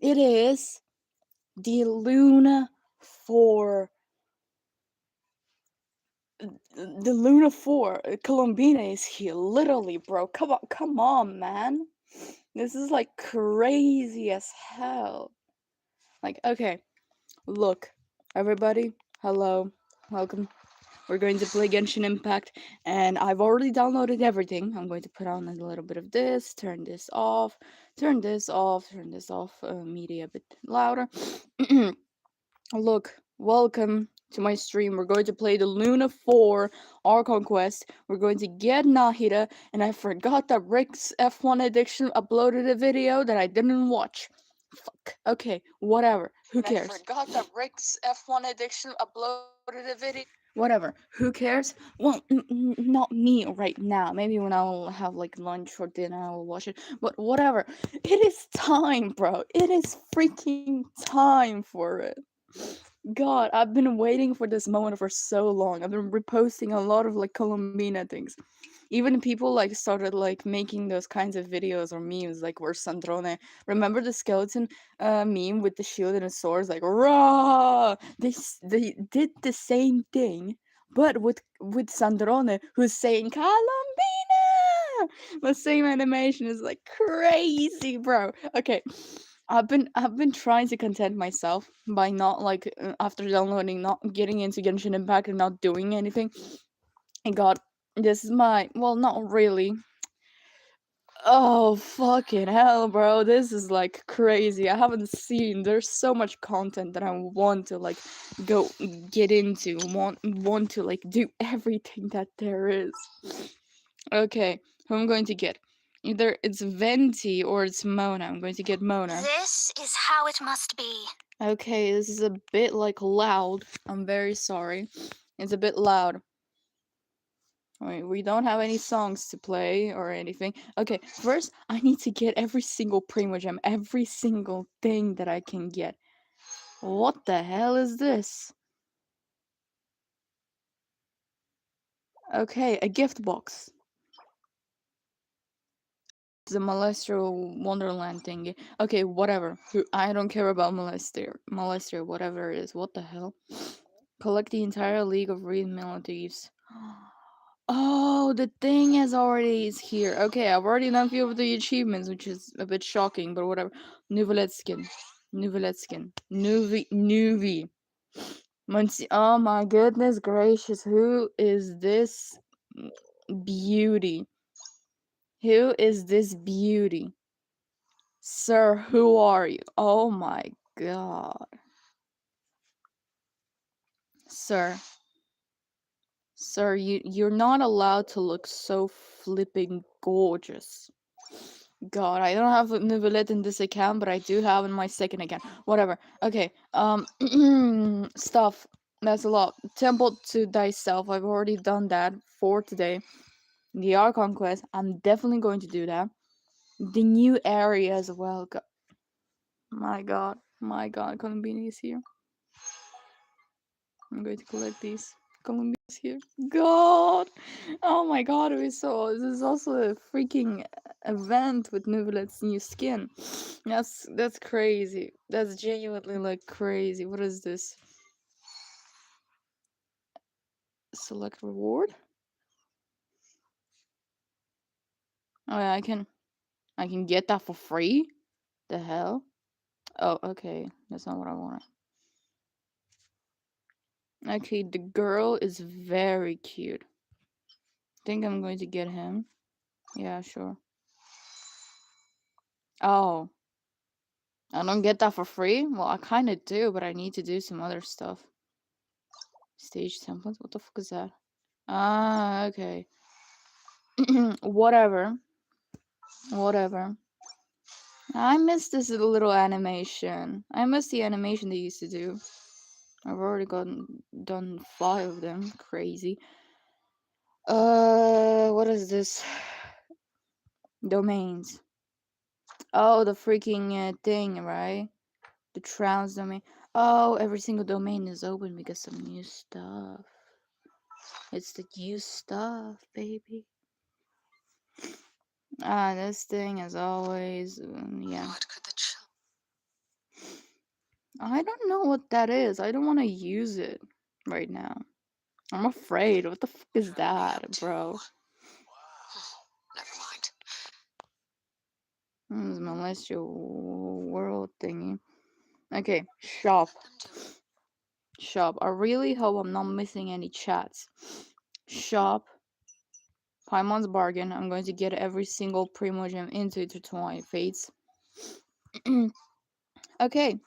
It is the Luna 4. The Luna 4. Columbina is here, literally, bro. Come on, man. This is like crazy as hell. Like, okay, look, everybody, hello, welcome. We're going to play Genshin Impact, and I've already downloaded everything. I'm going to put on a little bit of this, turn this off, turn this off, turn this off, media a bit louder. Look, welcome to my stream. We're going to play the Luna 4 Archon quest. We're going to get Nahida, and I forgot that Rick's F1 Addiction uploaded a video that I didn't watch. Fuck. Okay, whatever. Who cares? I forgot that Rick's F1 Addiction uploaded a video. Whatever. Who cares? Well, not me right now. Maybe when I'll have like lunch or dinner, I'll watch it. But whatever. It is time, bro. It is freaking time for it. God, I've been waiting for this moment for so long. I've been reposting a lot of like Columbina things. Even people like started like making those kinds of videos or memes like where Sandrone. Remember the skeleton meme with the shield and the swords like raw. They did the same thing, but with Sandrone who's saying Columbina. The same animation is like crazy, bro. Okay, I've been trying to content myself by not like after downloading, not getting into Genshin Impact and not doing anything. And God, this is my well, not really. Oh fucking hell, bro! This is like crazy. I haven't seen. There's so much content that I want to like go get into. Want to like do everything that there is. Okay, who I'm going to get? Either it's Venti or it's Mona. I'm going to get Mona. This is how it must be. Okay, this is a bit like loud. I'm very sorry. It's a bit loud. We don't have any songs to play or anything. Okay, first I need to get every single Primogem, every single thing that I can get. What the hell is this? Okay, a gift box. It's a Molester Wonderland thingy. Okay, whatever. I don't care about Molester, whatever it is. What the hell? Collect the entire League of Reed Melodies. Oh, the thing is here. Okay, I've already done a few of the achievements, which is a bit shocking, but whatever. Nuveletskin. Nuveletskin. Nuvi. Oh my goodness gracious, who is this beauty? Who is this beauty? Sir, who are you? Oh my god. Sir. Sir, you're not allowed to look so flipping gorgeous. God, I don't have Nivelet in this account, but I do have in my second account. Whatever. Okay. Stuff. That's a lot. Temple to thyself. I've already done that for today. The Archon quest. I'm definitely going to do that. The new area as well. My God. My God. Columbina is here. I'm going to collect these. Columbia is here. God. Oh my God. This is also a freaking event with Nuvelet's new skin. That's crazy. That's genuinely like crazy. What is this? Select reward? Oh yeah, I can get that for free? The hell? Oh, okay. That's not what I wanted. Okay, the girl is very cute. Think I'm going to get him. Yeah, sure. Oh. I don't get that for free? Well, I kind of do, but I need to do some other stuff. Stage templates? What the fuck is that? Ah, okay. Whatever. Whatever. I miss this little animation. I miss the animation they used to do. I've already done 5 of them. Crazy. What is this? Domains. Oh, the freaking thing, right? The Trans domain. Oh, every single domain is open because of new stuff. It's the new stuff, baby. Ah, this thing as always. Yeah. What could the I don't know what that is. I don't want to use it right now. I'm afraid. What the fuck is that, bro? Never mind. This is celestial world thingy. Okay, shop. Shop. I really hope I'm not missing any chats. Shop. Paimon's bargain. I'm going to get every single Primogem into Intertwined Fates. Okay.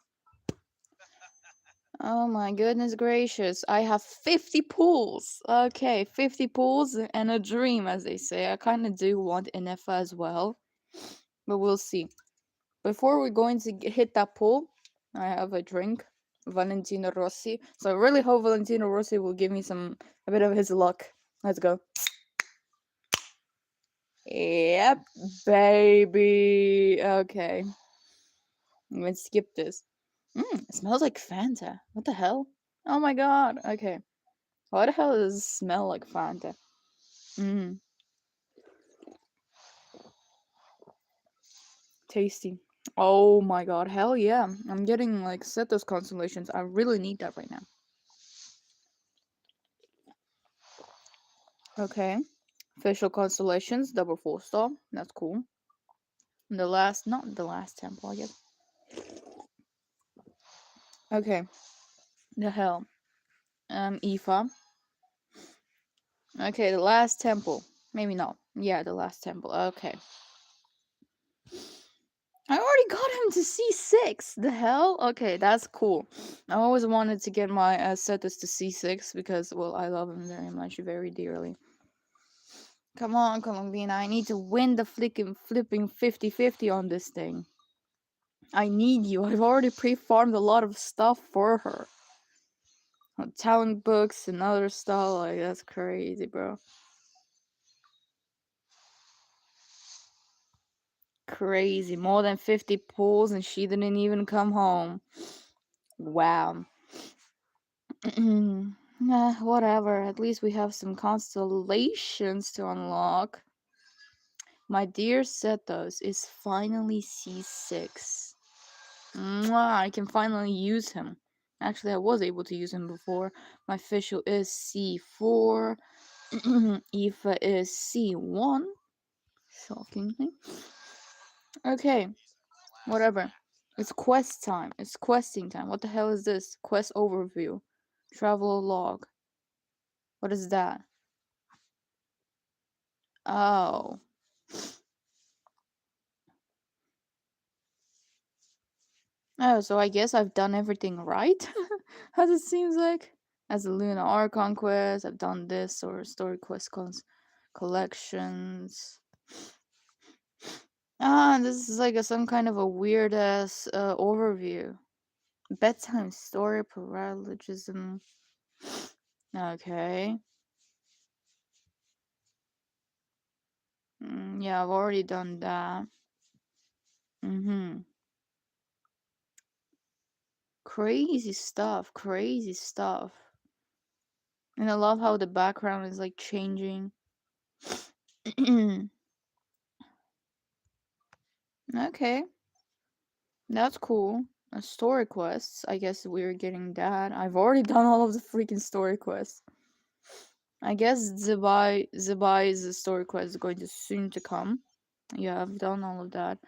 Oh my goodness gracious. I have 50 pools. Okay, 50 pools and a dream, as they say. I kind of do want Inefa as well. But we'll see. Before we're going to hit that pool, I have a drink. Valentino Rossi. So I really hope Valentino Rossi will give me a bit of his luck. Let's go. Yep, baby. Okay. I'm gonna skip this. It smells like Fanta. What the hell? Oh my god. Okay. Why the hell does it smell like Fanta? Tasty. Oh my god. Hell yeah. I'm getting like Setos constellations. I really need that right now. Okay. Official constellations, double 4-star. That's cool. The last, not the last temple, I guess. Okay. The hell. Ifa. Okay, the last temple. Maybe not. Yeah, the last temple. Okay. I already got him to C6. The hell? Okay, that's cool. I always wanted to get my Cetus to C6 because, well, I love him very much, very dearly. Come on, Columbina. I need to win the flipping 50-50 on this thing. I need you. I've already pre-farmed a lot of stuff for her. Talent books and other stuff. Like, that's crazy, bro. Crazy. More than 50 pulls and she didn't even come home. Wow. Whatever. At least we have some constellations to unlock. My dear Setos is finally C6. Mwah, I can finally use him. Actually, I was able to use him before. My official is C4. Aoife is C1. Shockingly. Okay. Whatever. It's quest time. It's questing time. What the hell is this? Quest overview. Travel log. What is that? Oh. Oh, so I guess I've done everything right? As it seems like. As a Luna Archon quest, I've done this or story quest collections. This is like some kind of a weird ass overview. Bedtime story, paralogism. Okay. Yeah, I've already done that. Crazy stuff, crazy stuff. And I love how the background is like changing. Okay. That's cool. Story quests. I guess we're getting that. I've already done all of the freaking story quests. I guess Zebai's story quest is going to soon to come. Yeah, I've done all of that.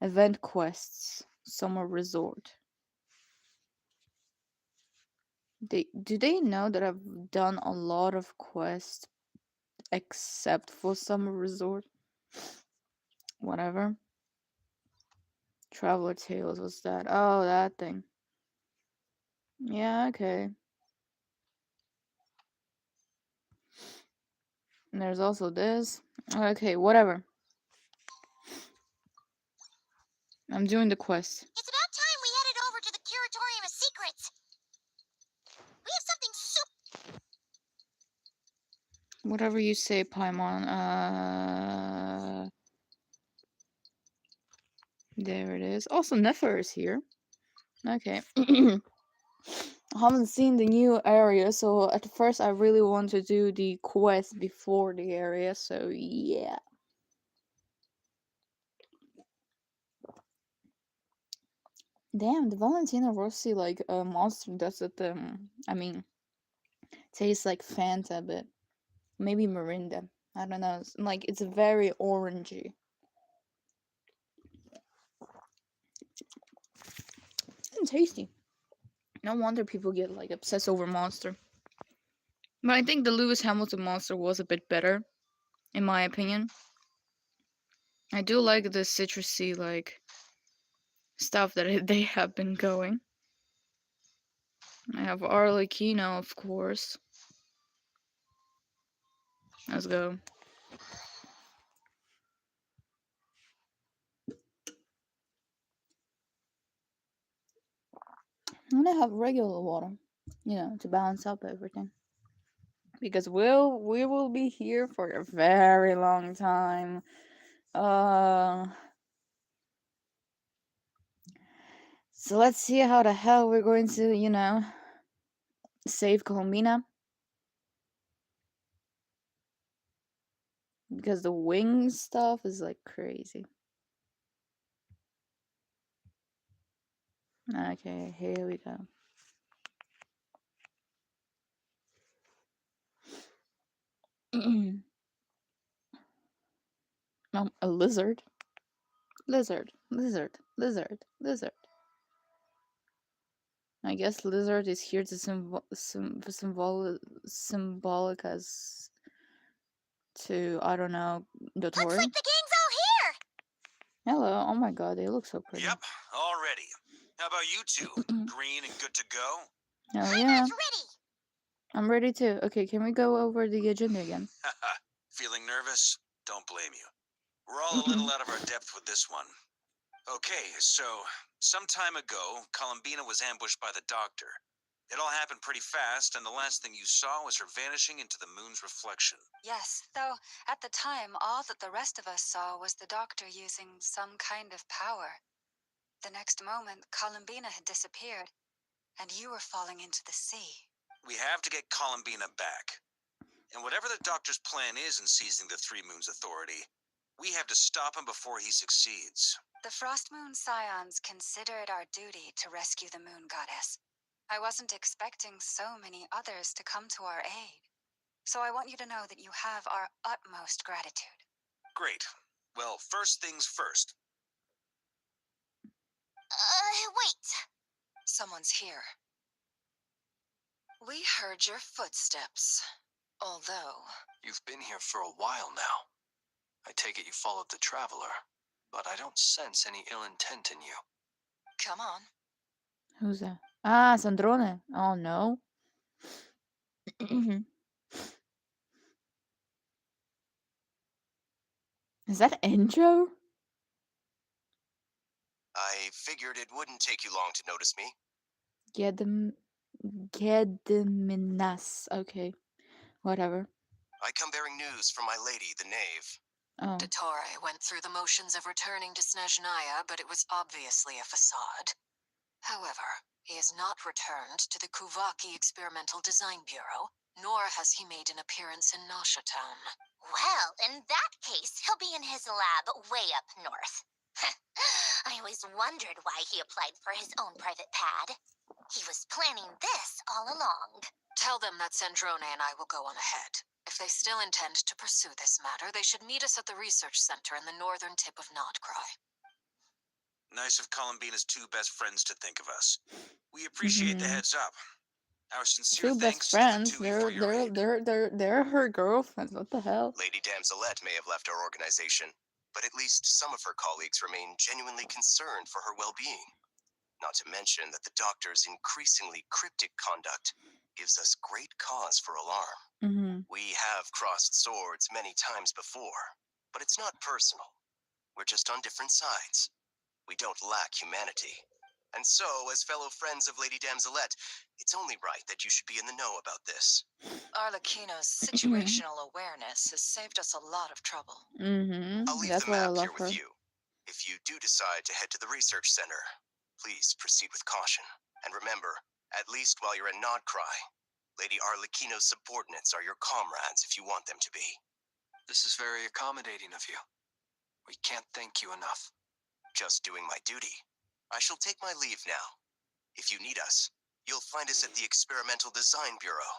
Event quests. Summer resort. Do they know that I've done a lot of quests except for summer resort? Whatever. Traveler Tales, what's that? Oh, that thing. Yeah, okay. And there's also this. Okay, whatever. I'm doing the quest. It's about time we headed over to the Curatorium of Secrets. We have something super. Whatever you say, Paimon. There it is. Also, Nefer is here. Okay. I haven't seen the new area, so at first I really want to do the quest before the area, so yeah. Damn, the Valentina Rossi like monster does it. I mean, tastes like Fanta, but maybe Mirinda. I don't know. Like it's very orangey and tasty. No wonder people get like obsessed over Monster. But I think the Lewis Hamilton Monster was a bit better, in my opinion. I do like the citrusy like stuff that they have been going. I have Arlecchino, of course. Let's go. I'm gonna have regular water, to balance out everything. Because we will be here for a very long time. So let's see how the hell we're going to, save Columbina. Because the wing stuff is like crazy. Okay, here we go. A lizard. Lizard. I guess lizard is here to symbolic as to, I don't know, Looks Dotori. like the gang's all here. Hello. Oh my god, they look so pretty. Yep, all ready. How about you two? Green and good to go? Oh I'm yeah. ready. I'm ready too. Okay, can we go over the agenda again? Feeling nervous? Don't blame you. We're all a little out of our depth with this one. Okay, so some time ago, Columbina was ambushed by the doctor. It all happened pretty fast, and the last thing you saw was her vanishing into the moon's reflection. Yes, though at the time, all that the rest of us saw was the doctor using some kind of power. The next moment, Columbina had disappeared, and you were falling into the sea. We have to get Columbina back. And whatever the doctor's plan is in seizing the Three Moons Authority, we have to stop him before he succeeds. The Frost Moon Scions consider it our duty to rescue the Moon Goddess. I wasn't expecting so many others to come to our aid. So I want you to know that you have our utmost gratitude. Great. Well, first things first. Wait. Someone's here. We heard your footsteps. Although, You've been here for a while now. I take it you followed the Traveler, but I don't sense any ill intent in you. come on. Who's that? Ah, Sandrone. Oh no. Is that Enjo? I figured it wouldn't take you long to notice me. Gediminas. Okay. Whatever. I come bearing news from my lady, the Knave. Oh. Dottore went through the motions of returning to Snezhnaya, but it was obviously a facade. However, he has not returned to the Kuvaki Experimental Design Bureau, nor has he made an appearance in Nasha Town. Well, in that case, he'll be in his lab way up north. I always wondered why he applied for his own private pad. He was planning this all along. Tell them that Sandrone and I will go on ahead. If they still intend to pursue this matter, they should meet us at the research center in the northern tip of Nodcry. Nice of Columbina's two best friends to think of us. We appreciate the heads up. Our sincere Two thanks best friends. to the two for your aid. They're her girlfriends. What the hell? Lady Damselette may have left our organization, but at least some of her colleagues remain genuinely concerned for her well-being. Not to mention that the doctor's increasingly cryptic conduct gives us great cause for alarm. We have crossed swords many times before, but it's not personal. We're just on different sides. We don't lack humanity. And so, as fellow friends of Lady Damselette, it's only right that you should be in the know about this. Arlecchino's situational awareness has saved us a lot of trouble. I'll leave That's the why I map love here her. with you. If you do decide to head to the research center, please proceed with caution. And remember, at least while you're in Nodcry, Lady Arlecchino's subordinates are your comrades if you want them to be. This is very accommodating of you. We can't thank you enough. Just doing my duty. I shall take my leave now. If you need us, you'll find us at the Experimental Design Bureau.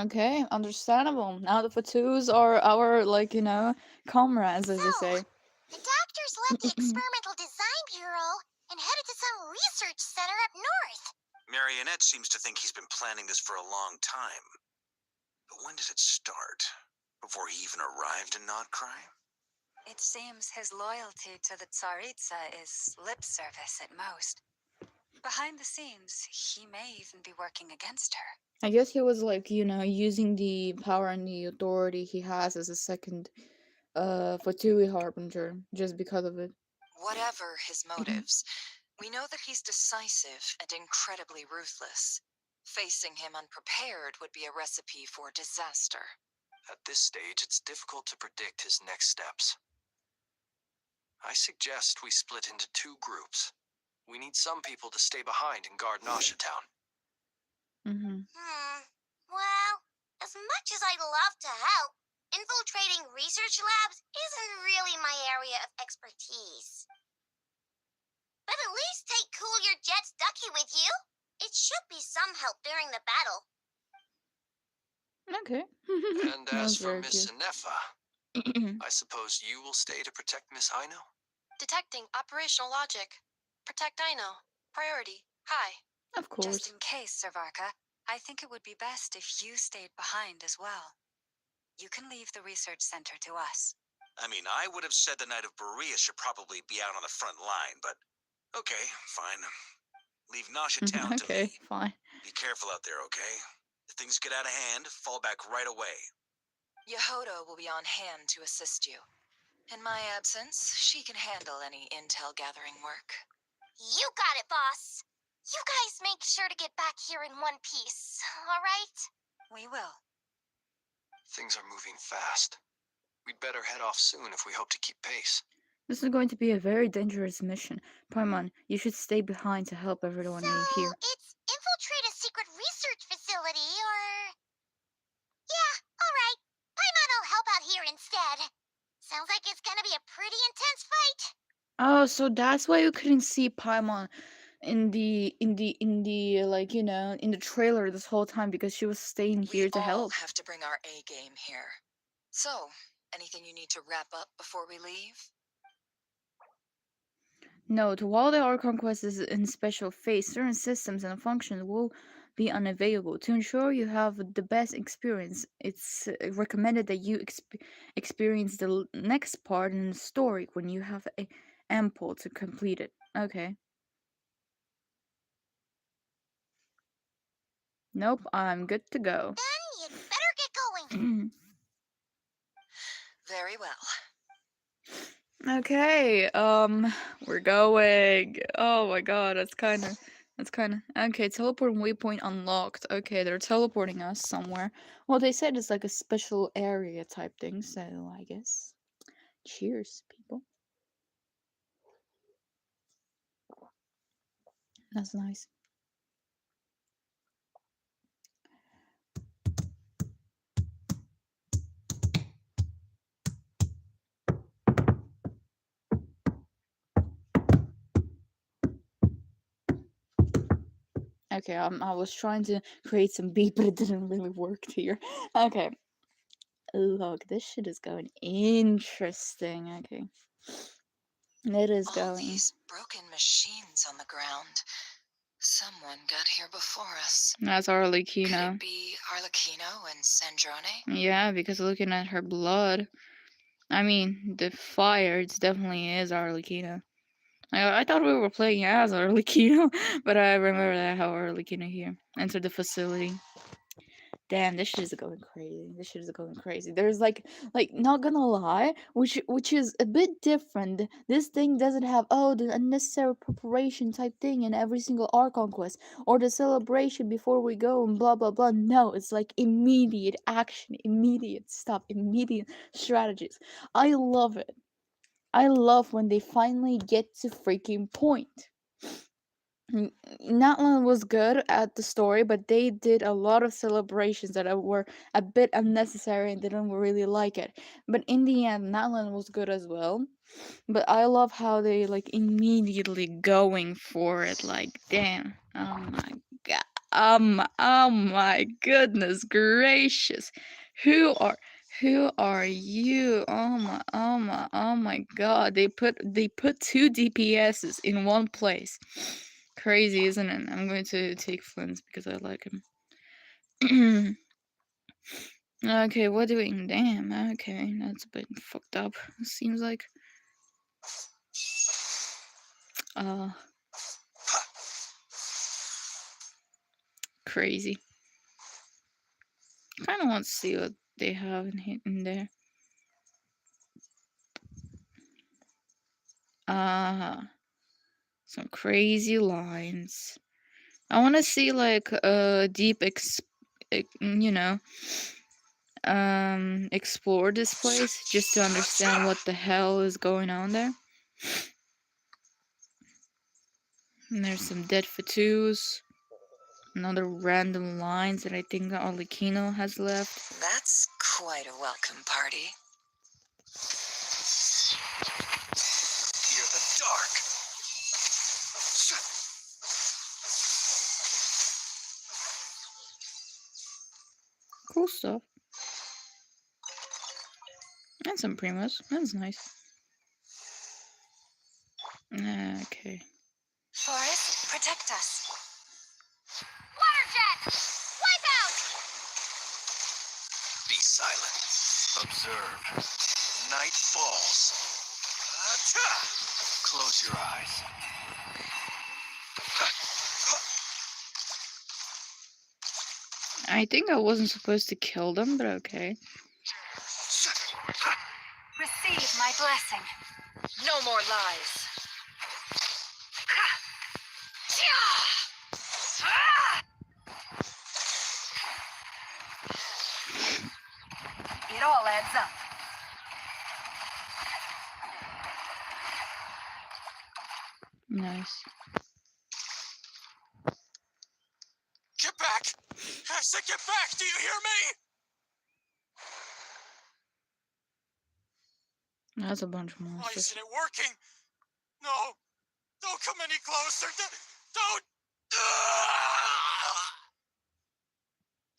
Okay, understandable. Now the Fatus are our, like, comrades, as they So, say. the doctors left the Experimental Design Bureau and headed to some research center up north. Marionette seems to think he's been planning this for a long time. But when did it start? Before he even arrived in Notcry? It seems his loyalty to the Tsaritsa is lip service at most. Behind the scenes, he may even be working against her. I guess he was, like, using the power and the authority he has as a second Fatui Harbinger, just because of it. Whatever his motives, we know that he's decisive and incredibly ruthless. Facing him unprepared would be a recipe for disaster. At this stage, it's difficult to predict his next steps. I suggest we split into 2 groups. We need some people to stay behind and guard Nasha Town. Well, as much as I'd love to help, infiltrating research labs isn't really my area of expertise. But at least take Cool Your Jet's Ducky with you. It should be some help during the battle. Okay. And That was as for very Miss cute. Sinefa, I suppose you will stay to protect Miss Aino? Detecting operational logic. Protect Aino. Priority. High. Of Just course. in case, Servarka, I think it would be best if you stayed behind as well. You can leave the research center to us. I mean, I would have said the Knight of Berea should probably be out on the front line, but okay, fine. Leave Nasha Town to Okay, me. fine. Be careful out there, okay? If things get out of hand, fall back right away. Yehodo will be on hand to assist you. In my absence, she can handle any intel gathering work. You got it, boss. You guys make sure to get back here in one piece, all right? We will. Things are moving fast. We'd better head off soon if we hope to keep pace. This is going to be a very dangerous mission. Paimon, you should stay behind to help everyone here. It's infiltrate a secret research facility, or... Yeah, all right. Paimon will help out here instead. Sounds like it's gonna be a pretty intense fight. Oh, so that's why you couldn't see Paimon in the like, in the trailer this whole time, because she was staying here We to all help. have to bring our A game here. So, anything you need to wrap up before we leave? Note, while the Archon quest is in special phase, certain systems and functions will be unavailable. To ensure you have the best experience, it's recommended that you experience the next part in the story when you have ample to complete it. Okay. Nope, I'm good to go. Then you'd better get going. Very well. Okay, we're going. Oh my god, that's kind of okay. Teleporting waypoint unlocked. Okay, they're teleporting us somewhere. Well, they said it's like a special area type thing, so I guess. Cheers, people. That's nice. Okay, I was trying to create some beat, but it didn't really work here. Okay. Look, this shit is going interesting. Okay. It is All going. these broken machines on the ground. Someone got here before us. That's Could Arlecchino. it be Arlecchino and Sandrone? Yeah, because looking at her blood, I mean, the fire, it definitely is Arlecchino. I thought we were playing as Arlecchino, but I remember that how Arlecchino here entered the facility. Damn, this shit is going crazy. This shit is going crazy. There's like not gonna lie, which is a bit different. This thing doesn't have the unnecessary preparation type thing in every single Archon quest or the celebration before we go and blah blah blah. No, it's like immediate action, immediate stuff, immediate strategies. I love it. I love when they finally get to freaking point. Natlan was good at the story, but they did a lot of celebrations that were a bit unnecessary and didn't really like it. But in the end, Natlan was good as well. But I love how they like immediately going for it. Like, damn, oh my god, oh my goodness gracious, who are you? Oh my god, they put two DPSs in one place. Crazy, isn't it? I'm going to take Flint's because I like him. Okay, what do we? Damn, okay, that's a bit fucked up. Seems like. Crazy. Kind of want to see what they have in there. Some crazy lines. I want to see like deep explore this place just to understand what the hell is going on there. And there's some dead Fatus. Another random lines that I think Arlecchino has left. That's quite a welcome party. Fear the dark. Cool stuff. And some primos. That's nice. Okay. Forest, protect us. Water jet! Wipe out! Be silent. Observe. Night falls. Close your eyes. I think I wasn't supposed to kill them, but okay. Receive my blessing. No more lies. It all adds up. Nice. Get back! I said get back! Do you hear me? That's a bunch of Why monsters. isn't it working? No! Don't come any closer!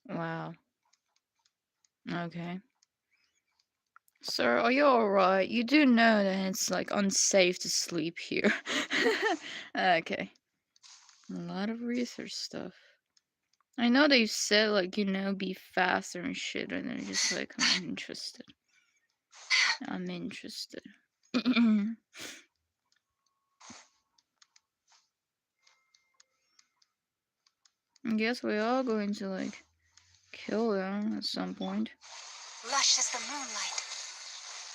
Don't! Wow. Okay. Sir, are you alright? You do know that it's like unsafe to sleep here. Okay. A lot of research stuff. I know they said like, be faster and shit, and they're just like, I'm interested. I'm interested. I guess we are going to like kill them at some point. Lush as the moonlight.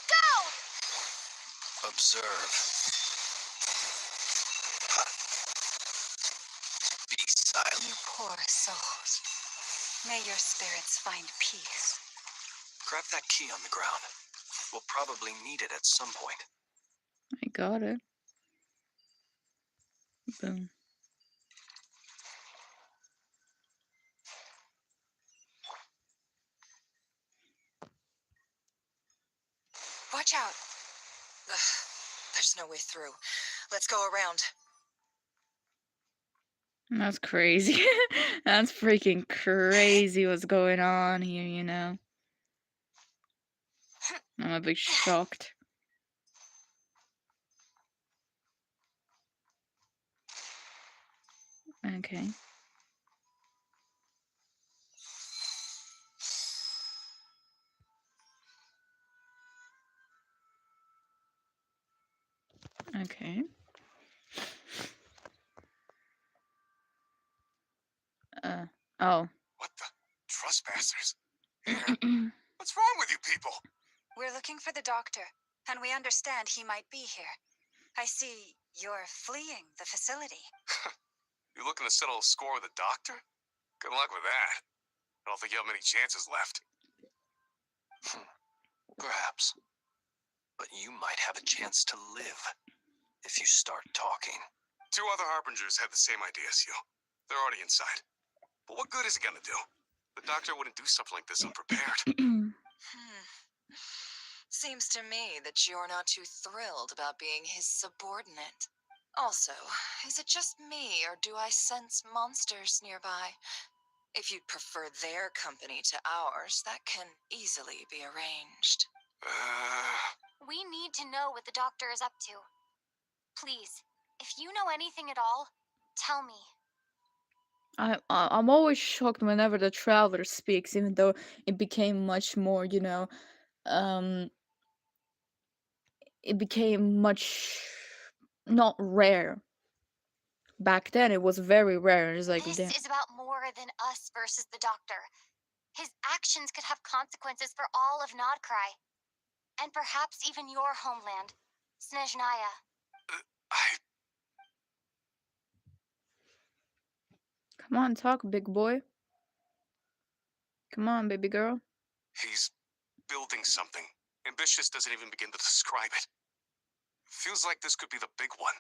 Go! Observe. Be silent. You poor souls. May your spirits find peace. Grab that key on the ground. We'll probably need it at some point. I got it. Boom. Watch out. Ugh, there's no way through. Let's go around. That's crazy. That's freaking crazy what's going on here, I'm a bit shocked. Okay. Okay. Oh. What the? Trespassers? Here? What's wrong with you people? We're looking for the doctor, and we understand he might be here. I see you're fleeing the facility. You looking to settle a score with the doctor? Good luck with that. I don't think you have many chances left. Perhaps. But you might have a chance to live if you start talking. 2 other Harbingers had the same idea as you. They're already inside. But what good is it gonna do? The doctor wouldn't do something like this unprepared. Seems to me that you're not too thrilled about being his subordinate. Also, is it just me, or do I sense monsters nearby? If you'd prefer their company to ours, that can easily be arranged. We need to know what the doctor is up to. Please, if you know anything at all, tell me. I'm always shocked whenever the traveler speaks, even though it became much more, you know, it became much not rare. Back then, it was very rare. It's like, This damn. is about more than us versus the doctor. His actions could have consequences for all of Nodcry. And perhaps even your homeland, Snezhnaya. Come on, talk, big boy. Come on, baby girl. He's building something. Ambitious doesn't even begin to describe it. Feels like this could be the big one.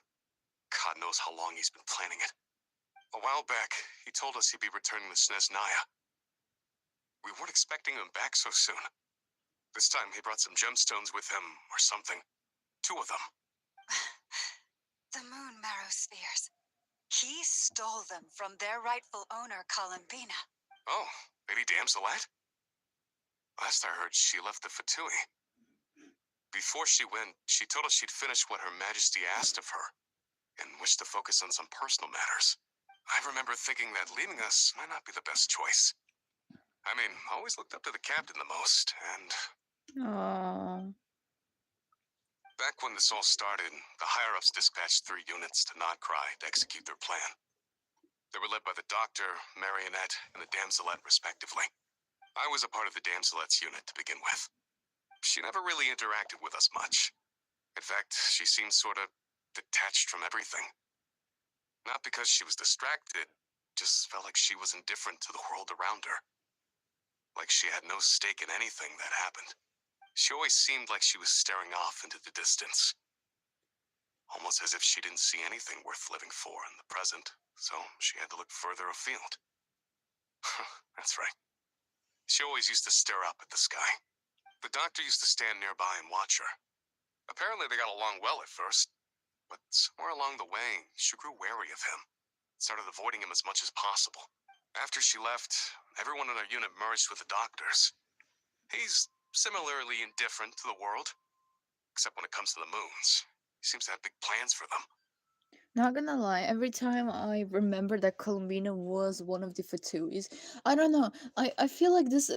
God knows how long he's been planning it. A while back, he told us he'd be returning to Snezhnaya. We weren't expecting him back so soon. This time he brought some gemstones with him, or something. 2 of them. The moon marrow spheres. He stole them from their rightful owner, COLUMBINA. Oh, Lady Damselette? Last I heard, she left the Fatui. Before she went, she told us she'd finish what Her Majesty asked of her, and wished to focus on some personal matters. I remember thinking that leaving us might not be the best choice. I mean, I always looked up to the captain the most, and Aww. back when this all started, the higher-ups dispatched 3 units to Nodcry to execute their plan. They were led by the Doctor, Marionette, and the Damselette, respectively. I was a part of the Damselette's unit to begin with. She never really interacted with us much. In fact, she seemed sort of detached from everything. Not because she was distracted, just felt like she was indifferent to the world around her. Like she had no stake in anything that happened. She always seemed like she was staring off into the distance. Almost as if she didn't see anything worth living for in the present, so she had to look further afield. That's right. She always used to stare up at the sky. The doctor used to stand nearby and watch her. Apparently they got along well at first, but somewhere along the way, she grew wary of him. Started avoiding him as much as possible. After she left, everyone in our unit merged with the doctors. He's similarly indifferent to the world, except when it comes to the moons. He seems to have big plans for them. Not gonna lie, every time I remember that Columbina was one of the Fatuis, I don't know. I feel like this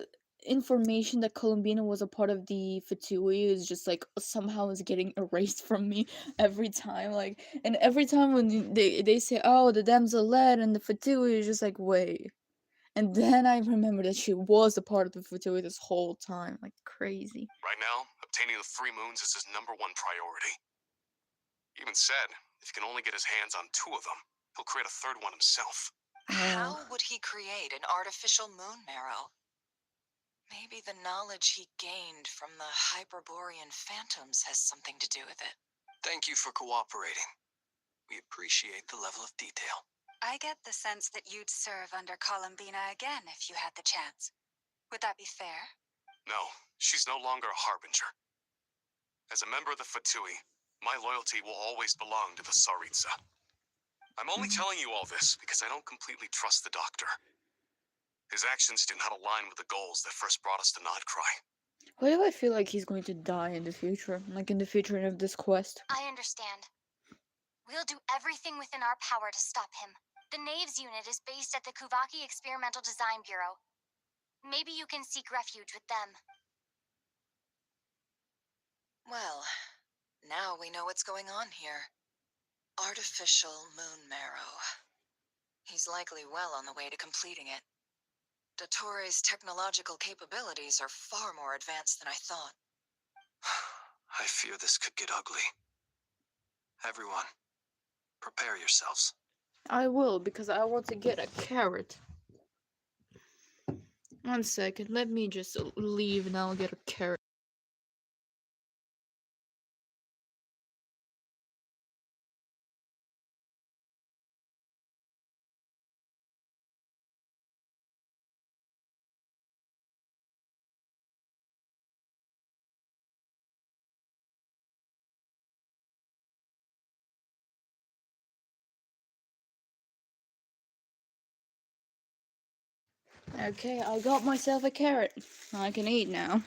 information that Columbina was a part of the Fatui is just like somehow is getting erased from me every time. Like, and every time when they say, "Oh, the Damselette and the Fatui," is just like, wait. And then I remember that she was a part of the Fatui this whole time, like crazy. Right now, obtaining the 3 moons is his #1 priority. He even said if he can only get his hands on 2 of them, he'll create a 3rd one himself. How would he create an artificial moon marrow? Maybe the knowledge he gained from the Hyperborean phantoms has something to do with it. Thank you for cooperating. We appreciate the level of detail. I get the sense that you'd serve under COLUMBINA again if you had the chance. Would that be fair? No, she's no longer a Harbinger. As a member of the Fatui, my loyalty will always belong to the Tsaritsa. I'm only telling you all this because I don't completely trust the doctor. His actions did not align with the goals that first brought us to Nodcry. Why do I feel like he's going to die in the future? Like in the future of this quest? I understand. We'll do everything within our power to stop him. The Knaves unit is based at the Kuvaki Experimental Design Bureau. Maybe you can seek refuge with them. Well, now we know what's going on here. Artificial moon marrow. He's likely well on the way to completing it. Dottore's technological capabilities are far more advanced than I thought. I fear this could get ugly. Everyone, prepare yourselves. I will, because I want to get a carrot. 1 second, let me just leave and I'll get a carrot. Okay, I got myself a carrot. I can eat now.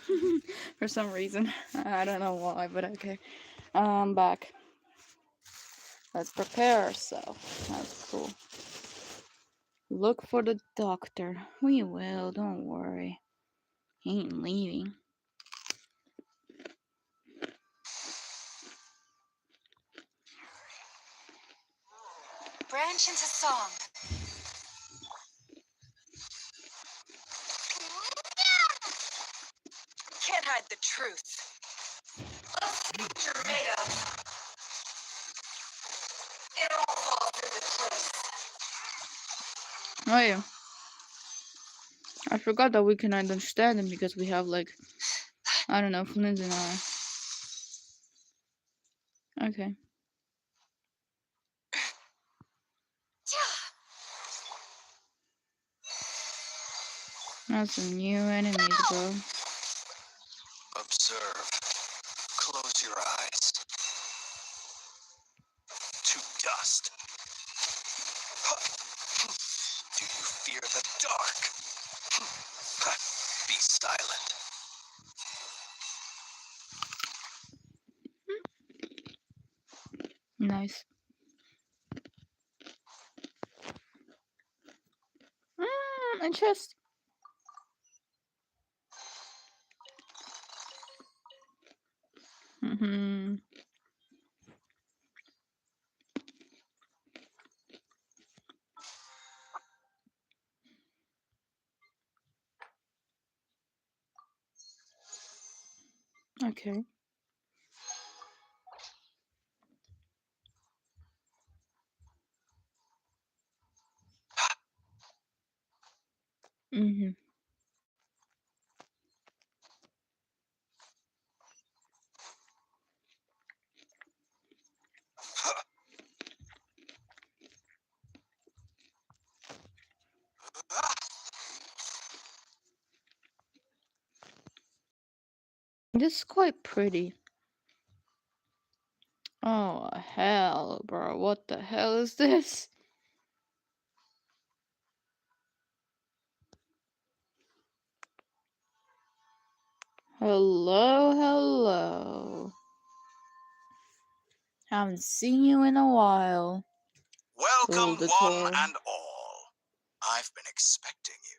For some reason. I don't know why, but okay. I'm back. Let's prepare ourselves. That's cool. Look for the doctor. We will, don't worry. He ain't leaving. Branch into song. Can't hide the truth. Let's see what you're made of. It all falls into place. Oh yeah. I forgot that we can understand him because we have like, I don't know, flint in our... Okay. That's some new enemies, bro. Observe. Close your eyes. To dust. Do you fear the dark? Be silent. Nice. A chest. Okay. This is quite pretty. Oh, hell, bro. What the hell is this? Hello, hello. Haven't seen you in a while. Welcome, one Auditor. and all. I've been expecting you.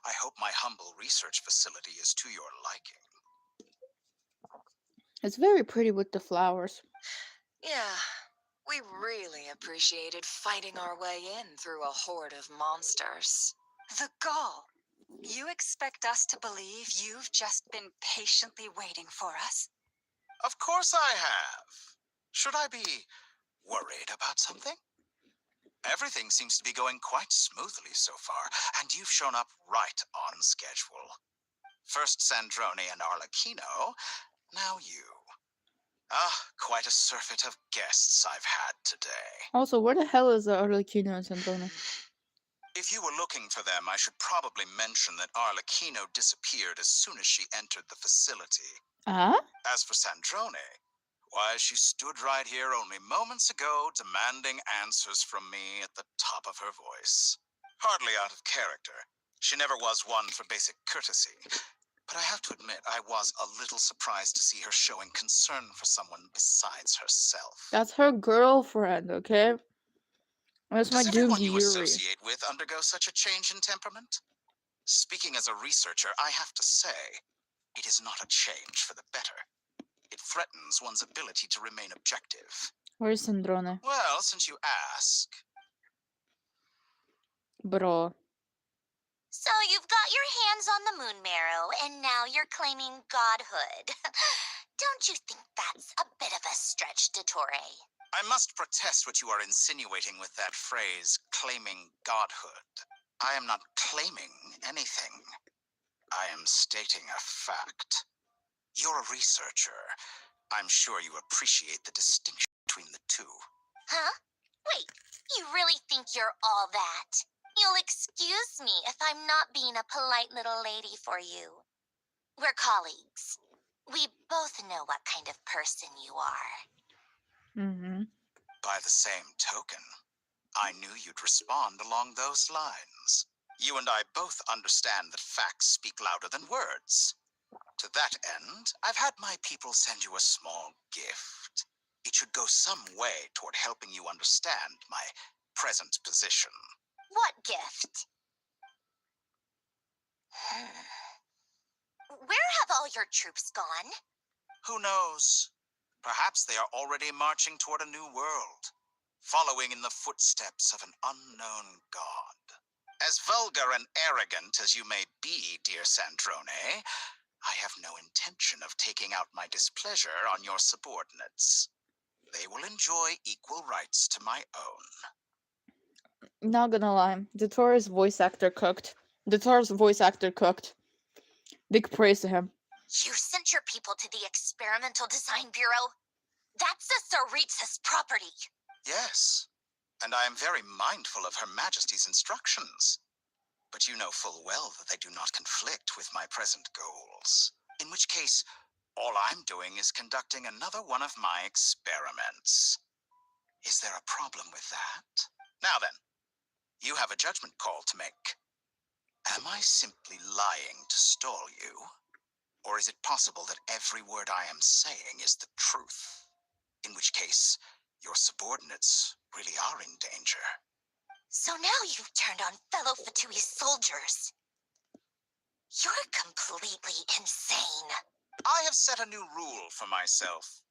I hope my humble research facility is to your liking. It's very pretty with the flowers. Yeah, we really appreciated fighting our way in through a horde of monsters. The gall. You expect us to believe you've just been patiently waiting for us? Of course I have. Should I be worried about something? Everything seems to be going quite smoothly so far, and you've shown up right on schedule. First Sandrone and Arlecchino, now you. Quite a surfeit of guests I've had today. Also, where the hell is the Arlecchino and Sandrone? If you were looking for them, I should probably mention that Arlecchino disappeared as soon as she entered the facility. As for Sandrone, why, she stood right here only moments ago demanding answers from me at the top of her voice. Hardly out of character. She never was one for basic courtesy. But I have to admit, I was a little surprised to see her showing concern for someone besides herself. That's her girlfriend, okay? That's my Does dude everyone you Yuri. associate with undergo such a change in temperament? Speaking as a researcher, I have to say, it is not a change for the better. It threatens one's ability to remain objective. Where's Sandrone? Well, since you ask... Bro. So you've got your hands on the moon marrow, and now you're claiming godhood. Don't you think that's a bit of a stretch, Dottore? I must protest what you are insinuating with that phrase, claiming godhood. I am not claiming anything. I am stating a fact. You're a researcher. I'm sure you appreciate the distinction between the two. Huh? Wait, you really think you're all that? You'll excuse me if I'm not being a polite little lady for you. We're colleagues. We both know what kind of person you are. By the same token, I knew you'd respond along those lines. You and I both understand that facts speak louder than words. To that end, I've had my people send you a small gift. It should go some way toward helping you understand my present position. What gift? Where have all your troops gone? Who knows? Perhaps they are already marching toward a new world, following in the footsteps of an unknown god. As vulgar and arrogant as you may be, dear Sandrone, I have no intention of taking out my displeasure on your subordinates. They will enjoy equal rights to my own. Not gonna lie, the Taurus voice actor cooked. Big praise to him. You sent your people to the Experimental Design Bureau? That's the Tsaritsa's property. Yes, and I am very mindful of Her Majesty's instructions. But you know full well that they do not conflict with my present goals. In which case, all I'm doing is conducting another one of my experiments. Is there a problem with that? Now then, you have a judgment call to make. Am I simply lying to stall you? Or is it possible that every word I am saying is the truth? In which case, your subordinates really are in danger. So now you've turned on fellow Fatui soldiers. You're completely insane. I have set a new rule for myself.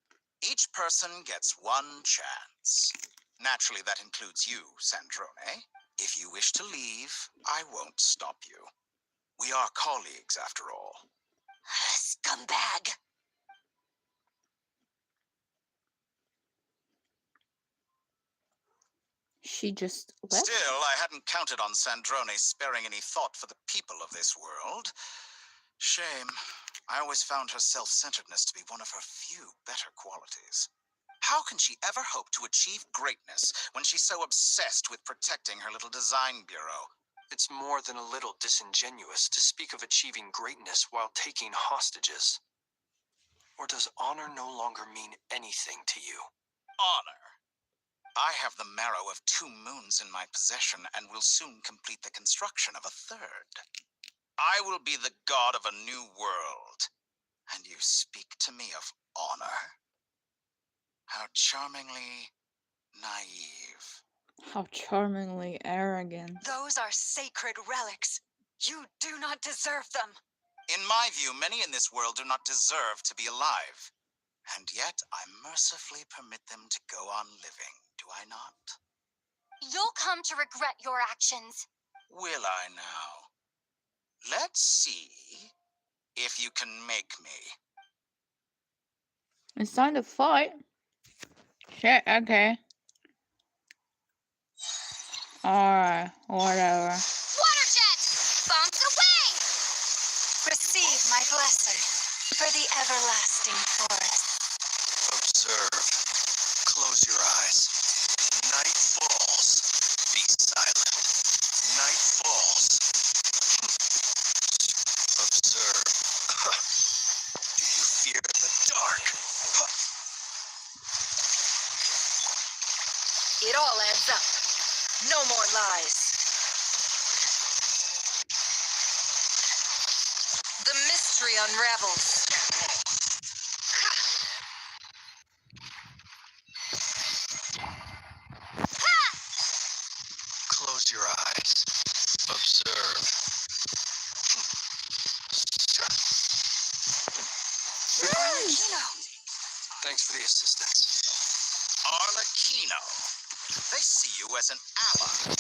Each person gets one chance. Naturally, that includes you, Sandrone. If you wish to leave, I won't stop you. We are colleagues, after all. Scumbag. She just left? Still, I hadn't counted on Sandrone sparing any thought for the people of this world. Shame. I always found her self-centeredness to be one of her few better qualities. How can she ever hope to achieve greatness when she's so obsessed with protecting her little design bureau? It's more than a little disingenuous to speak of achieving greatness while taking hostages. Or does honor no longer mean anything to you? Honor. I have the marrow of 2 moons in my possession and will soon complete the construction of a 3rd. I will be the god of a new world. And you speak to me of honor? How charmingly naive. How charmingly arrogant. Those are sacred relics. You do not deserve them. In my view, many in this world do not deserve to be alive. And yet I mercifully permit them to go on living, do I not? You'll come to regret your actions. Will I now? Let's see if you can make me. It's time to fight. Shit, okay. Alright, whatever. Water jet! Bombs away! Receive my blessing for the everlasting forest. Observe. Close your eyes. Night falls. Be silent. Night falls. Observe. Do you fear the dark? It all adds up. No more lies. The mystery unravels. Close your eyes. Observe. Thanks for the assistance. Arlecchino. They see you as an ally.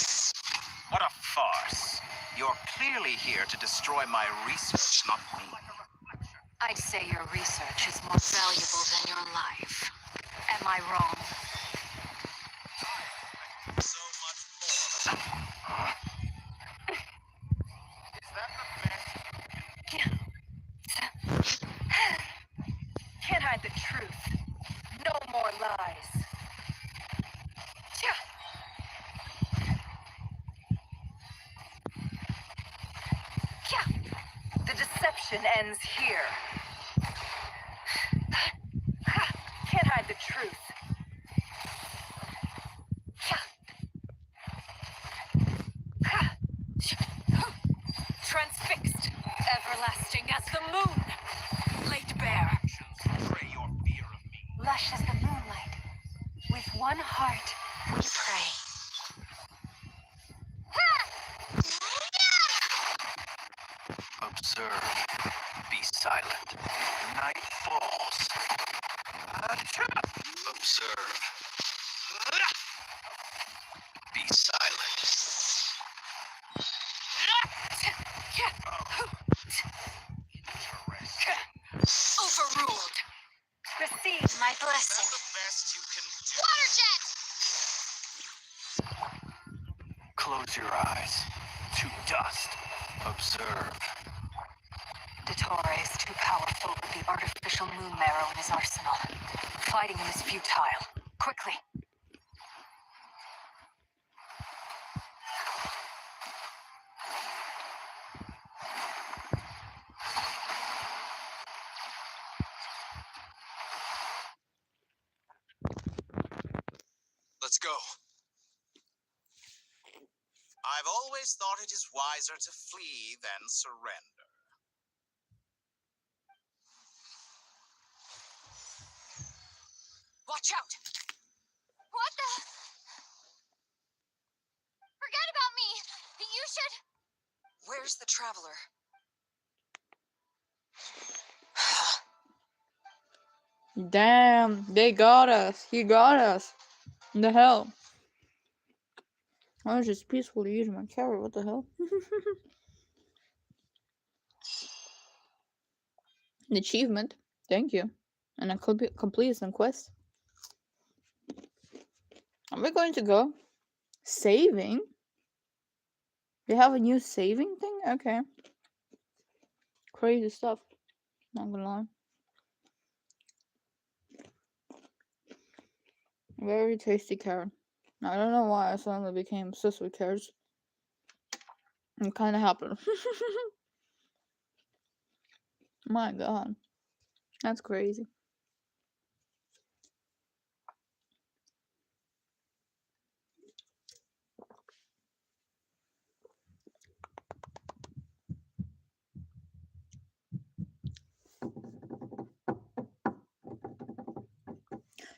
What a farce. You're clearly here to destroy my research, not me. I'd say your research is more valuable than your life. Am I wrong? So much more. Is that the best? Can't hide the truth. No more lies. The deception ends here. Can't hide the truth. Everlasting as the moon. Laid bare. Lush as the moonlight. With one heart, we pray. Observe. Be silent. Night falls. Observe. Be silent. Overruled. Receive my blessing. Best you can Water jet! Close your eyes. To dust. Observe. Dottore is too powerful with the artificial moon marrow in his arsenal. Fighting him is futile. Quickly. Let's go. I've always thought it is wiser to flee than surrender. Watch out! What the? Forget about me! You should... Where's the traveler? Damn, they got us. He got us. The hell? I was just peacefully using my carrot. What the hell? An achievement. Thank you. And I completed some quests. Are we going to go? Saving? They have a new saving thing? Okay. Crazy stuff. Not gonna lie. Very tasty carrot. I don't know why I suddenly became obsessed with carrots. It kind of happened. My god. That's crazy.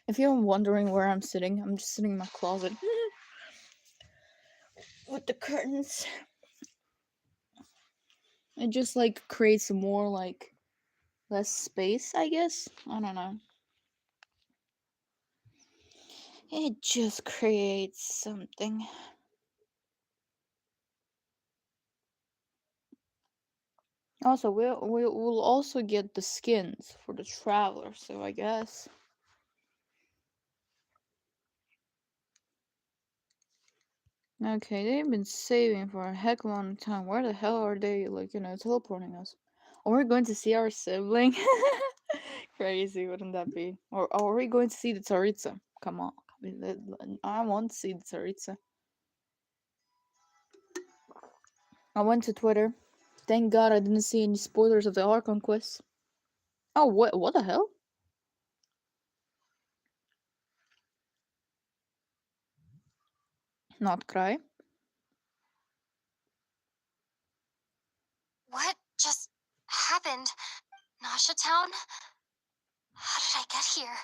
If you're wondering where I'm sitting, I'm just sitting in my closet. With the curtains. It just like creates more like less space, I guess. I don't know. It just creates something. Also, we'll also get the skins for the traveler, so I guess. Okay, they've been saving for a heck of a long time. Where the hell are they, like, teleporting us? Are we going to see our sibling? Crazy, wouldn't that be? Or are we going to see the Tsaritsa? Come on. I want to see the Tsaritsa. I went to Twitter. Thank God I didn't see any spoilers of the Archon quest. Oh, what the hell? Not cry. What just happened? Nasha Town? How did I get here?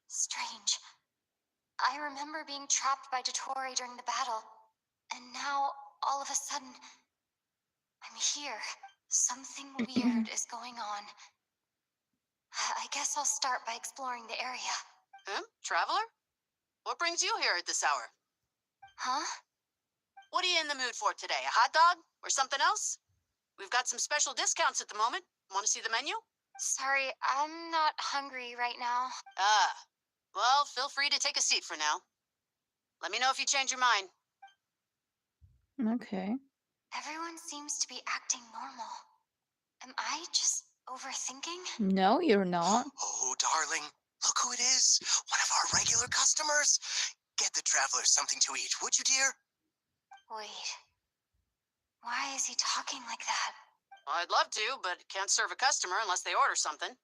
Strange. I remember being trapped by Dottore during the battle, and now, all of a sudden, I'm here. Something weird is going on. I guess I'll start by exploring the area. Traveler? What brings you here at this hour? Huh? What are you in the mood for today? A hot dog? Or something else? We've got some special discounts at the moment. Want to see the menu? Sorry, I'm not hungry right now. Ah. Well, feel free to take a seat for now. Let me know if you change your mind. Okay. Everyone seems to be acting normal. Am I just overthinking? No, you're not. Oh, darling, look who it is. One of our regular customers. Get the traveler something to eat, would you, dear? Wait. Why is he talking like that? I'd love to, but can't serve a customer unless they order something.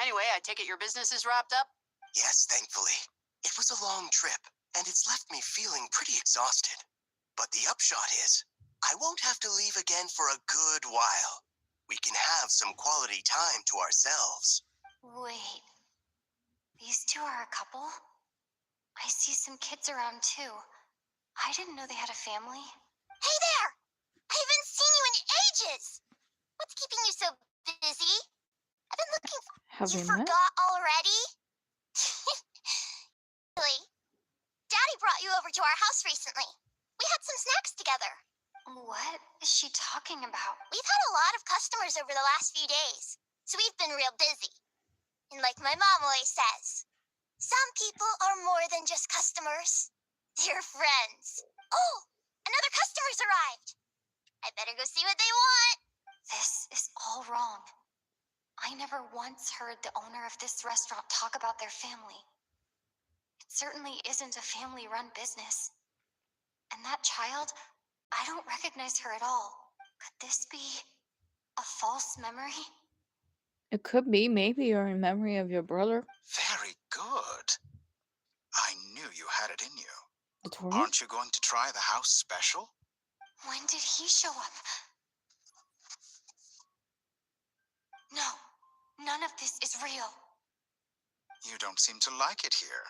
Anyway, I take it your business is wrapped up? Yes, thankfully. It was a long trip, and it's left me feeling pretty exhausted. But the upshot is, I won't have to leave again for a good while. We can have some quality time to ourselves. Wait, these two are a couple? I see some kids around too. I didn't know they had a family. Hey there! I haven't seen you in ages! What's keeping you so busy? I've been looking for Have you. we met? Forgot already? Really? Daddy brought you over to our house recently. We had some snacks together. What is she talking about? We've had a lot of customers over the last few days, so we've been real busy. And like my mom always says, some people are more than just customers. They're friends. Oh, another customer's arrived. I better go see what they want. This is all wrong. I never once heard the owner of this restaurant talk about their family. It certainly isn't a family-run business. And that child, I don't recognize her at all. Could this be a false memory? It could be. Maybe you're in memory of your brother. Very good. I knew you had it in you. The tourist? Aren't you going to try the house special? When did he show up? No, none of this is real. You don't seem to like it here.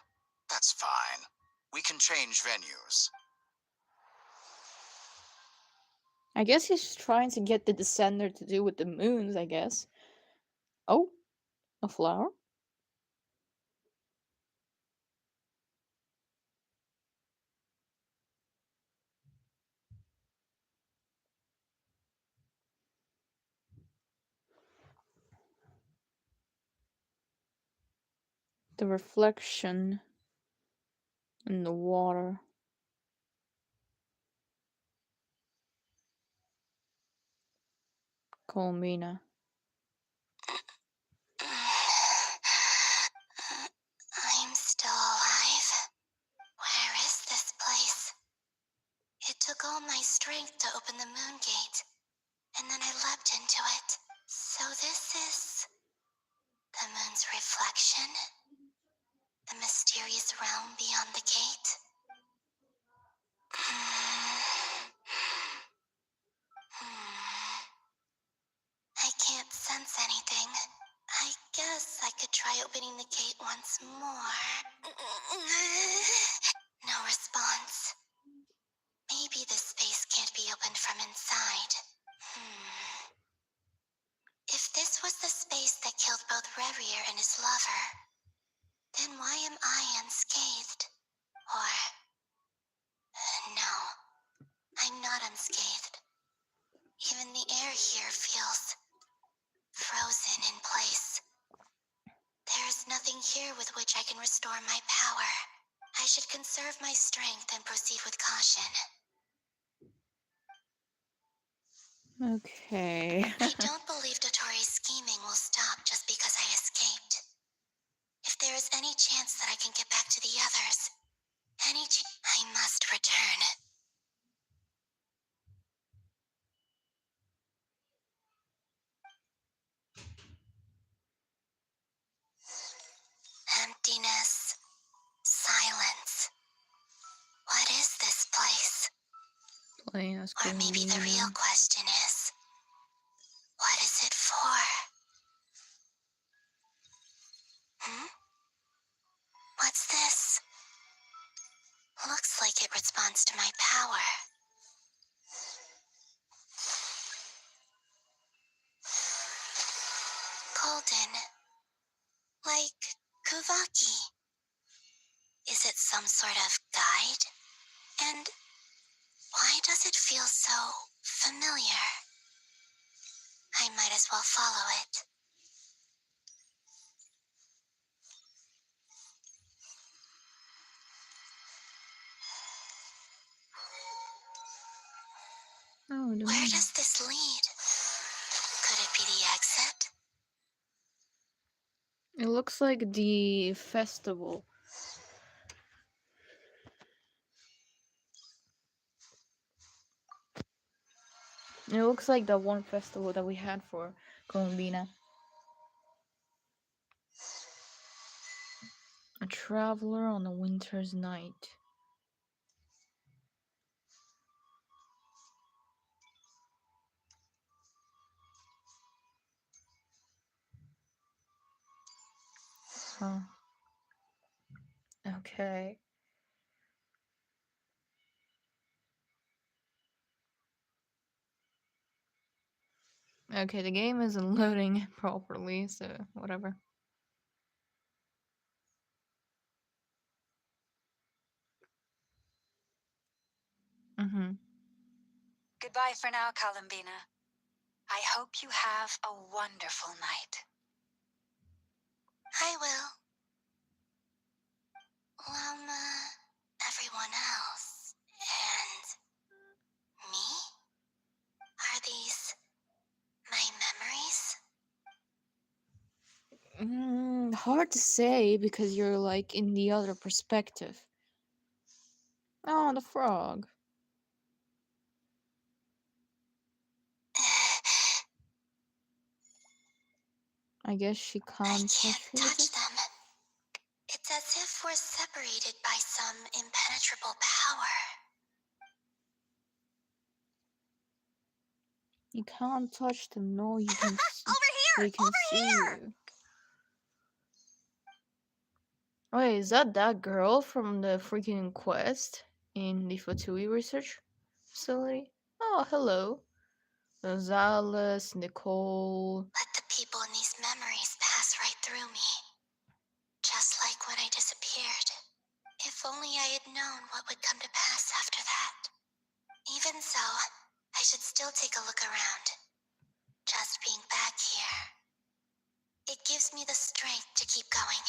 That's fine. We can change venues. I guess he's trying to get the descender to do with the moons, I guess. Oh, a flower? The reflection in the water. Columbina. I'm still alive. Where is this place? It took all my strength to open the moon gate, and then I leapt into it. So this is the moon's reflection? The mysterious realm beyond the gate? I can't sense anything. I guess I could try opening the gate once more. No response. Maybe this space can't be opened from inside. If this was the space that killed both Revier and his lover, then why am I unscathed? Or... no, I'm not unscathed. Even the air here feels frozen in place. There is nothing here with which I can restore my power. I should conserve my strength and proceed with caution. Okay. I don't believe Dotori's scheming will stop just because I escaped. If there is any chance that I can get back to the others, I must return. Emptiness. Silence. What is this place? Playing as Or maybe the real Columbina. question is, what is it for? What's this? Looks like it responds to my power. Golden. Like Kuvaki. Is it some sort of guide? And why does it feel so familiar? I might as well follow it. Oh, the Where moon. does this lead? Could it be the exit? It looks like the festival. It looks like the one festival that we had for Columbina. A traveler on a winter's night. Huh. Okay. Okay, the game isn't loading properly, so whatever. Mm-hmm. Goodbye for now, Columbina. I hope you have a wonderful night. I will. Everyone else. And me? Are these my memories? Hard to say because you're like in the other perspective. Oh, the frog. I guess she I can't can't touch you with touch it. them. It's as if we're separated by some impenetrable power. You can't touch them, no, you can Over here! they can Over see here! you. Wait, is that girl from the freaking quest in the Fatui research facility? Oh, hello. Gonzalez, Nicole. Let the people in these memories pass right through me. Just like when I disappeared. If only I had known what would come to pass after that. Even so, I should still take a look around. Just being back here. It gives me the strength to keep going.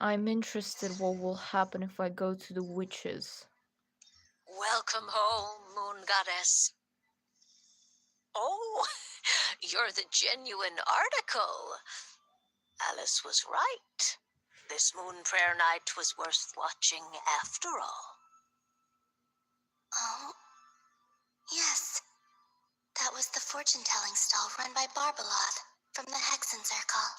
I'm interested what will happen if I go to the witches. Welcome home, Moon Goddess. Oh, you're the genuine article. Alice was right. This moon prayer night was worth watching after all. Oh, yes. That was the fortune-telling stall run by Barbaloth from the Hexen Circle.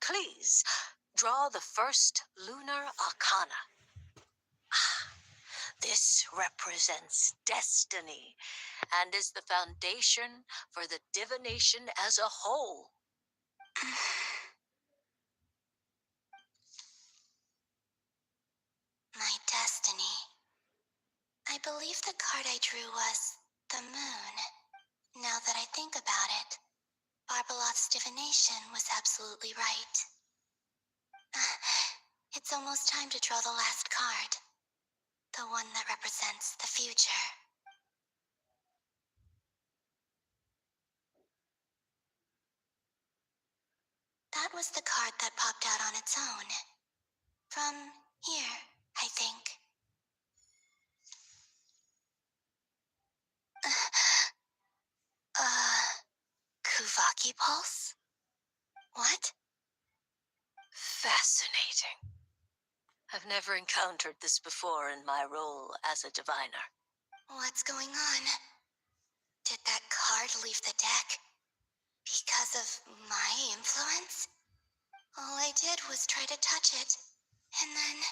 Please, draw the first lunar arcana. This represents destiny and is the foundation for the divination as a whole. My destiny. I believe the card I drew was the moon. Now that I think about it, Barbaloth's divination was absolutely right. It's almost time to draw the last card. The one that represents the future. That was the card that popped out on its own. From here, I think. Kuvaki Pulse? What? Fascinating. I've never encountered this before in my role as a diviner. What's going on? Did that card leave the deck? Because of my influence? All I did was try to touch it, and then...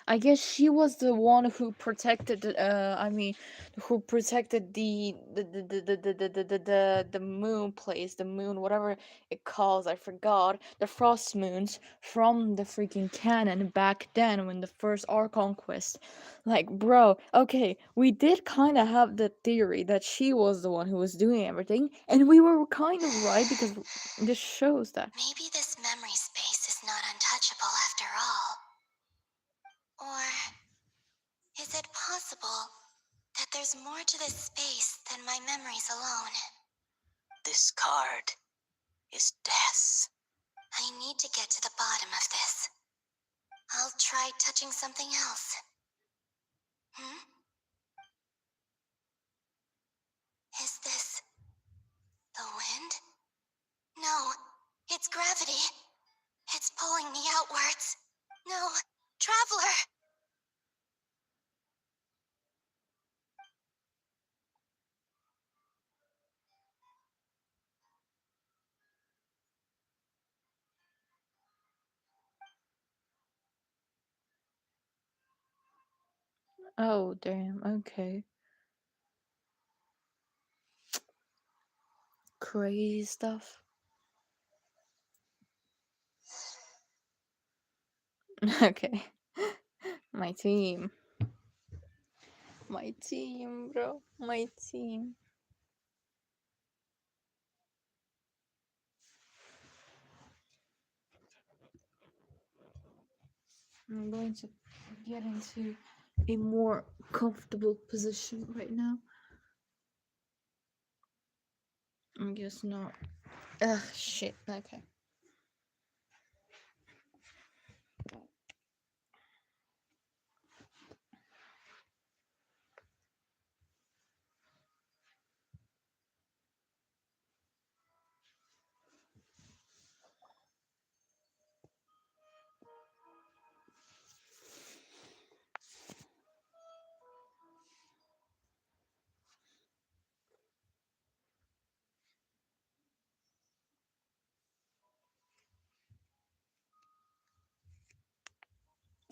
I guess she was the one who protected. Who protected the moon place, the moon, whatever it calls. I forgot the frost moons from the freaking canon back then when the first Archon quest. Like, bro, okay, we did kind of have the theory that she was the one who was doing everything, and we were kind of right because this shows that. Maybe this memory space is not untouchable after all. Or is it possible that there's more to this space than my memories alone? This card is death. I need to get to the bottom of this. I'll try touching something else. Is this the wind? No, it's gravity. It's pulling me outwards. No, Traveler! Oh, damn. Okay. Crazy stuff. Okay. My team. My team, bro. My team. I'm going to get into a more comfortable position right now. I'm just not. Ugh, shit. Okay.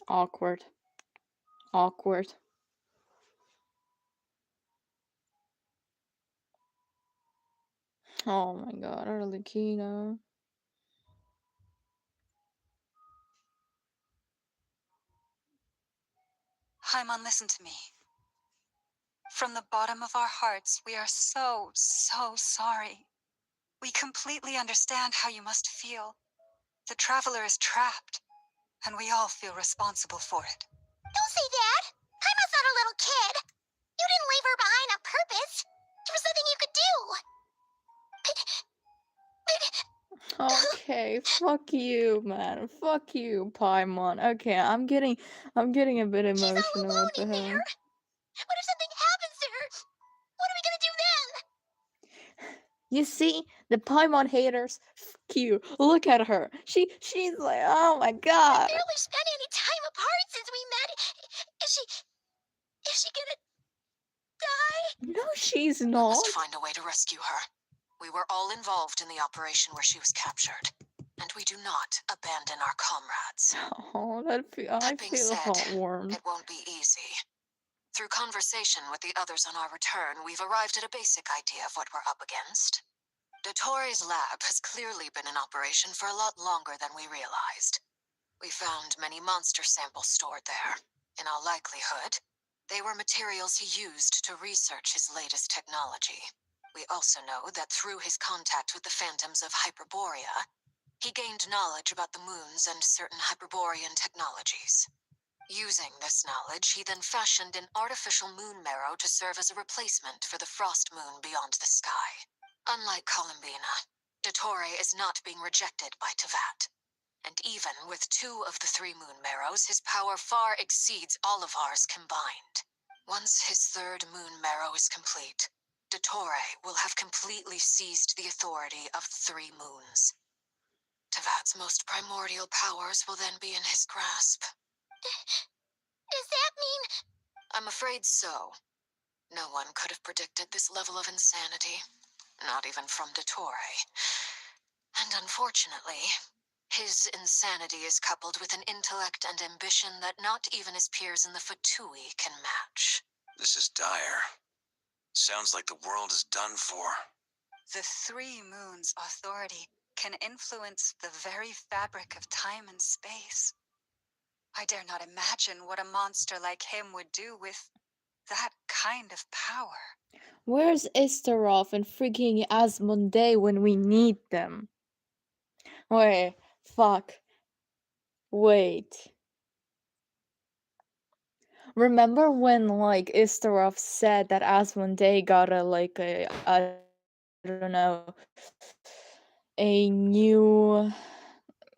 Awkward. Awkward. Oh my god, Arlecchino. Hyman, listen to me. From the bottom of our hearts, we are so sorry. We completely understand how you must feel. The traveler is trapped, and we all feel responsible for it. Don't say that! Haima's not a little kid! You didn't leave her behind on purpose! There was nothing you could do! Okay, fuck you, man. Fuck you, Paimon. Okay, I'm getting a bit She's all emotional. alone What the in hell? there! What if something happens to her? What are we gonna do then? You see, the Paimon haters. Fuck you. Look at her. She's like, oh my We god. barely spent any time apart since we met. Is she gonna die? No, she's We not. must find a way to rescue her. We were all involved in the operation where she was captured, and we do not abandon our comrades. Oh, I That being feel said, heartwarmed. it won't be easy. Through conversation with the others on our return, we've arrived at a basic idea of what we're up against. Dottore's lab has clearly been in operation for a lot longer than we realized. We found many monster samples stored there. In all likelihood, they were materials he used to research his latest technology. We also know that through his contact with the phantoms of Hyperborea, he gained knowledge about the moons and certain Hyperborean technologies. Using this knowledge, he then fashioned an artificial moon marrow to serve as a replacement for the frost moon beyond the sky. Unlike Columbina, Dottore is not being rejected by Tevat. And even with 2 of the 3 moon marrows, his power far exceeds all of ours combined. Once his 3rd moon marrow is complete, Dottore will have completely seized the authority of 3 moons. Tevat's most primordial powers will then be in his grasp. Does that mean... I'm afraid so. No one could have predicted this level of insanity. Not even from Dottore. And unfortunately, his insanity is coupled with an intellect and ambition that not even his peers in the Fatui can match. This is dire. Sounds like the world is done for. The 3 moons' authority can influence the very fabric of time and space. I dare not imagine what a monster like him would do with that kind of power. Where's Isterov and freaking Asmodee when we need them? Wait, fuck. Wait. Remember when like Isterov said that Asmodee got a I don't know, a new,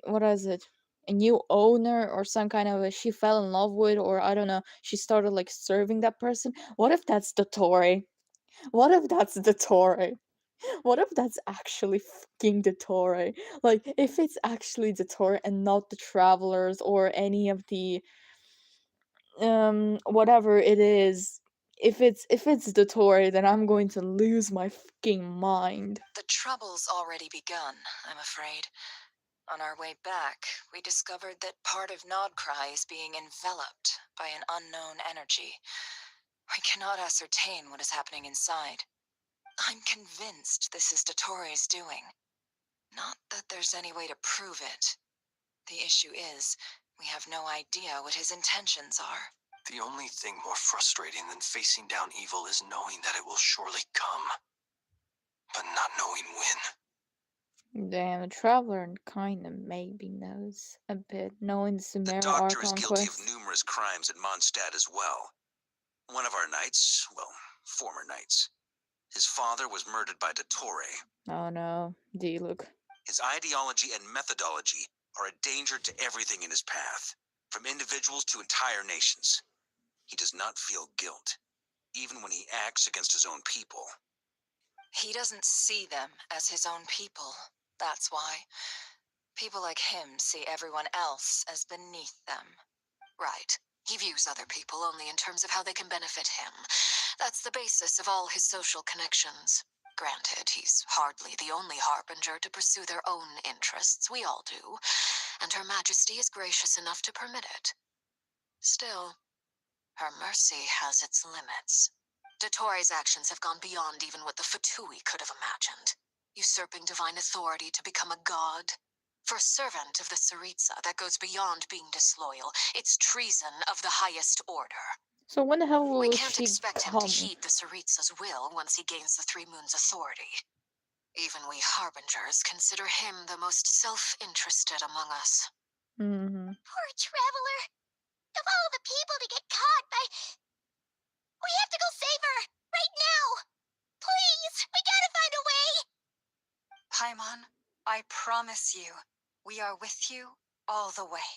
what is it? A new owner or some kind of she fell in love with, or I don't know, she started like serving that person. What if that's Dottore? What if that's Dottore? What if that's actually fucking Dottore? Like, if it's actually Dottore and not the travelers or any of the whatever it is. If it's Dottore, then I'm going to lose my fucking mind. The trouble's already begun, I'm afraid. On our way back, we discovered that part of Nodcry is being enveloped by an unknown energy. We cannot ascertain what is happening inside. I'm convinced this is Dottoro's doing. Not that there's any way to prove it. The issue is, we have no idea what his intentions are. The only thing more frustrating than facing down evil is knowing that it will surely come, but not knowing when. Damn, the Traveler kinda maybe knows a bit, knowing the The Sumeria doctor is Archon guilty quest. of numerous crimes at Mondstadt as well. One of our knights, well, former knights, his father was murdered by Dottore. Oh no, D-Look. His ideology and methodology are a danger to everything in his path, from individuals to entire nations. He does not feel guilt, even when he acts against his own people. He doesn't see them as his own people. That's why. People like him see everyone else as beneath them. Right. He views other people only in terms of how they can benefit him. That's the basis of all his social connections. Granted, he's hardly the only harbinger to pursue their own interests. We all do. And Her Majesty is gracious enough to permit it. Still, her mercy has its limits. Dottore's actions have gone beyond even what the Fatui could have imagined. Usurping divine authority to become a god. For a servant of the Tsaritsa, that goes beyond being disloyal. It's treason of the highest order. So when the hell We will can't she expect him to come? heed the Tsaritsa's will once he gains the Three Moons' authority. Even we harbingers consider him the most self-interested among us. Mm-hmm. Poor Traveler. Of all the people to get caught by... We have to go save her! Right now! Please! We gotta find a way! Paimon, I promise you, we are with you all the way.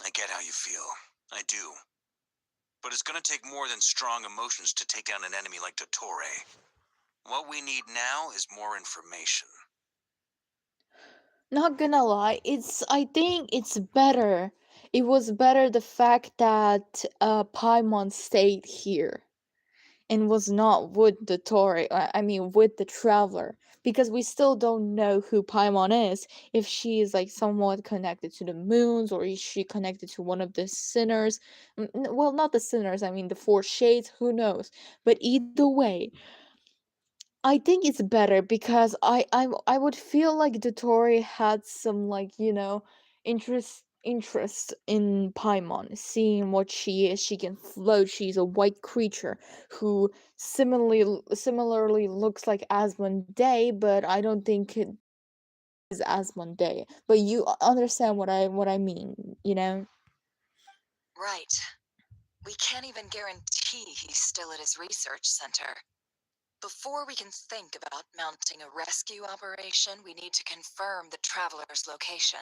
I get how you feel. I do. But it's gonna take more than strong emotions to take down an enemy like Dottore. What we need now is more information. Not gonna lie, I think it's better. It was better the fact that Paimon stayed here and was not with the Tory, I mean with the Traveler, because we still don't know who Paimon is, if she is like somewhat connected to the moons, or is she connected to one of the sinners. Well, not the sinners, I mean the four shades, who knows. But either way, I think it's better because I would feel like Dottore had some, like, interest in Paimon, seeing what she is. She can float. She's a white creature who similarly looks like Asmodee, but I don't think it is Asmodee. But you understand what I mean, you know? Right. We can't even guarantee he's still at his research center. Before we can think about mounting a rescue operation, we need to confirm the Traveler's location.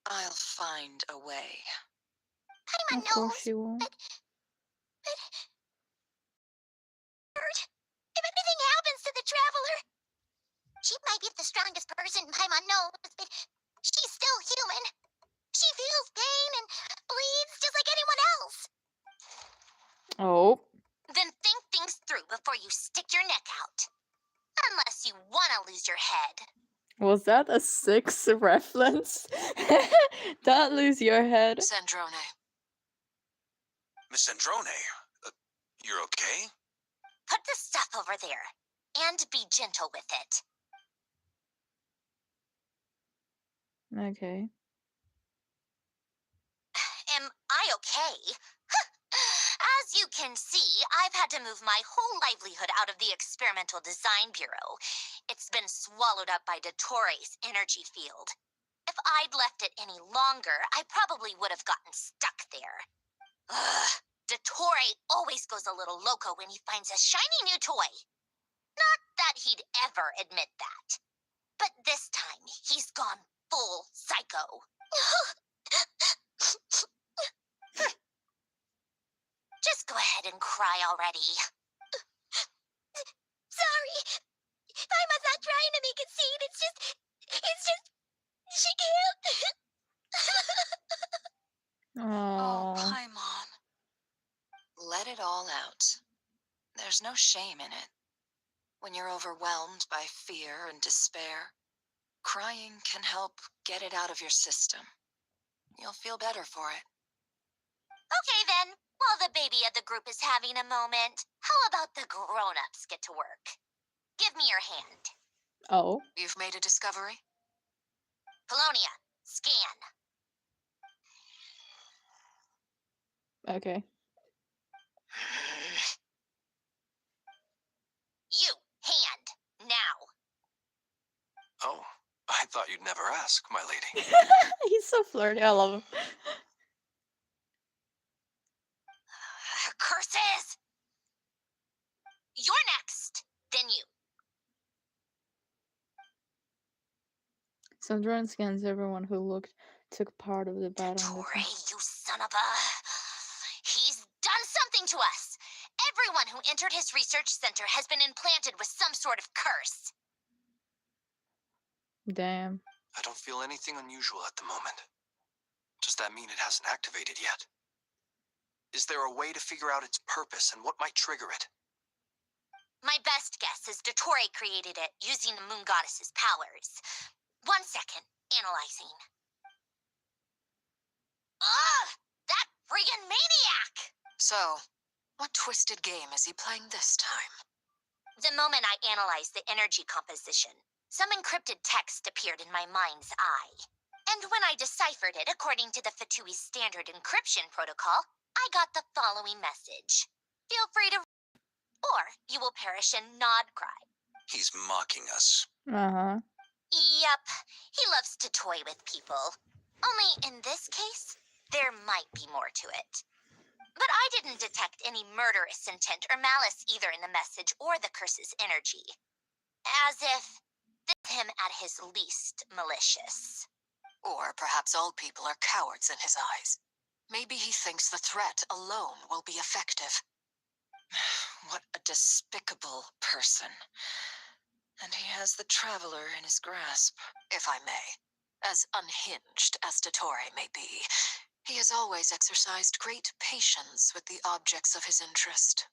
I'll find a way. Paimon Of course knows, she will. but... If anything happens to the Traveler... She might be the strongest person Paimon knows, but she's still human. She feels pain and bleeds just like anyone else. Oh. Then think things through before you stick your neck out. Unless you want to lose your head. Was that a 6 reference? Don't lose your head. Sandrone. Miss Androne, you're okay? Put the stuff over there. And be gentle with it. Okay. Am I okay? As you can see, I've had to move my whole livelihood out of the Experimental Design Bureau. It's been swallowed up by Dottore's energy field. If I'd left it any longer, I probably would have gotten stuck there. Ugh, Dottore always goes a little loco when he finds a shiny new toy. Not that he'd ever admit that. But this time, he's gone full psycho. Just go ahead and cry already. Sorry. Paimon's not trying to make it seem. It's just, she can't. Oh, Aww. Paimon. Let it all out. There's no shame in it. When you're overwhelmed by fear and despair, Crying can help get it out of your system. You'll feel better for it. Okay then, while the baby of the group is having a moment, how about the grown-ups get to work? Give me your hand. Oh. You've made a discovery? Polonia, scan. Okay. You, hand, now. Oh, I thought you'd never ask, my lady. He's so flirty. I love him. Curses! You're next, then you. Sandra scans everyone who took part of the battle. Tori, you son of a... He's done something to us. Everyone who entered his research center has been implanted with some sort of curse. Damn. I don't feel anything unusual at the moment. Does that mean it hasn't activated yet? Is there a way to figure out its purpose and what might trigger it? My best guess is Dottore created it using the moon goddess's powers. 1 second, analyzing. Ugh! That friggin' maniac! So, what twisted game is he playing this time? The moment I analyzed the energy composition, some encrypted text appeared in my mind's eye. And when I deciphered it according to the Fatui's standard encryption protocol, I got the following message. Feel free to... or you will perish in nod cry. He's mocking us. Uh-huh. Yup, he loves to toy with people. Only in this case, there might be more to it. But I didn't detect any murderous intent or malice either in the message or the curse's energy. As if this is him at his least malicious. Or perhaps all people are cowards in his eyes. Maybe he thinks the threat alone will be effective. What a despicable person. And he has the Traveler in his grasp, if I may. As unhinged as Dottore may be, he has always exercised great patience with the objects of his interest.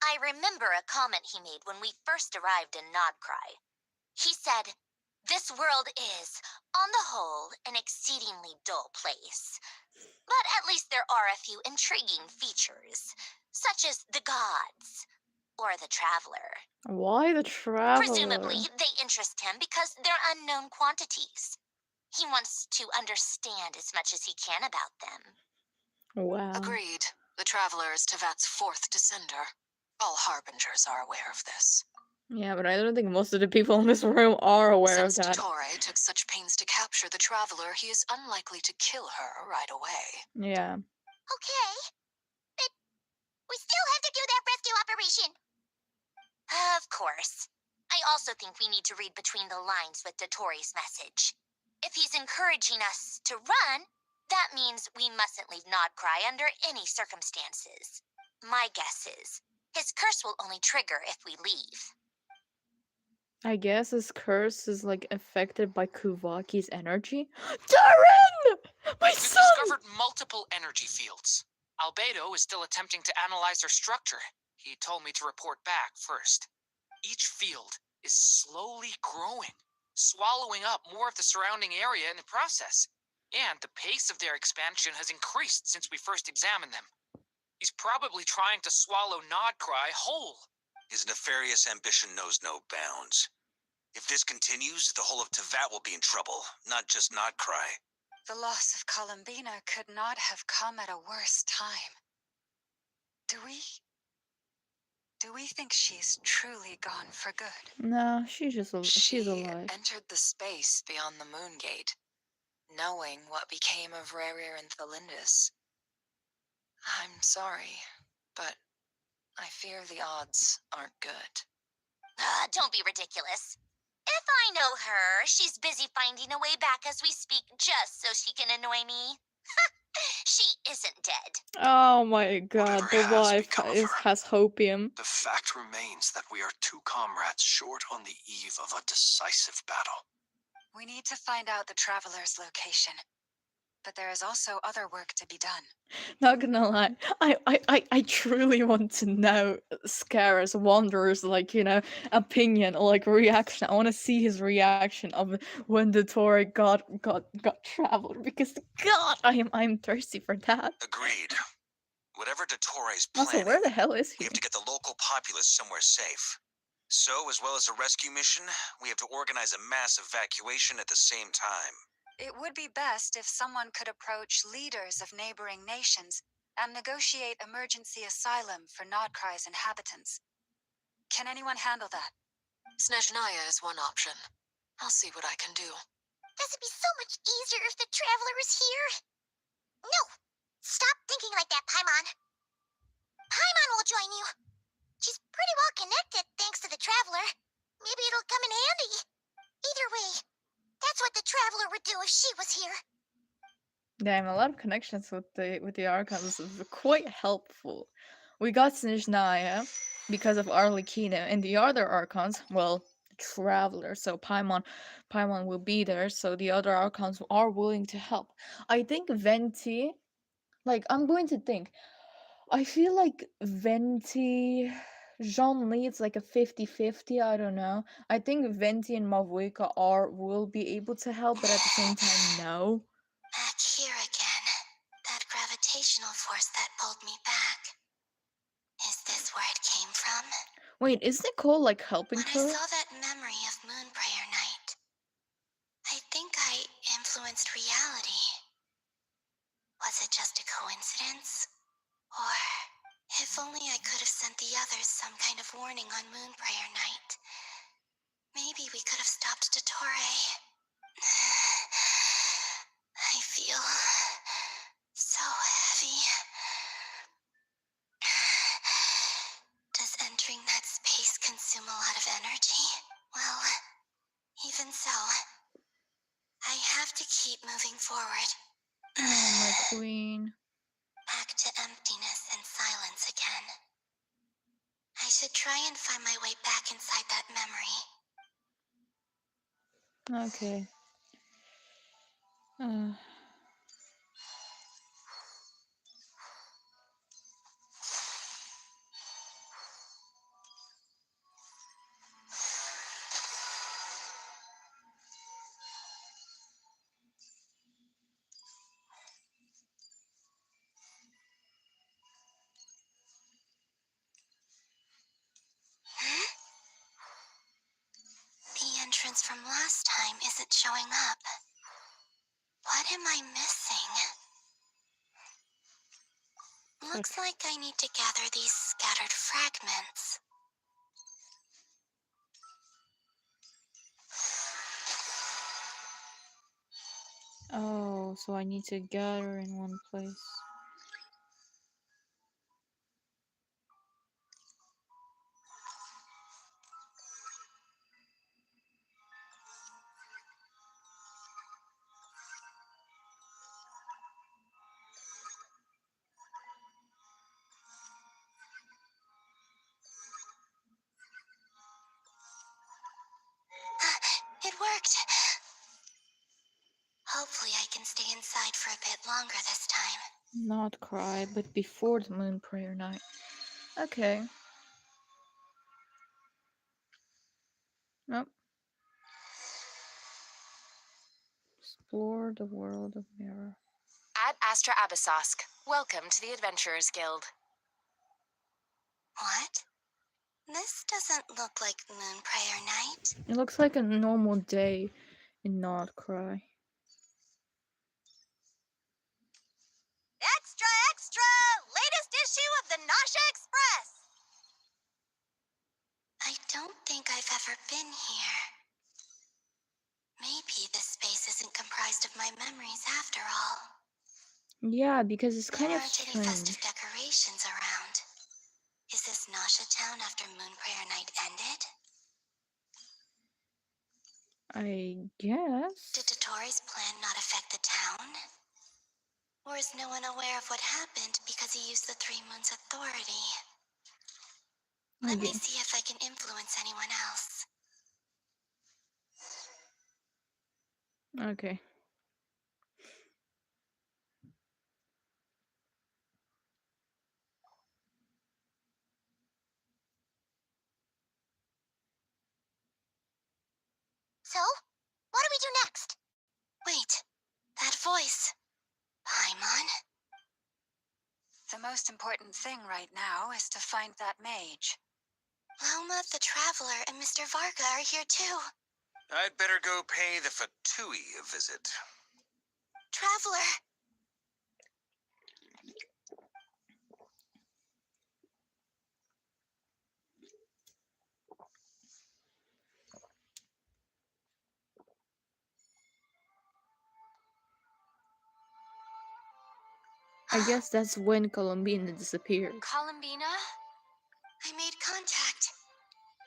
I remember a comment he made when we first arrived in Nodcry. He said, "This world is, on the whole, an exceedingly dull place. But at least there are a few intriguing features, such as the gods or the Traveler. Why the Traveler? Presumably, they interest him because they're unknown quantities. He wants to understand as much as he can about them." Wow. Agreed. The Traveler is Tevat's 4th descender. All Harbingers are aware of this. Yeah, but I don't think most of the people in this room are aware Since of that. Dottore took such pains to capture the Traveler, he is unlikely to kill her right away. Yeah. Okay, but we still have to do that rescue operation. Of course. I also think we need to read between the lines with Dottore's message. If he's encouraging us to run, that means we mustn't leave Nodcry under any circumstances. My guess is, his curse will only trigger if we leave. I guess his curse is like affected by Kuvaki's energy. Darren! My We've son! discovered multiple energy fields. Albedo is still attempting to analyze their structure. He told me to report back first. Each field is slowly growing, swallowing up more of the surrounding area in the process. And the pace of their expansion has increased since we first examined them. He's probably trying to swallow Nodcry whole. His nefarious ambition knows no bounds. If this continues, the whole of Tevat will be in trouble, not just Nodcry. The loss of Columbina could not have come at a worse time. Do we think she's truly gone for good? No, she's She alive. entered the space beyond the Moon Gate, knowing what became of Rerir and Thalindus. I'm sorry, but I fear the odds aren't good. Don't be ridiculous. If I know her, she's busy finding a way back as we speak just so she can annoy me. She isn't dead. Oh my god, Whatever the has wife become of her. has hopium. The fact remains that we are 2 comrades short on the eve of a decisive battle. We need to find out the Traveler's location. but there is also other work to be done. Not gonna lie, I truly want to know Scar's Wanderer's, like, opinion or like reaction. I want to see his reaction of when the Tory got traveled, because God, I'm thirsty for that. Agreed. Whatever Dottore Also, planning, where the hell is we he? have to get the local populace somewhere safe. So, as well as a rescue mission, we have to organize a mass evacuation at the same time. It would be best if someone could approach leaders of neighboring nations and negotiate emergency asylum for Nodcry's inhabitants. Can anyone handle that? Snezhnaya is one option. I'll see what I can do. This would be so much easier if the Traveler was here. No! Stop thinking like that, Paimon. Paimon will join you. She's pretty well connected thanks to the Traveler. Maybe it'll come in handy. Either way, that's what the Traveler would do if she was here. Damn, a lot of connections with the Archons is quite helpful. We got Snezhnaya because of Arlecchino, and the other Archons, well, Traveler. So Paimon will be there. So the other Archons are willing to help. I think Venti, like, I'm going to think. I feel like Venti, Jean Lee, it's like a 50-50. I don't know. I think Venti and Mavuika will be able to help, but at the same time, no. Back here again. That gravitational force that pulled me back. Is this where it came from? Wait, is Nicole like helping When I her? saw that memory of Moon Prayer Night, I think I influenced reality. Was it just a coincidence? Or, if only I could have sent the others some kind of warning on Moon Prayer Night, maybe we could have stopped Dottore. I feel so heavy. Does entering that space consume a lot of energy? Well, even so, I have to keep moving forward. Oh, my queen. Back to emptiness and silence again. I should try and find my way back inside that memory. Okay. The entrance from last time isn't showing up. What am I missing? Looks like I need to gather these scattered fragments. Oh, so I need to gather in one place. It worked. Hopefully I can stay inside for a bit longer this time. Not cry, but before the Moon Prayer Night. Okay. Nope. Explore the world of Mirror. At Astra Abyssosque, welcome to the Adventurers Guild. What? This doesn't look like Moon Prayer Night. It looks like a normal day in Not Cry. Extra, extra! Latest issue of the Nasha Express! I don't think I've ever been here. Maybe this space isn't comprised of my memories after all. Yeah, because it's kind There of aren't any festive strange. decorations around. Is this Nasha Town after Moon Prayer Night ended? I guess. Did Dottore's plan not affect the town? Or is no one aware of what happened because he used the Three Moons' authority? Let me see if I can influence anyone else. Okay. next. Wait, that voice. Paimon? The most important thing right now is to find that mage. Lauma the Traveler and Mr. Varga are here too. I'd better go pay the Fatui a visit. Traveler! I guess that's when Columbina disappeared. Columbina? I made contact.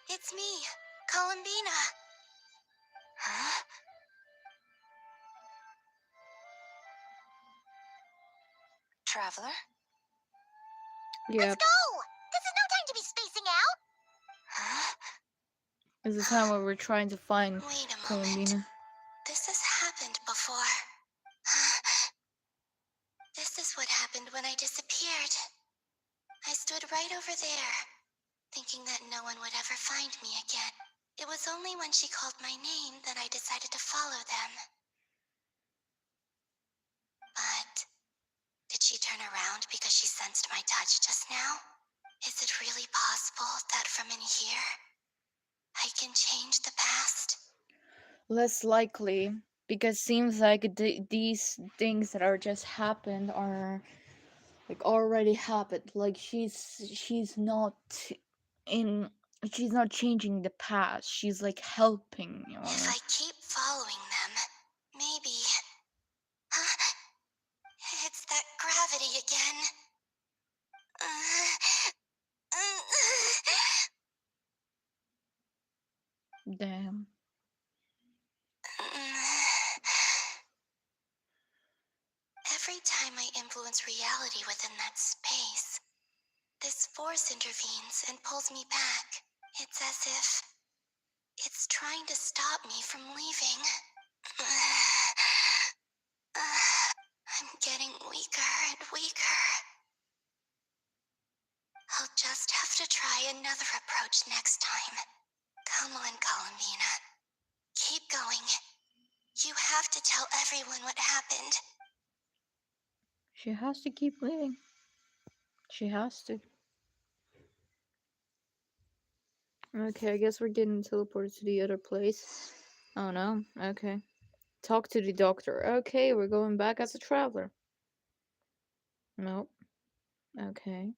It's me, Columbina. Huh? Traveler? Yep. Let's go! This is no time to be spacing out! Huh? It's the time where we're trying to find Wait a moment. Columbina. This has happened before. This is what happened when I disappeared. I stood right over there, thinking that no one would ever find me again. It was only when she called my name that I decided to follow them. But did she turn around because she sensed my touch just now? Is it really possible that from in here, I can change the past? Less likely, because seems like these things that are just happened are like already happened. Like she's not in she's not changing the past. She's like helping you. If I keep following them, maybe... It's that gravity again. Damn. Every time I influence reality within that space, this force intervenes and pulls me back. It's as if it's trying to stop me from leaving. I'm getting weaker and weaker. I'll just have to try another approach next time. Come on, Columbina. Keep going. You have to tell everyone what happened. She has to keep living. She has to. Okay, I guess we're getting teleported to the other place. Oh no, okay. Talk to the doctor. Okay, we're going back as a traveler. Nope. Okay.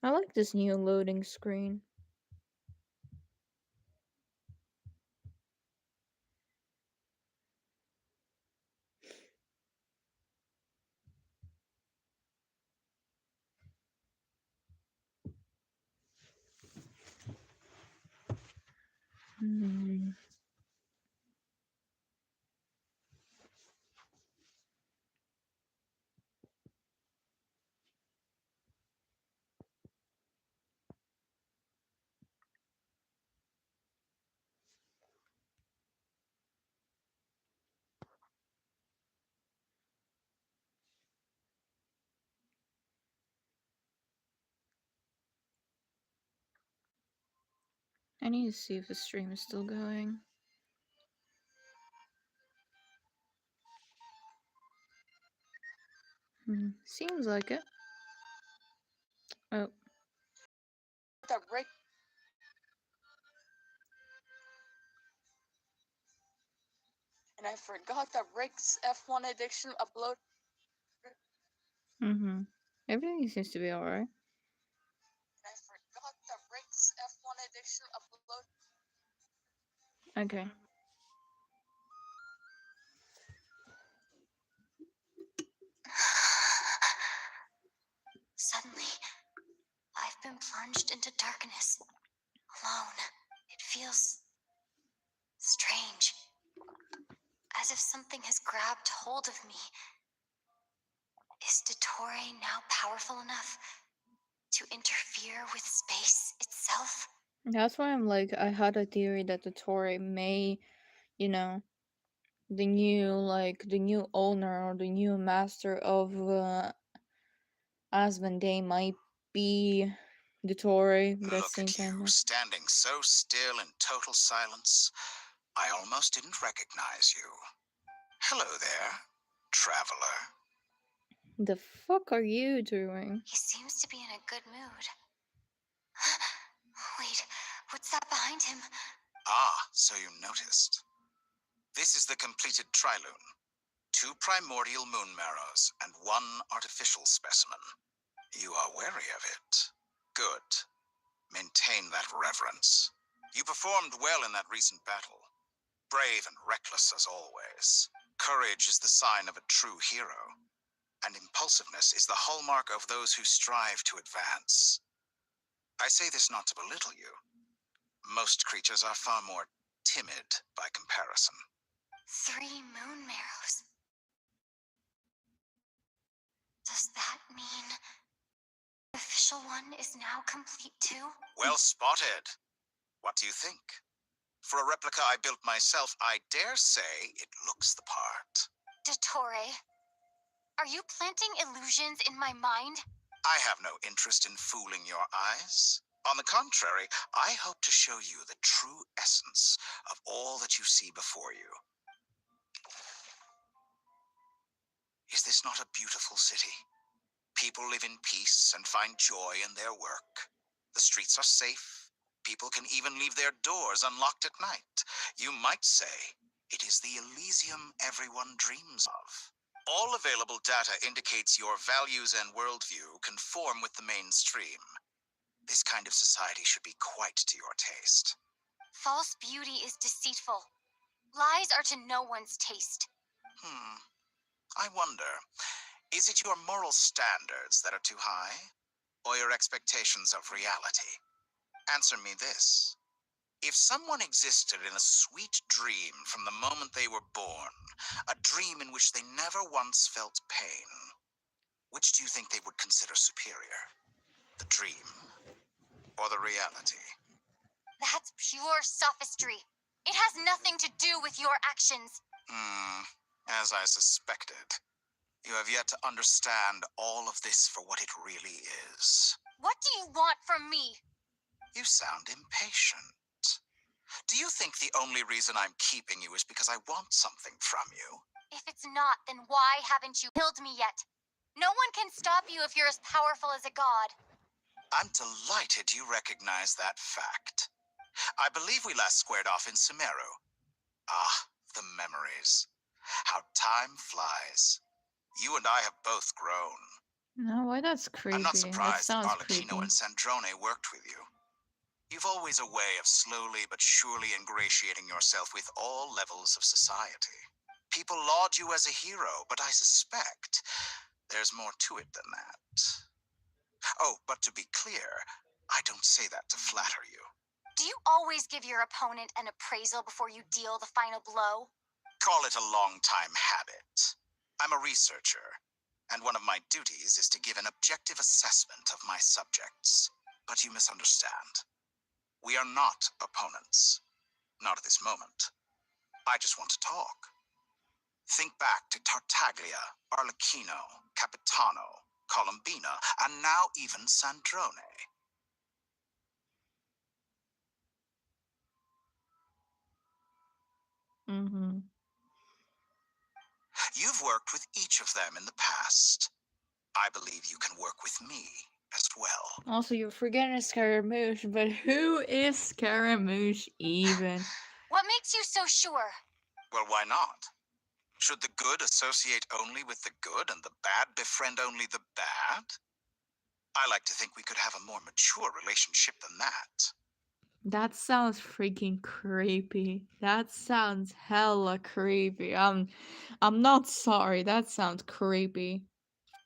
I like this new loading screen. Hmm. I need to see if the stream is still going. Seems like it. Oh. The Rick. And I forgot that Rick's F1 addiction upload. Everything seems to be alright. And I forgot that Rick's F1 addiction upload. Okay. Suddenly, I've been plunged into darkness, alone. It feels strange, as if something has grabbed hold of me. Is Dottore now powerful enough to interfere with space itself? That's why I'm like, I had a theory that the Tory may, you know, the new owner or the new master of Asmodee might be the Tory, but at the Look same at time, you, standing so still in total silence. I almost didn't recognize you. Hello there, traveler. The fuck are you doing? He seems to be in a good mood. Wait, what's that behind him? Ah, so you noticed. This is the completed Trilune. 2 primordial moon marrows and 1 artificial specimen. You are wary of it. Good. Maintain that reverence. You performed well in that recent battle. Brave and reckless as always. Courage is the sign of a true hero. And impulsiveness is the hallmark of those who strive to advance. I say this not to belittle you. Most creatures are far more timid by comparison. 3 moon marrows. Does that mean the official one is now complete too? Well spotted. What do you think? For a replica I built myself, I dare say it looks the part. Dottore, are you planting illusions in my mind? I have no interest in fooling your eyes. On the contrary, I hope to show you the true essence of all that you see before you. Is this not a beautiful city? People live in peace and find joy in their work. The streets are safe. People can even leave their doors unlocked at night. You might say it is the Elysium everyone dreams of. All available data indicates your values and worldview conform with the mainstream. This kind of society should be quite to your taste. False beauty is deceitful. Lies are to no one's taste. I wonder, is it your moral standards that are too high, or your expectations of reality? Answer me this. If someone existed in a sweet dream from the moment they were born, a dream in which they never once felt pain, which do you think they would consider superior? The dream or the reality? That's pure sophistry. It has nothing to do with your actions. As I suspected. You have yet to understand all of this for what it really is. What do you want from me? You sound impatient. Do you think the only reason I'm keeping you is because I want something from you? If it's not, then why haven't you killed me yet? No one can stop you if you're as powerful as a god. I'm delighted you recognize that fact. I believe we last squared off in Sumeru. Ah, the memories. How time flies. You and I have both grown. No, why that's creepy. I'm not That surprised that sounds Arlecchino creepy. and Sandrone worked with you. You've always a way of slowly but surely ingratiating yourself with all levels of society. People laud you as a hero, but I suspect there's more to it than that. Oh, but to be clear, I don't say that to flatter you. Do you always give your opponent an appraisal before you deal the final blow? Call it a long-time habit. I'm a researcher, and one of my duties is to give an objective assessment of my subjects. But you misunderstand. We are not opponents. Not at this moment. I just want to talk. Think back to Tartaglia, Arlecchino, Capitano, Columbina, and now even Sandrone. You've worked with each of them in the past. I believe you can work with me as well. Also, you're forgetting Scaramouche, but who is Scaramouche even? What makes you so sure? Well, why not? Should the good associate only with the good and the bad befriend only the bad? I like to think we could have a more mature relationship than that. That sounds freaking creepy. That sounds hella creepy. I'm not sorry. That sounds creepy.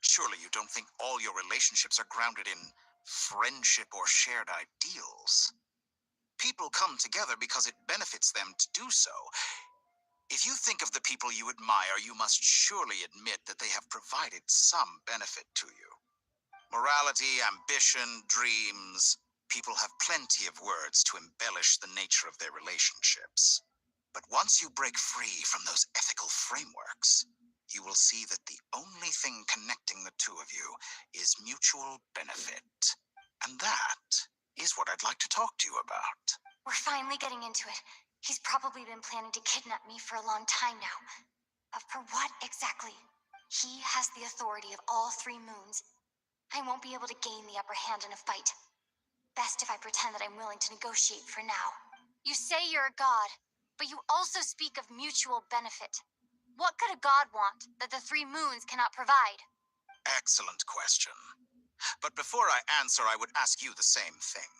Surely you don't think all your relationships are grounded in friendship or shared ideals. People come together because it benefits them to do so. If you think of the people you admire, you must surely admit that they have provided some benefit to you. Morality, ambition, dreams. People have plenty of words to embellish the nature of their relationships. But once you break free from those ethical frameworks, you will see that the only thing connecting the two of you is mutual benefit. And that is what I'd like to talk to you about. We're finally getting into it. He's probably been planning to kidnap me for a long time now. But for what exactly? He has the authority of all 3 moons. I won't be able to gain the upper hand in a fight. Best if I pretend that I'm willing to negotiate for now. You say you're a god, but you also speak of mutual benefit. What could a god want that the 3 moons cannot provide? Excellent question. But before I answer, I would ask you the same thing.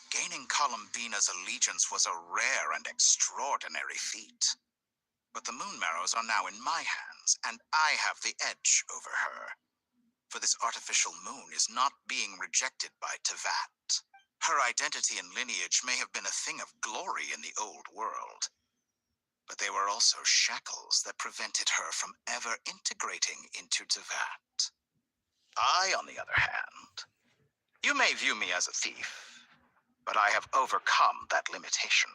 Gaining Columbina's allegiance was a rare and extraordinary feat. But the Moon Marrows are now in my hands, and I have the edge over her. For this artificial moon is not being rejected by Tevat. Her identity and lineage may have been a thing of glory in the old world, but they were also shackles that prevented her from ever integrating into Tevat. I, on the other hand, you may view me as a thief, but I have overcome that limitation.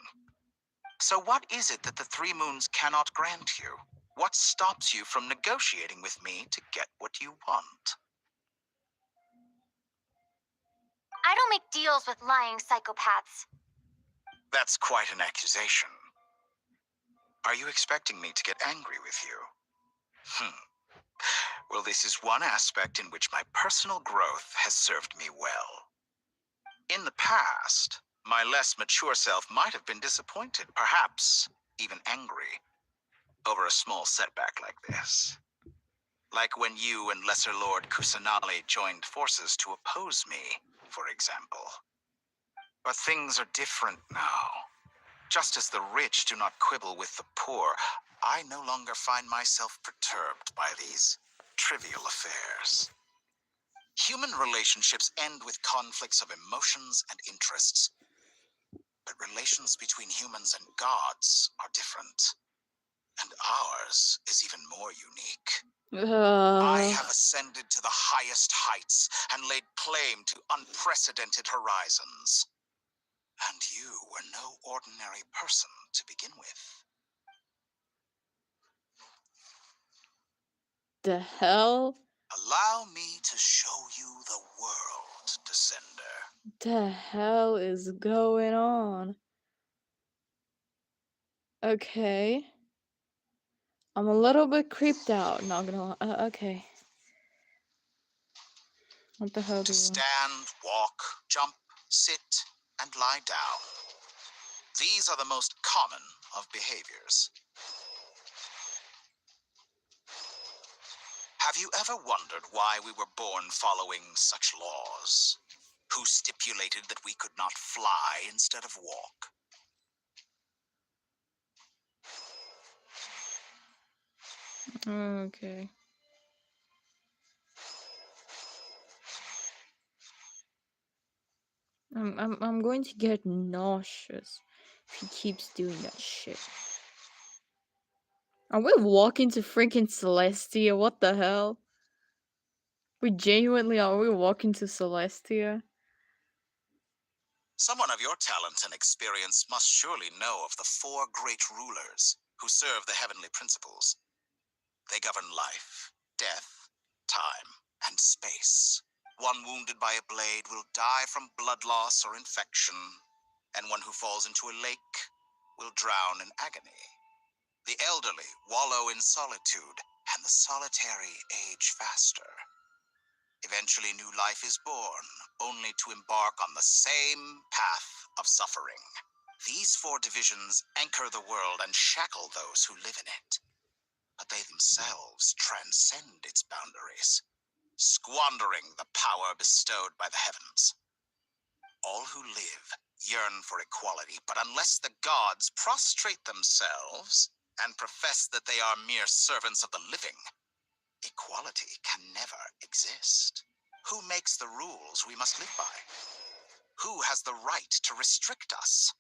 So what is it that the 3 moons cannot grant you? What stops you from negotiating with me to get what you want? I don't make deals with lying psychopaths. That's quite an accusation. Are you expecting me to get angry with you? Well, this is one aspect in which my personal growth has served me well. In the past, my less mature self might have been disappointed, perhaps even angry, over a small setback like this. Like when you and Lesser Lord Kusanali joined forces to oppose me, for example. But things are different now. Just as the rich do not quibble with the poor, I no longer find myself perturbed by these trivial affairs. Human relationships end with conflicts of emotions and interests. But relations between humans and gods are different. And ours is even more unique. I have ascended to the highest heights and laid claim to unprecedented horizons. And you were no ordinary person to begin with. The hell? Allow me to show you the world, Descender. The hell is going on? Okay. I'm a little bit creeped out, not gonna lie. Okay. What the hell do To you want? stand, walk, jump, sit, and lie down. These are the most common of behaviors. Have you ever wondered why we were born following such laws? Who stipulated that we could not fly instead of walk? Okay. I'm going to get nauseous if he keeps doing that shit. Are we walking to freaking Celestia? What the hell? We genuinely are we walking to Celestia? Someone of your talent and experience must surely know of the 4 great rulers who serve the heavenly principles. They govern life, death, time, and space. One wounded by a blade will die from blood loss or infection, and one who falls into a lake will drown in agony. The elderly wallow in solitude, and the solitary age faster. Eventually, new life is born, only to embark on the same path of suffering. These 4 divisions anchor the world and shackle those who live in it. But they themselves transcend its boundaries, squandering the power bestowed by the heavens. All who live yearn for equality, but unless the gods prostrate themselves and profess that they are mere servants of the living, equality can never exist. Who makes the rules we must live by? Who has the right to restrict us?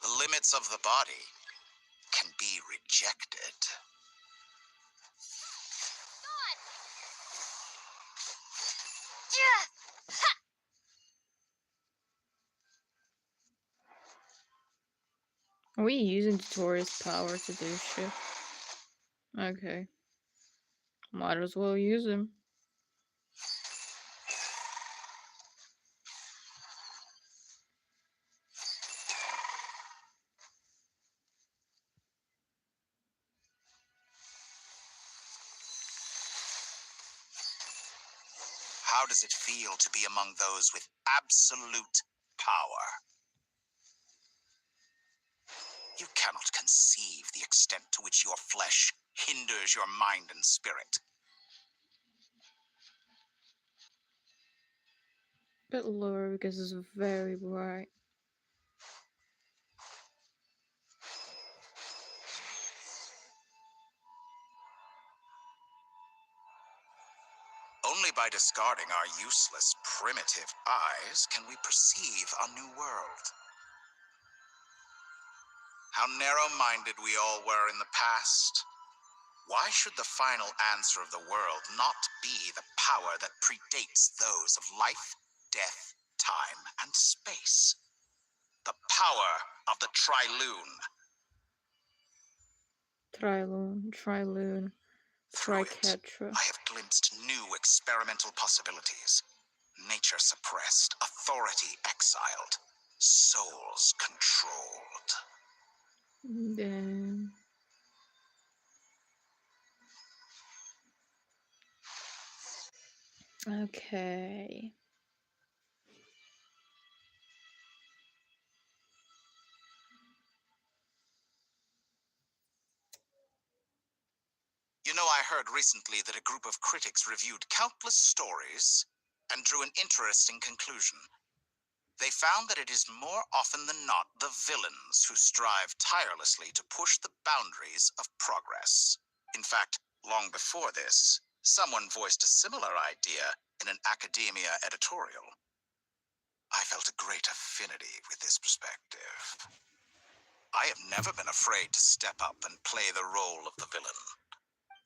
The limits of the body can be rejected. Are we using Tori's power to do shit? Okay. Might as well use him. How does it feel to be among those with absolute power? You cannot conceive the extent to which your flesh hinders your mind and spirit. Bit lower because it's very bright. Only by discarding our useless, primitive eyes can we perceive a new world. How narrow-minded we all were in the past. Why should the final answer of the world not be the power that predates those of life, death, time, and space? The power of the Triloon. Triloon. Through it, Triquetra. I have glimpsed new experimental possibilities. Nature suppressed, authority exiled, souls controlled. Damn. Okay. You know, I heard recently that a group of critics reviewed countless stories and drew an interesting conclusion. They found that it is more often than not the villains who strive tirelessly to push the boundaries of progress. In fact, long before this, someone voiced a similar idea in an academia editorial. I felt a great affinity with this perspective. I have never been afraid to step up and play the role of the villain.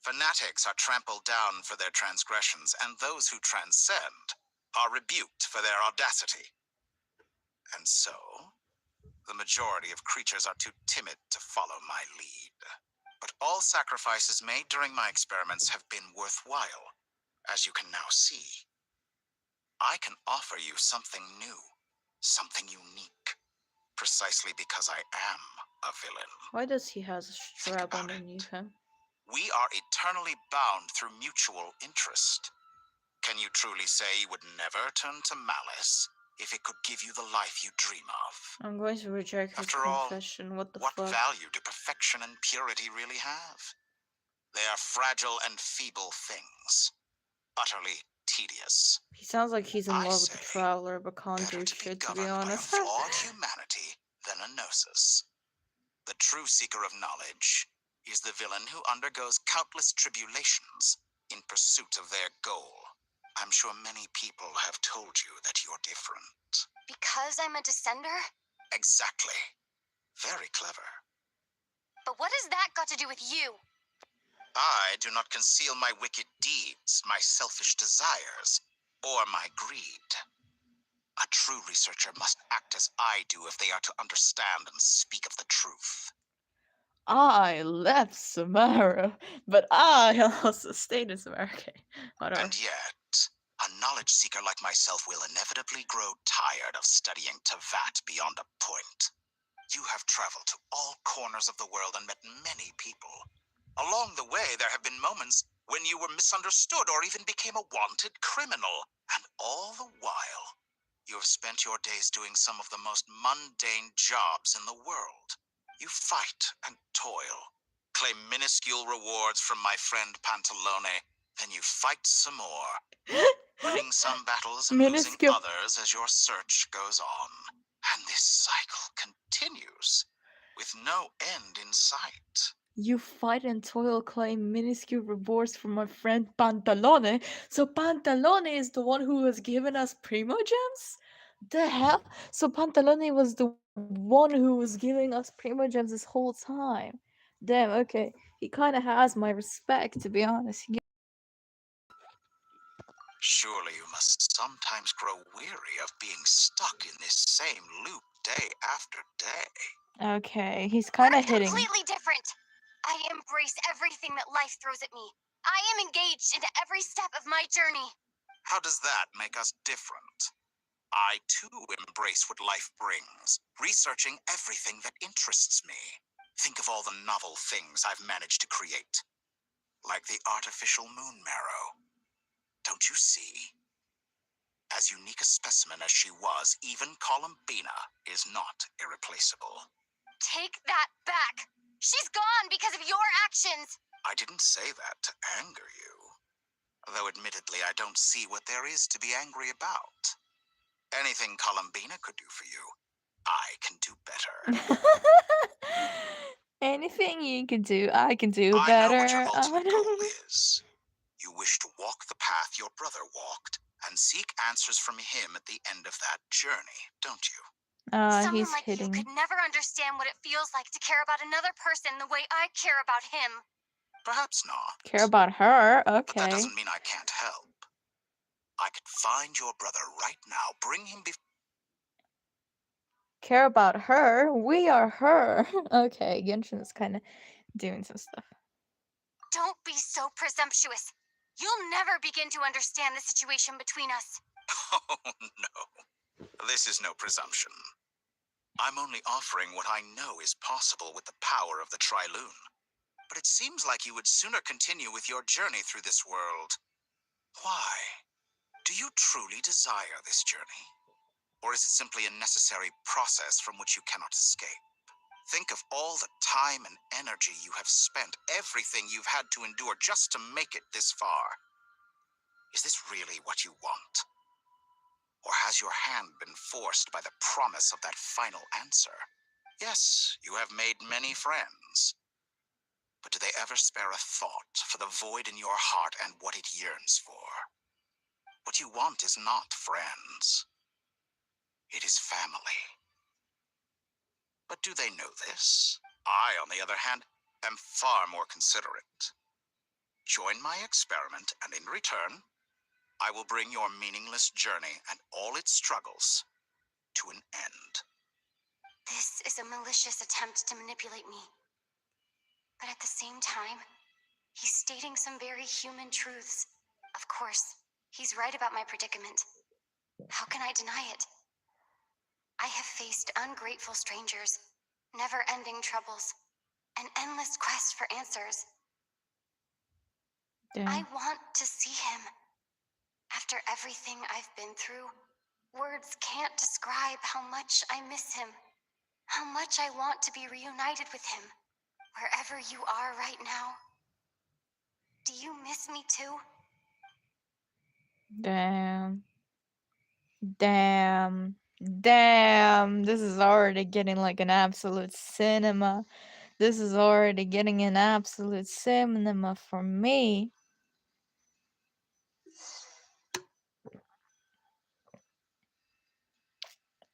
Fanatics are trampled down for their transgressions, and those who transcend are rebuked for their audacity. And so, the majority of creatures are too timid to follow my lead. But all sacrifices made during my experiments have been worthwhile, as you can now see. I can offer you something new, something unique, precisely because I am a villain. Why does he has a strap underneath him? We are eternally bound through mutual interest. Can you truly say you would never turn to malice if it could give you the life you dream of? I'm going to reject his After all, confession. What the what fuck? value do perfection and purity really have? They are fragile and feeble things, utterly tedious. He sounds like he's in I love with the say, Traveler, but can't better do to be shit, to be governed by a honest. flawed humanity than a gnosis. The true seeker of knowledge is the villain who undergoes countless tribulations in pursuit of their goal. I'm sure many people have told you that you're different. Because I'm a descender? Exactly. Very clever. But what has that got to do with you? I do not conceal my wicked deeds, my selfish desires, or my greed. A true researcher must act as I do if they are to understand and speak of the truth. I left Samara, but I also stayed in Samara. Okay, whatever. And yet, a knowledge seeker like myself will inevitably grow tired of studying Tavat beyond a point. You have traveled to all corners of the world and met many people. Along the way, there have been moments when you were misunderstood or even became a wanted criminal. And all the while, you have spent your days doing some of the most mundane jobs in the world. You fight and toil, claim minuscule rewards from my friend Pantalone, then you fight some more, winning some battles and losing Minuscule. others as your search goes on. And this cycle continues, with no end in sight. You fight and toil, claim minuscule rewards from my friend Pantalone. So Pantalone is the one who was giving us Primo Gems? The hell? So Pantalone was the one who was giving us Primo Gems this whole time. Damn, okay. He kind of has my respect, to be honest. Surely you must sometimes grow weary of being stuck in this same loop day after day. Okay, he's kind of We're hitting. completely different. I embrace everything that life throws at me. I am engaged into every step of my journey. How does that make us different? I too embrace what life brings, researching everything that interests me. Think of all the novel things I've managed to create, like the artificial moon marrow. Don't you see? As unique a specimen as she was, even Columbina is not irreplaceable. Take that back! She's gone because of your actions! I didn't say that to anger you. Though admittedly, I don't see what there is to be angry about. Anything Columbina could do for you, I can do better. Anything you can do, I can do I know what your better. ultimate goal is. You wish to walk the path your brother walked and seek answers from him at the end of that journey, don't you? Someone He's like you hitting. could never understand what it feels like to care about another person the way I care about him. Perhaps not. Care about her? But that Okay. doesn't mean I can't help. I could find your brother right now, bring him before. Care about her? We are her. Okay, Genshin is kind of doing some stuff. Don't be so presumptuous. You'll never begin to understand the situation between us. Oh, no. This is no presumption. I'm only offering what I know is possible with the power of the Triloon. But it seems like you would sooner continue with your journey through this world. Why? Do you truly desire this journey? Or is it simply a necessary process from which you cannot escape? Think of all the time and energy you have spent, everything you've had to endure just to make it this far. Is this really what you want? Or has your hand been forced by the promise of that final answer? Yes, you have made many friends. But do they ever spare a thought for the void in your heart and what it yearns for? What you want is not friends. It is family. But do they know this? I, on the other hand, am far more considerate. Join my experiment, and in return, I will bring your meaningless journey and all its struggles to an end. This is a malicious attempt to manipulate me. But at the same time, he's stating some very human truths. Of course, he's right about my predicament. How can I deny it? I have faced ungrateful strangers, never-ending troubles, an endless quest for answers. Damn. I want to see him. After everything I've been through, words can't describe how much I miss him, how much I want to be reunited with him, wherever you are right now. Do you miss me too? Damn. Damn. Damn. This is already getting like an absolute cinema. This is already getting an absolute cinema for me.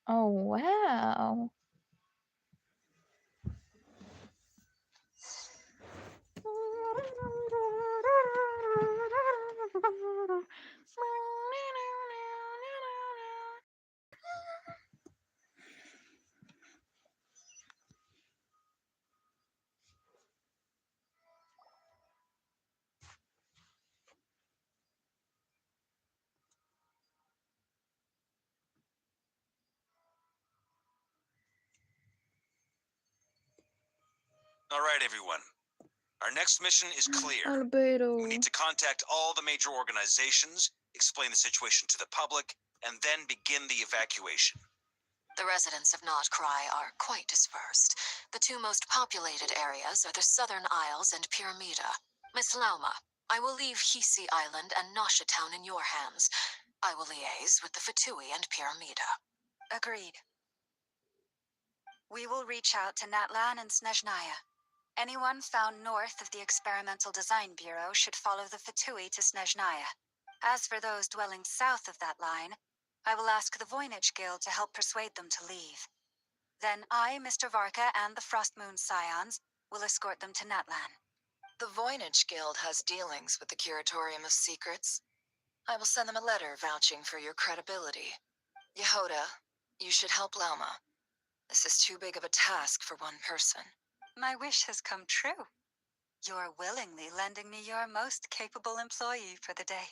Oh, wow. All right, everyone. Our next mission is clear. Albedo. We need to contact all the major organizations, explain the situation to the public, and then begin the evacuation. The residents of Notcry are quite dispersed. The two most populated areas are the Southern Isles and Pyramida. Miss Lauma, I will leave Hisi Island and Nasha Town in your hands. I will liaise with the Fatui and Pyramida. Agreed. We will reach out to Natlan and Snezhnaya. Anyone found north of the Experimental Design Bureau should follow the Fatui to Snezhnaya. As for those dwelling south of that line, I will ask the Voynich Guild to help persuade them to leave. Then I, Mr. Varka, and the Frostmoon Scions will escort them to Natlan. The Voynich Guild has dealings with the Curatorium of Secrets. I will send them a letter vouching for your credibility. Yehoda, you should help Lauma. This is too big of a task for one person. My wish has come true. You're willingly lending me your most capable employee for the day.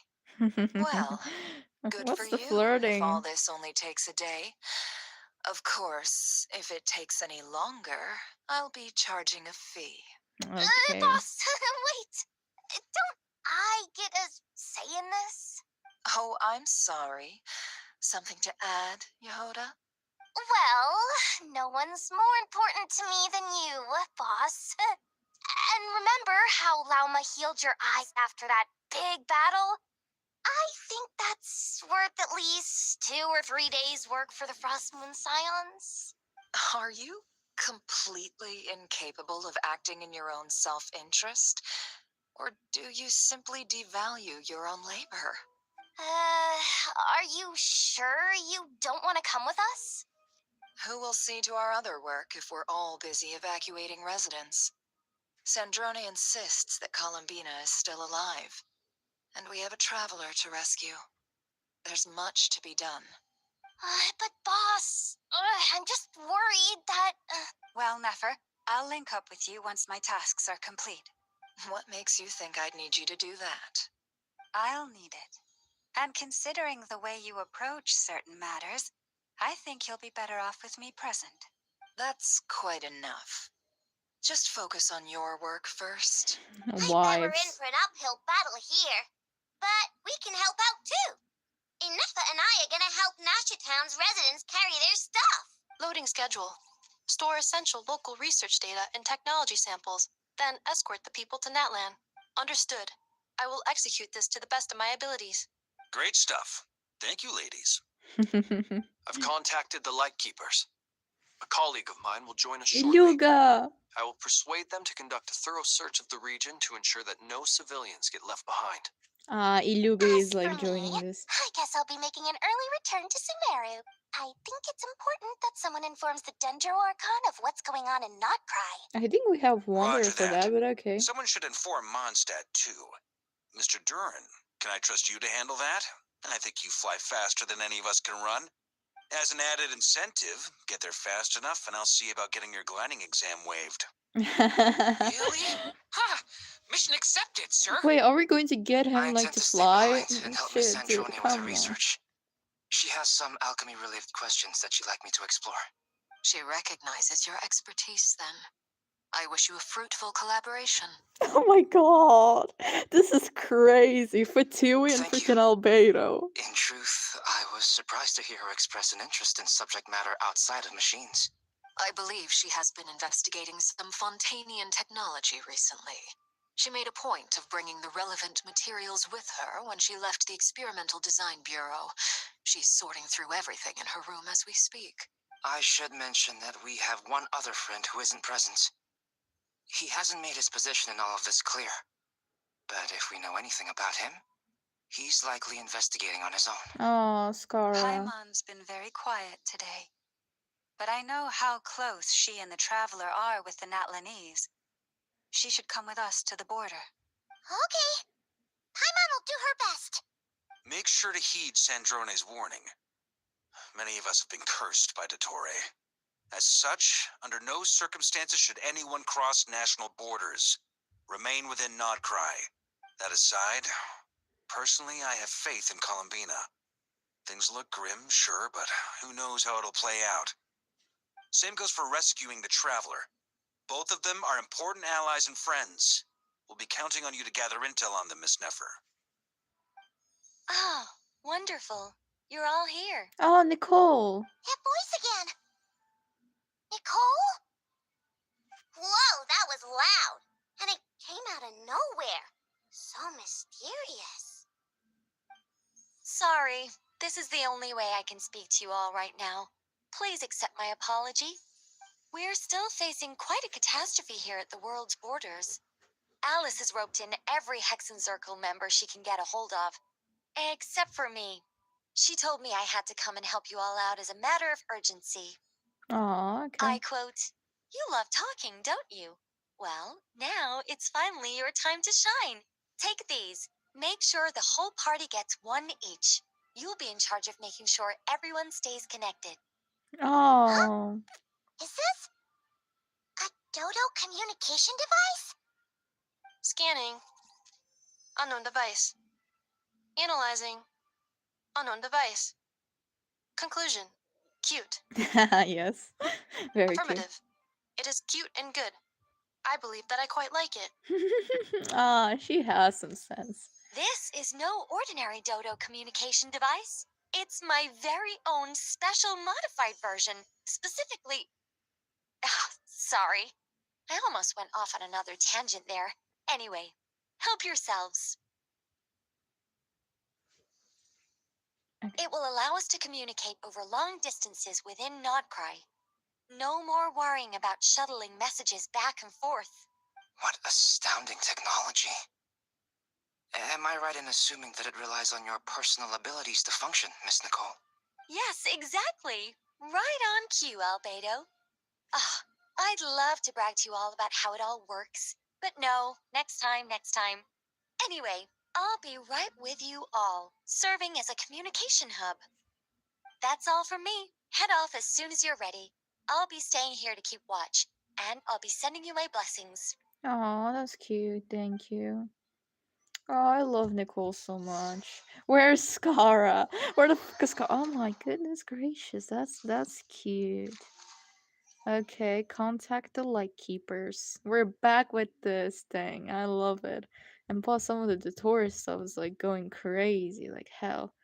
Well, good What's for the you flirting? if all this only takes a day. Of course, if it takes any longer, I'll be charging a fee. Okay. Boss, wait. Don't I get a say in this? Oh, I'm sorry. Something to add, Yehoda? Well, no one's more important to me than you, boss. And remember how Lauma healed your eyes after that big battle? I think that's worth at least 2 or 3 days' work for the Frost Moon Scions. Are you completely incapable of acting in your own self-interest? Or do you simply devalue your own labor? Are you sure you don't want to come with us? Who will see to our other work if we're all busy evacuating residents? Sandrone insists that Columbina is still alive, and we have a traveler to rescue. There's much to be done. But boss, I'm just worried that... Well, Nefer, I'll link up with you once my tasks are complete. What makes you think I'd need you to do that? I'll need it. And considering the way you approach certain matters, I think you'll be better off with me present. That's quite enough. Just focus on your work first. I bet we're in Wives. for an uphill battle here. But we can help out too. Inefa and I are gonna help Nashatown's residents carry their stuff. Loading schedule. Store essential local research data and technology samples, then escort the people to Natlan. Understood. I will execute this to the best of my abilities. Great stuff. Thank you, ladies. I've contacted the Lightkeepers. A colleague of mine will join us shortly. Iluga! I will persuade them to conduct a thorough search of the region to ensure that no civilians get left behind. Iluga As is for like me, joining this. I guess I'll be making an early return to Sumeru. I think it's important that someone informs the Dendro Archon of what's going on in Notcry. I think we have Wanderer Roger for that. that, but okay. Someone should inform Mondstadt, too. Mr. Durin, can I trust you to handle that? I think you fly faster than any of us can run. As an added incentive, get there fast enough and I'll see about getting your gliding exam waived. Really? Ha! Mission accepted, sir. Wait, are we going to get I him intend like to to stay fly? behind and help Miss Shit, dude, Sandrone with her come on. research. She has some alchemy-related questions that she'd like me to explore. She recognizes your expertise then. I wish you a fruitful collaboration. Oh my god, this is crazy. For Tui and Thank freaking you. Albedo. In truth, I was surprised to hear her express an interest in subject matter outside of machines. I believe she has been investigating some Fontanian technology recently. She made a point of bringing the relevant materials with her when she left the Experimental Design Bureau. She's sorting through everything in her room as we speak. I should mention that we have one other friend who isn't present. He hasn't made his position in all of this clear. But if we know anything about him, he's likely investigating on his own. Oh, Skara. Paimon's been very quiet today. But I know how close she and the Traveler are with the Natlanese. She should come with us to the border. Okay. Paimon will do her best. Make sure to heed Sandrone's warning. Many of us have been cursed by Dottore. As such, under no circumstances should anyone cross national borders. Remain within Nodcry. That aside, personally, I have faith in Columbina. Things look grim, sure, but who knows how it'll play out. Same goes for rescuing the Traveler. Both of them are important allies and friends. We'll be counting on you to gather intel on them, Miss Nefer. Oh, wonderful. You're all here. Oh, Nicole. That voice again. Nicole? Whoa, that was loud. And it came out of nowhere. So mysterious. Sorry, this is the only way I can speak to you all right now. Please accept my apology. We're still facing quite a catastrophe here at the world's borders. Alice has roped in every Hexen Circle member she can get a hold of. Except for me. She told me I had to come and help you all out as a matter of urgency. Oh, okay. I quote, "You love talking, don't you? Well, now it's finally your time to shine. Take these. Make sure the whole party gets one each. You'll be in charge of making sure everyone stays connected." Oh. Is this a Dodo communication device? Scanning. Unknown device. Analyzing. Unknown device. Conclusion. Cute. Yes. Very Affirmative. It is cute and good. I believe that I quite like it. cute. Ah, she has some sense. This is no ordinary Dodo communication device. It's my very own special modified version. Specifically. Sorry. I almost went off on another tangent there. Anyway, help yourselves. Okay. It will allow us to communicate over long distances within Nodcry. No more worrying about shuttling messages back and forth. What astounding technology. Am I right in assuming that it relies on your personal abilities to function, Miss Nicole? Yes, exactly. Right on cue, Albedo. Ah, I'd love to brag to you all about how it all works. But no, next time. Anyway, I'll be right with you all, serving as a communication hub. That's all from me. Head off as soon as you're ready. I'll be staying here to keep watch, and I'll be sending you my blessings. Oh, that's cute. Thank you. Oh, I love Nicole so much. Where's Skara? Where the fuck is Skara? Oh my goodness gracious, that's cute. Okay, contact the Lightkeepers. We're back with this thing. I love it. And plus, some of the tutorial stuff is like going crazy, like hell.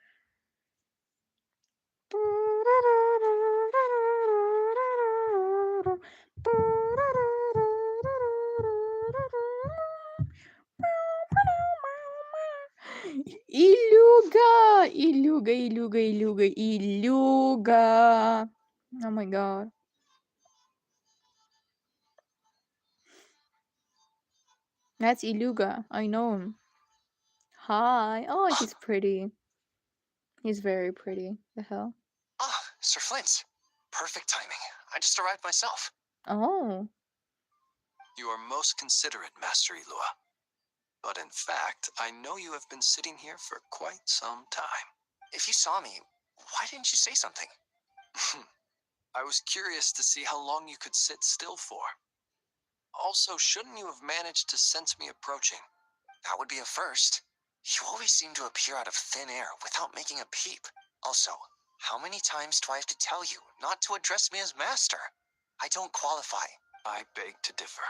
Iluga! Iluga! Oh my god. That's Iluga. I know him. Hi. Oh, he's pretty. He's very pretty. The hell? Ah, Sir Flint. Perfect timing. I just arrived myself. Oh. You are most considerate, Master Ilua. But in fact, I know you have been sitting here for quite some time. If you saw me, why didn't you say something? I was curious to see how long you could sit still for. Also, shouldn't you have managed to sense me approaching? That would be a first. You always seem to appear out of thin air without making a peep. Also, how many times do I have to tell you not to address me as master? I don't qualify. I beg to differ.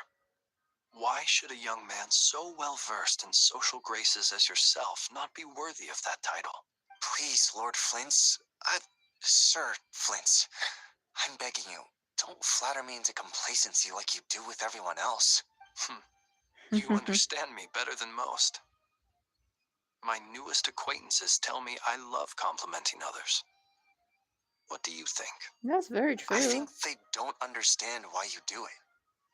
Why should a young man so well versed in social graces as yourself not be worthy of that title? Please, Lord Flint's... Sir Flint's. I'm begging you, don't flatter me into complacency like you do with everyone else. You understand me better than most. My newest acquaintances tell me I love complimenting others. What do you think? That's very true. I think they don't understand why you do it.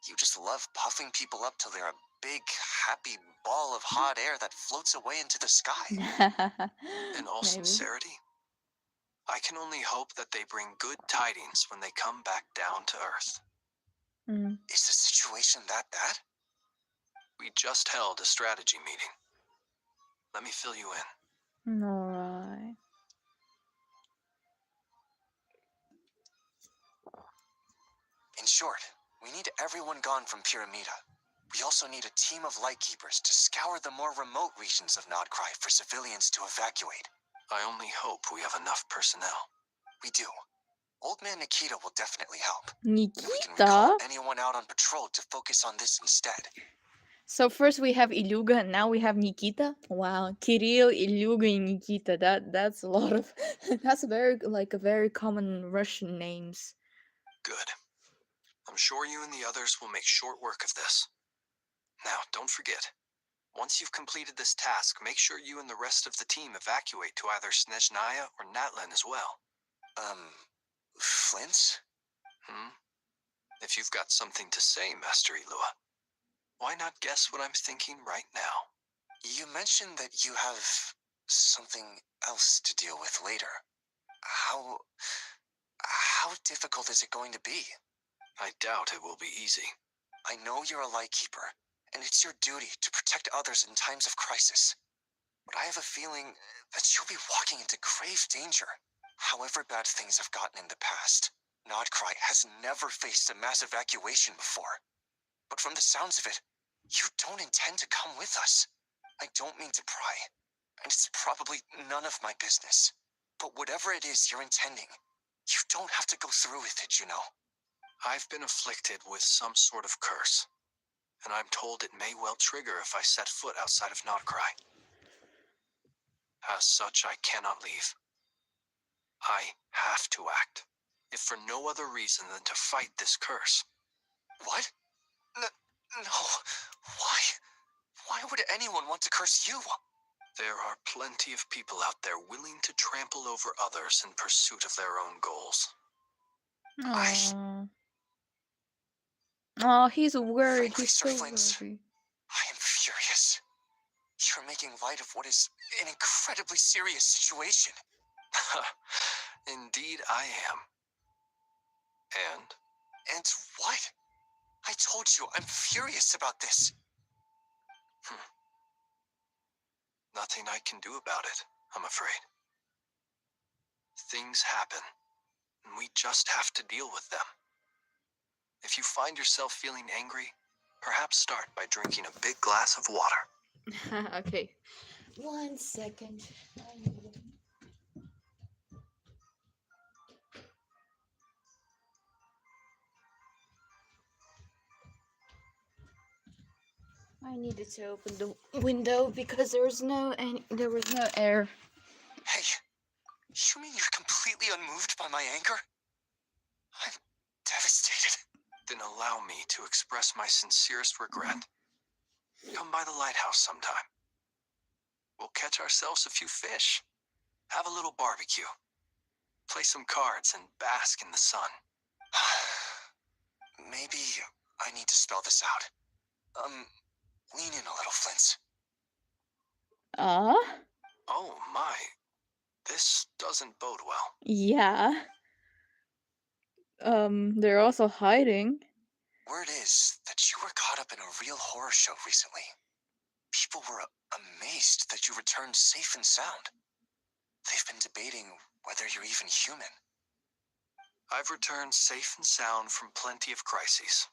You just love puffing people up till they're a big, happy ball of hot air that floats away into the sky. In all Maybe. sincerity, I can only hope that they bring good tidings when they come back down to Earth. Mm. Is the situation that bad? We just held a strategy meeting. Let me fill you in. Alright. In short, we need everyone gone from Pyramida. We also need a team of Lightkeepers to scour the more remote regions of Nodcry for civilians to evacuate. I only hope we have enough personnel. We do. Old Man Nikita will definitely help. Nikita? We can recall anyone out on patrol to focus on this instead. So first we have Iluga and now we have Nikita? Wow. Kirill, Iluga, and Nikita. That's a lot of that's very common Russian names. Good. I'm sure you and the others will make short work of this. Now, don't forget. Once you've completed this task, make sure you and the rest of the team evacuate to either Snezhnaya or Natlan as well. Flint? If you've got something to say, Master Ilua, why not guess what I'm thinking right now? You mentioned that you have something else to deal with later. How difficult is it going to be? I doubt it will be easy. I know you're a Lightkeeper, and it's your duty to protect others in times of crisis. But I have a feeling that you'll be walking into grave danger. However bad things have gotten in the past, Nodcry has never faced a mass evacuation before. But from the sounds of it, you don't intend to come with us. I don't mean to pry, and it's probably none of my business. But whatever it is you're intending, you don't have to go through with it, you know. I've been afflicted with some sort of curse, and I'm told it may well trigger if I set foot outside of Nodcry. As such, I cannot leave. I have to act, if for no other reason than to fight this curse. What? No. Why? Why would anyone want to curse you? There are plenty of people out there willing to trample over others in pursuit of their own goals. Aww. Oh, he's worried. Frankly, He's Sir so Flint, worried. I am furious. You're making light of what is an incredibly serious situation. Indeed, I am. And? And what? I told you I'm furious about this. Nothing I can do about it, I'm afraid. Things happen, and we just have to deal with them. If you find yourself feeling angry, perhaps start by drinking a big glass of water. Okay. 1 second. I needed to open the window because there was no air. Hey, you mean you're completely unmoved by my anger? I'm devastated. Then allow me to express my sincerest regret. Come by the lighthouse sometime. We'll catch ourselves a few fish, have a little barbecue, play some cards, and bask in the sun. Maybe I need to spell this out. Lean in a little, Flint. Oh my, this doesn't bode well. Yeah. They're also hiding. Word is that you were caught up in a real horror show recently. People were amazed that you returned safe and sound. They've been debating whether you're even human. I've returned safe and sound from plenty of crises.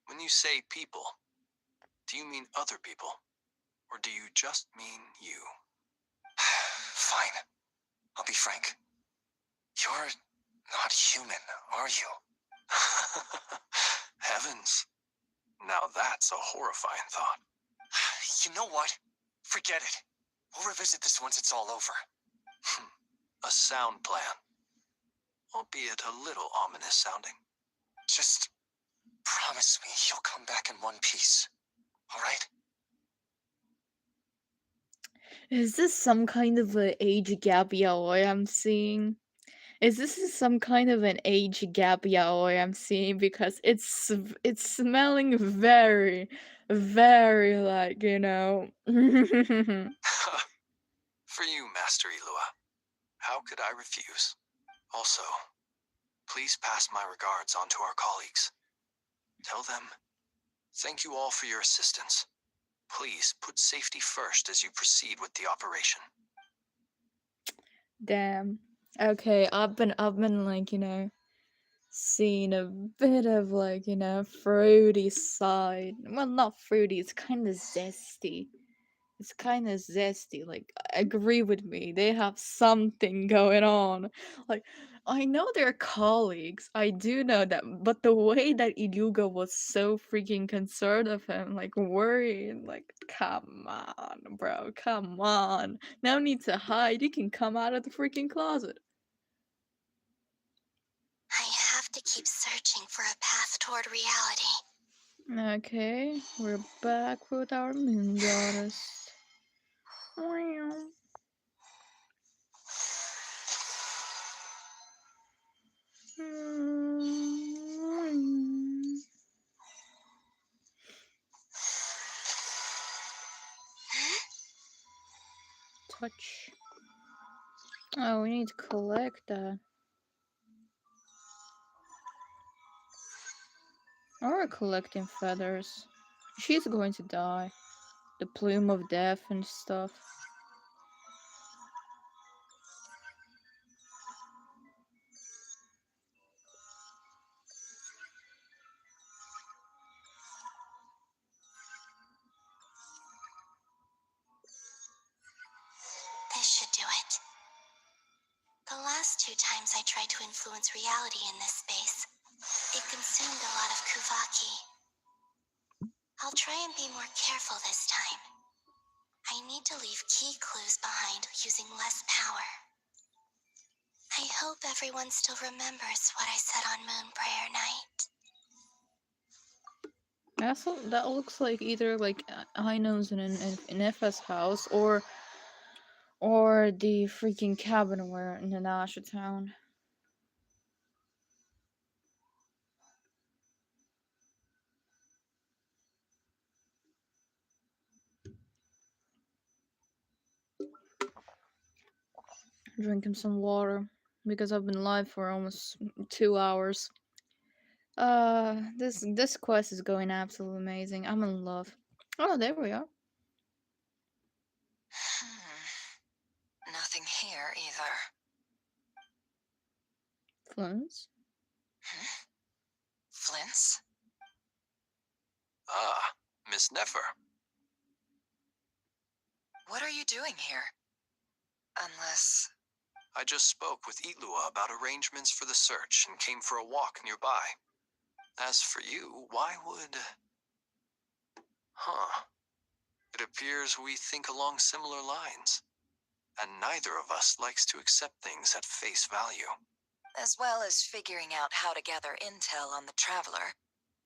When you say people, do you mean other people? Or do you just mean you? Fine. I'll be frank. You're not human, are you? Heavens. Now that's a horrifying thought. You know what? Forget it. We'll revisit this once it's all over. A sound plan. Albeit a little ominous sounding. Just promise me you'll come back in one piece. All right? Is this some kind of an age gap yaoi I'm seeing? Is this some kind of an age gap yaoi I'm seeing? Because it's smelling very, very like, you know. For you, Master Ilua. How could I refuse? Also, please pass my regards on to our colleagues. Tell them, thank you all for your assistance. Please put safety first as you proceed with the operation. Damn. Okay, I've been like, you know, seeing a bit of like, you know, fruity side. Well, not fruity, it's kind of zesty. It's kind of zesty. Like, agree with me. They have something going on. Like, I know they're colleagues. I do know that. But the way that Iluga was so freaking concerned of him, like, worried, like, come on, bro. Come on. No need to hide. You can come out of the freaking closet. I have to keep searching for a path toward reality. Okay, we're back with our moon goddess. Touch. Oh, we need to collect that. Or collecting feathers. She's going to die. The plume of death and stuff. This should do it. The last 2 times I tried to influence reality in this space, it consumed a lot of Kuvaki. I'll try and be more careful this time. I need to leave key clues behind using less power. I hope everyone still remembers what I said on Moon Prayer Night. That looks like either like Ainos in Effa's house or the freaking cabin where in the Nasha town. Drinking some water because I've been live for almost 2 hours. This quest is going absolutely amazing. I'm in love. Oh, there we are. Nothing here either. Flint's? Flint's? Ah, Miss Nefer. What are you doing here? Unless... I just spoke with Ilua about arrangements for the search and came for a walk nearby. As for you, why would... Huh. It appears we think along similar lines. And neither of us likes to accept things at face value. As well as figuring out how to gather intel on the Traveler,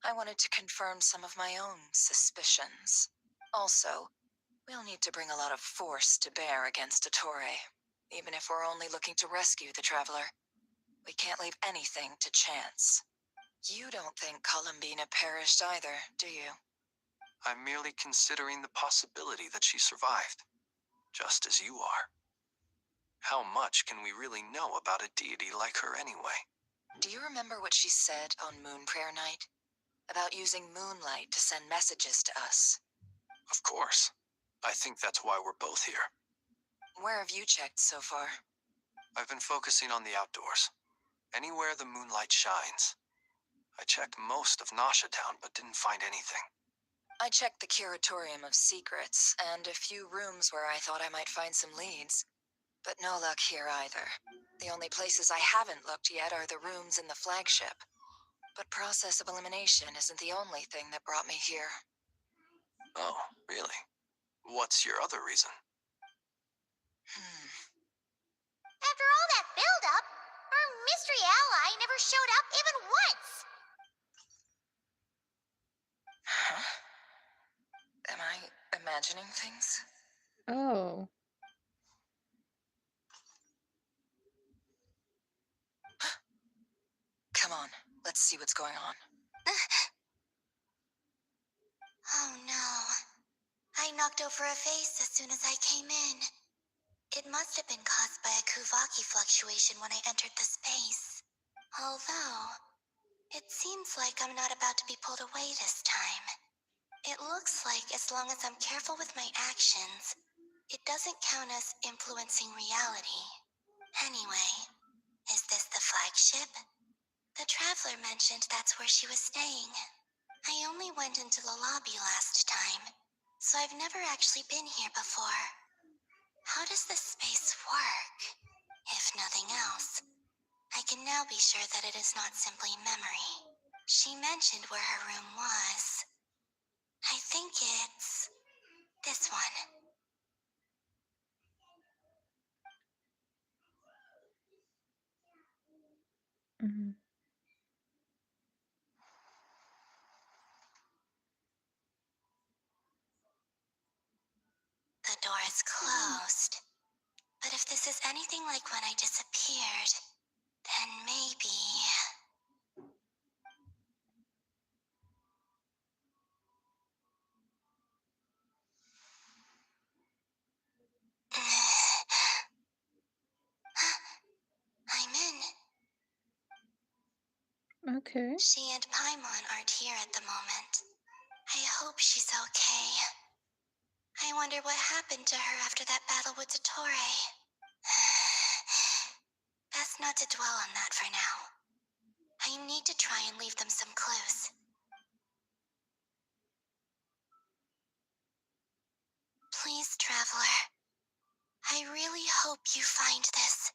I wanted to confirm some of my own suspicions. Also, we'll need to bring a lot of force to bear against Ettore, even if we're only looking to rescue the Traveler. We can't leave anything to chance. You don't think Columbina perished either, do you? I'm merely considering the possibility that she survived, just as you are. How much can we really know about a deity like her anyway? Do you remember what she said on Moon Prayer Night? About using moonlight to send messages to us? Of course. I think that's why we're both here. Where have you checked so far? I've been focusing on the outdoors. Anywhere the moonlight shines. I checked most of Nasha Town, but didn't find anything. I checked the Curatorium of Secrets, and a few rooms where I thought I might find some leads. But no luck here either. The only places I haven't looked yet are the rooms in the flagship. But process of elimination isn't the only thing that brought me here. Oh, really? What's your other reason? After all that build-up, our mystery ally never showed up even once. Huh? Am I imagining things? Oh. Come on, let's see what's going on. Oh no. I knocked over a vase as soon as I came in. It must have been caused by a Kuvaki fluctuation when I entered the space. Although, it seems like I'm not about to be pulled away this time. It looks like as long as I'm careful with my actions, it doesn't count as influencing reality. Anyway, is this the flagship? The Traveler mentioned that's where she was staying. I only went into the lobby last time, so I've never actually been here before. How does this space work? If nothing else, I can now be sure that it is not simply memory. She mentioned where her room was. I think it's this one. Mm-hmm. The door is closed. But if this is anything like when I disappeared, then maybe... I'm in. Okay. She and Paimon aren't here at the moment. I hope she's okay. I wonder what happened to her after that battle with Ettore. Best not to dwell on that for now. I need to try and leave them some clues. Please, Traveler. I really hope you find this.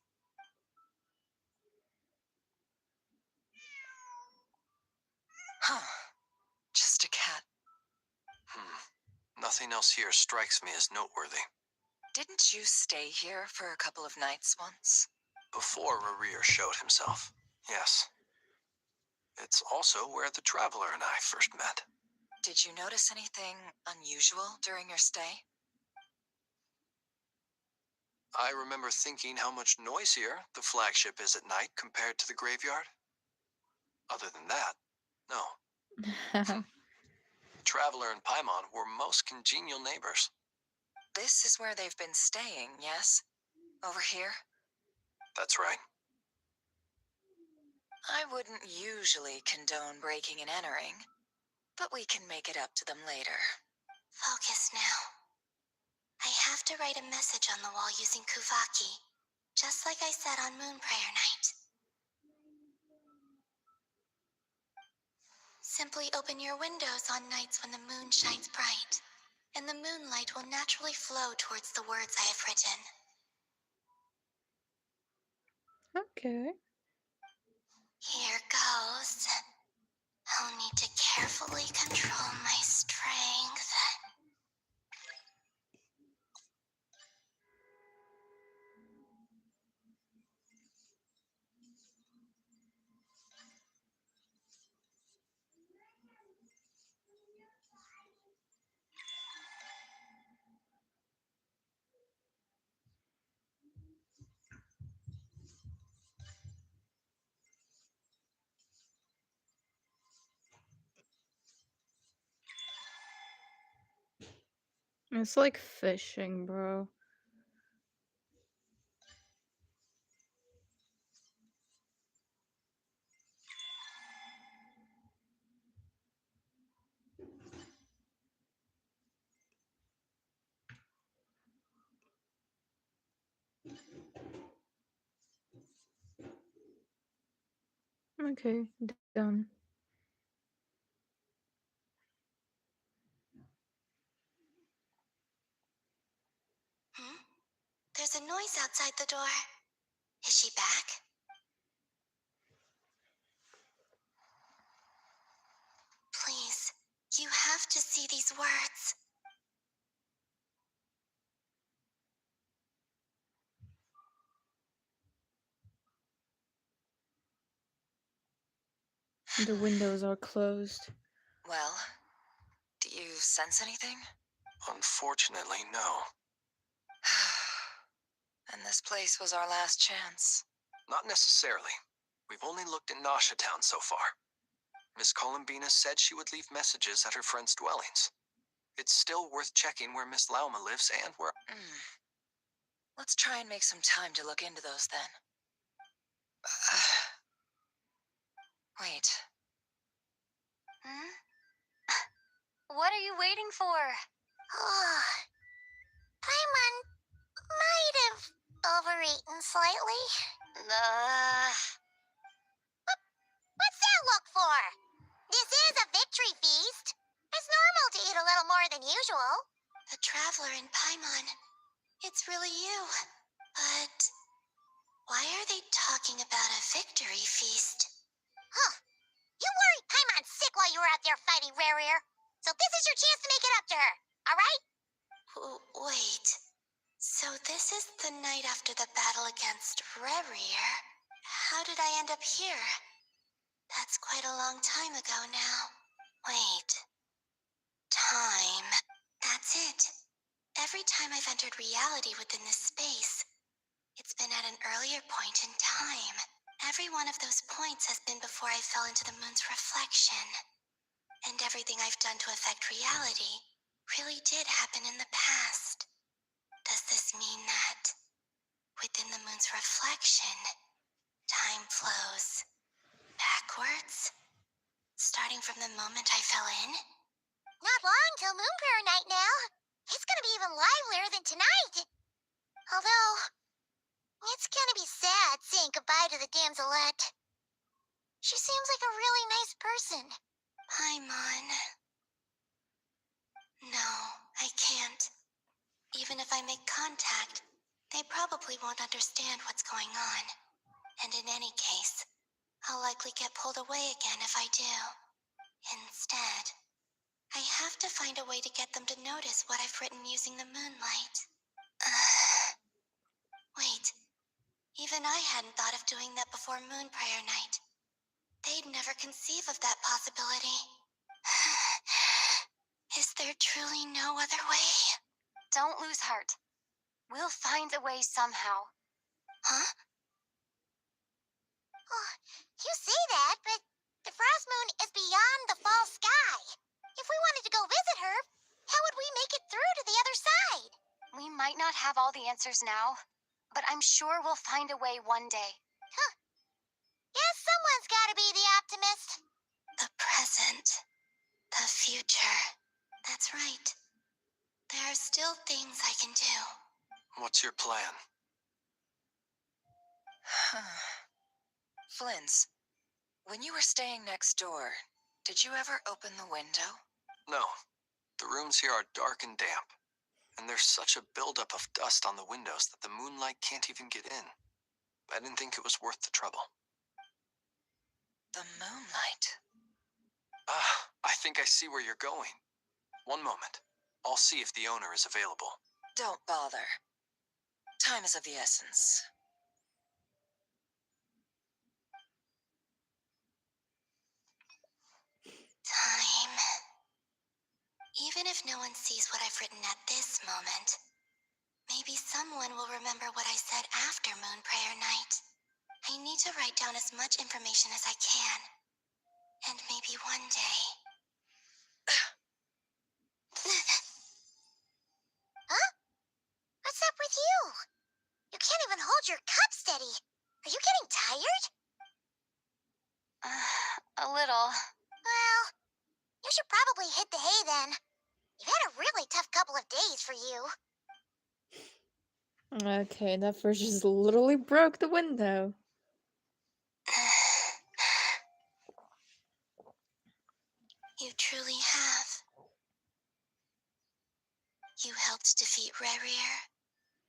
Huh. Just a cat. Nothing else here strikes me as noteworthy. Didn't you stay here for a couple of nights once? before Rerir showed himself. Yes. It's also where the Traveler and I first met. Did you notice anything unusual during your stay? I remember thinking how much noisier the flagship is at night compared to the graveyard. Other than that, no. Traveler and Paimon were most congenial neighbors. This is where they've been staying, yes? Over here? That's right. I wouldn't usually condone breaking and entering, but we can make it up to them later. Focus now. I have to write a message on the wall using Kuvaki, just like I said on Moon Prayer Night. Simply open your windows on nights when the moon shines bright, and the moonlight will naturally flow towards the words I have written. Okay. Here goes. I'll need to carefully control my strength. It's like fishing, bro. Okay, done. There's a noise outside the door. Is she back? Please, you have to see these words. The windows are closed. Well, do you sense anything? Unfortunately, no. And this place was our last chance. Not necessarily. We've only looked in Nasha Town so far. Miss Columbina said she would leave messages at her friends' dwellings. It's still worth checking where Miss Lauma lives and where... Let's try and make some time to look into those then. Wait. What are you waiting for? Paimon might have overeaten slightly. What's that look for? This is a victory feast. It's normal to eat a little more than usual. The Traveler in Paimon. It's really you. But why are they talking about a victory feast? Huh. You worried Paimon sick while you were out there fighting Rerir. So this is your chance to make it up to her, all right? Wait. So this is the night after the battle against Rerir. How did I end up here? That's quite a long time ago now. Wait. Time. That's it. Every time I've entered reality within this space, it's been at an earlier point in time. Every one of those points has been before I fell into the moon's reflection. And everything I've done to affect reality really did happen in the past. Does this mean that within the moon's reflection, time flows backwards? Starting from the moment I fell in? Not long till Moon Prayer Night now. It's gonna be even livelier than tonight. Although, it's gonna be sad saying goodbye to the damselette. She seems like a really nice person. Paimon. No, I can't. Even if I make contact, they probably won't understand what's going on. And in any case, I'll likely get pulled away again if I do. Instead, I have to find a way to get them to notice what I've written using the moonlight. Wait, even and I hadn't thought of doing that before Moon Prayer Night. They'd never conceive of that possibility. Is there truly no other way? Don't lose heart. We'll find a way somehow. Huh? Oh, you say that, but the Frost Moon is beyond the fall sky. If we wanted to go visit her, how would we make it through to the other side? We might not have all the answers now, but I'm sure we'll find a way one day. Huh. Yes, someone's gotta be the optimist. The present. The future. That's right. There are still things I can do. What's your plan? Flins, when you were staying next door, did you ever open the window? No. The rooms here are dark and damp, and there's such a buildup of dust on the windows that the moonlight can't even get in. I didn't think it was worth the trouble. The moonlight. I think I see where you're going. One moment. I'll see if the owner is available. Don't bother. Time is of the essence. Time. Even if no one sees what I've written at this moment, maybe someone will remember what I said after Moon Prayer Night. I need to write down as much information as I can. And maybe one day... Huh? What's up with you? You can't even hold your cup steady. Are you getting tired? A little. Well, you should probably hit the hay then. You've had a really tough couple of days for you. Okay, that first just literally broke the window. You truly have. You helped defeat Rerir,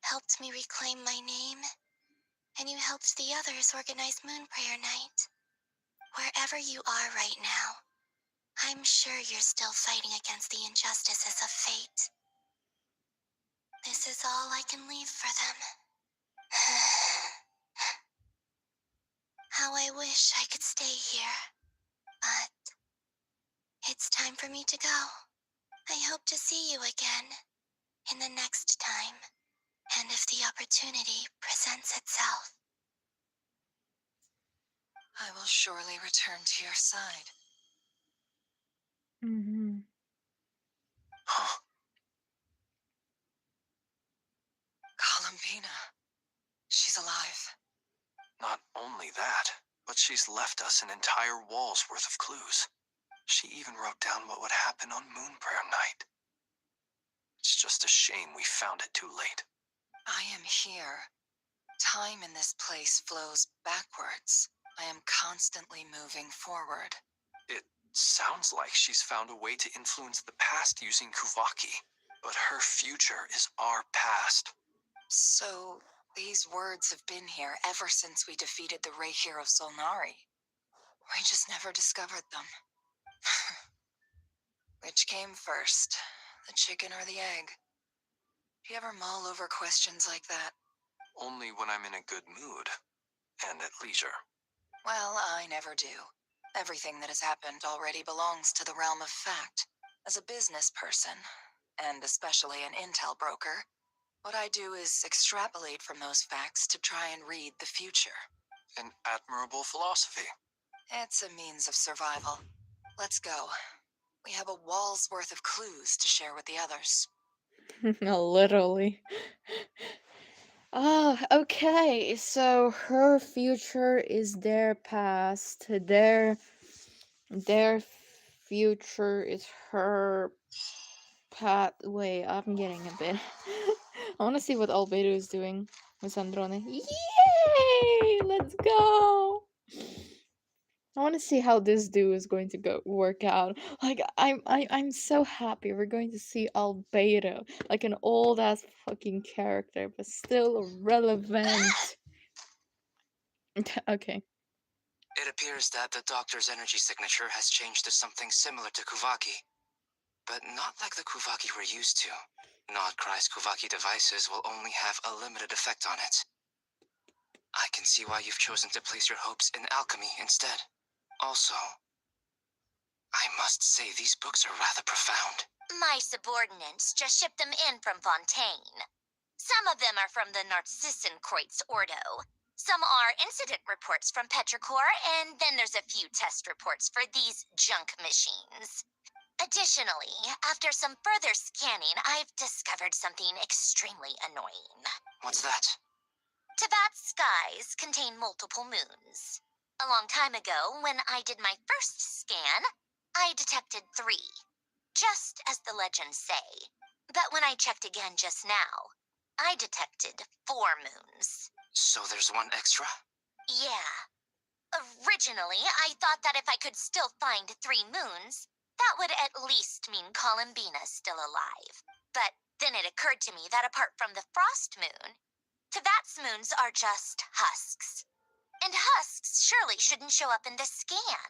helped me reclaim my name, and you helped the others organize Moon Prayer Night. Wherever you are right now, I'm sure you're still fighting against the injustices of fate. This is all I can leave for them. How I wish I could stay here, but it's time for me to go. I hope to see you again in the next time, and if the opportunity presents itself. I will surely return to your side. Mm-hmm. Columbina. She's alive. Not only that, but she's left us an entire wall's worth of clues. She even wrote down what would happen on Moon Prayer Night. It's just a shame we found it too late. I am here. Time in this place flows backwards. I am constantly moving forward. It sounds like she's found a way to influence the past using Kuvaki, but her future is our past. So, these words have been here ever since we defeated the Ray Hero Solnari. We just never discovered them. Which came first, the chicken or the egg? Do you ever mull over questions like that? Only when I'm in a good mood, and at leisure. Well, I never do. Everything that has happened already belongs to the realm of fact. As a business person, and especially an intel broker, what I do is extrapolate from those facts to try and read the future. An admirable philosophy. It's a means of survival. Let's go. We have a wall's worth of clues to share with the others. Literally. Ah, okay. So her future is their past. Their future is her path. Wait, I'm getting a bit. I want to see what Albedo is doing with Sandrone. Yay! Let's go. I want to see how this duo is going to work out. Like I'm so happy we're going to see Albedo, like an old ass fucking character, but still relevant. Okay. It appears that the doctor's energy signature has changed to something similar to Kuvaki, but not like the Kuvaki we're used to. Not Christ Kuvaki devices will only have a limited effect on it. I can see why you've chosen to place your hopes in alchemy instead. Also, I must say these books are rather profound. My subordinates just shipped them in from Fontaine. Some of them are from the Narcissenkreuz Ordo. Some are incident reports from Petrichor, and then there's a few test reports for these junk machines. Additionally, after some further scanning, I've discovered something extremely annoying. What's that? Teyvat's skies contain multiple moons. A long time ago, when I did my first scan, I detected 3, just as the legends say. But when I checked again just now, I detected 4 moons. So there's one extra? Yeah. Originally, I thought that if I could still find 3 moons, that would at least mean Columbina's still alive. But then it occurred to me that apart from the frost moon, Teyvat's moons are just husks. And husks surely shouldn't show up in the scan,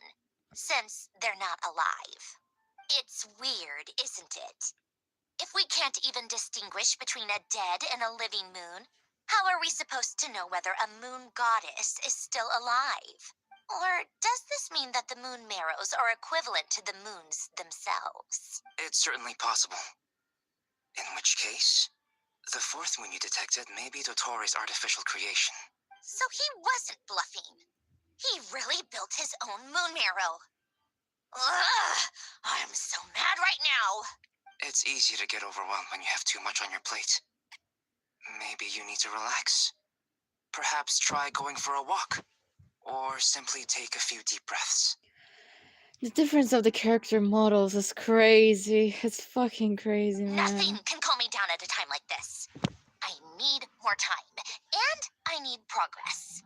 since they're not alive. It's weird, isn't it? If we can't even distinguish between a dead and a living moon, how are we supposed to know whether a moon goddess is still alive? Or does this mean that the moon marrows are equivalent to the moons themselves? It's certainly possible. In which case, the 4th moon you detected may be Dottore artificial creation. So he wasn't bluffing. He really built his own moon marrow. Ugh, I'm so mad right now. It's easy to get overwhelmed when you have too much on your plate. Maybe you need to relax. Perhaps try going for a walk. Or simply take a few deep breaths. The difference of the character models is crazy. It's fucking crazy, man. Nothing can calm me down at a time like this. I need more time, and I need progress.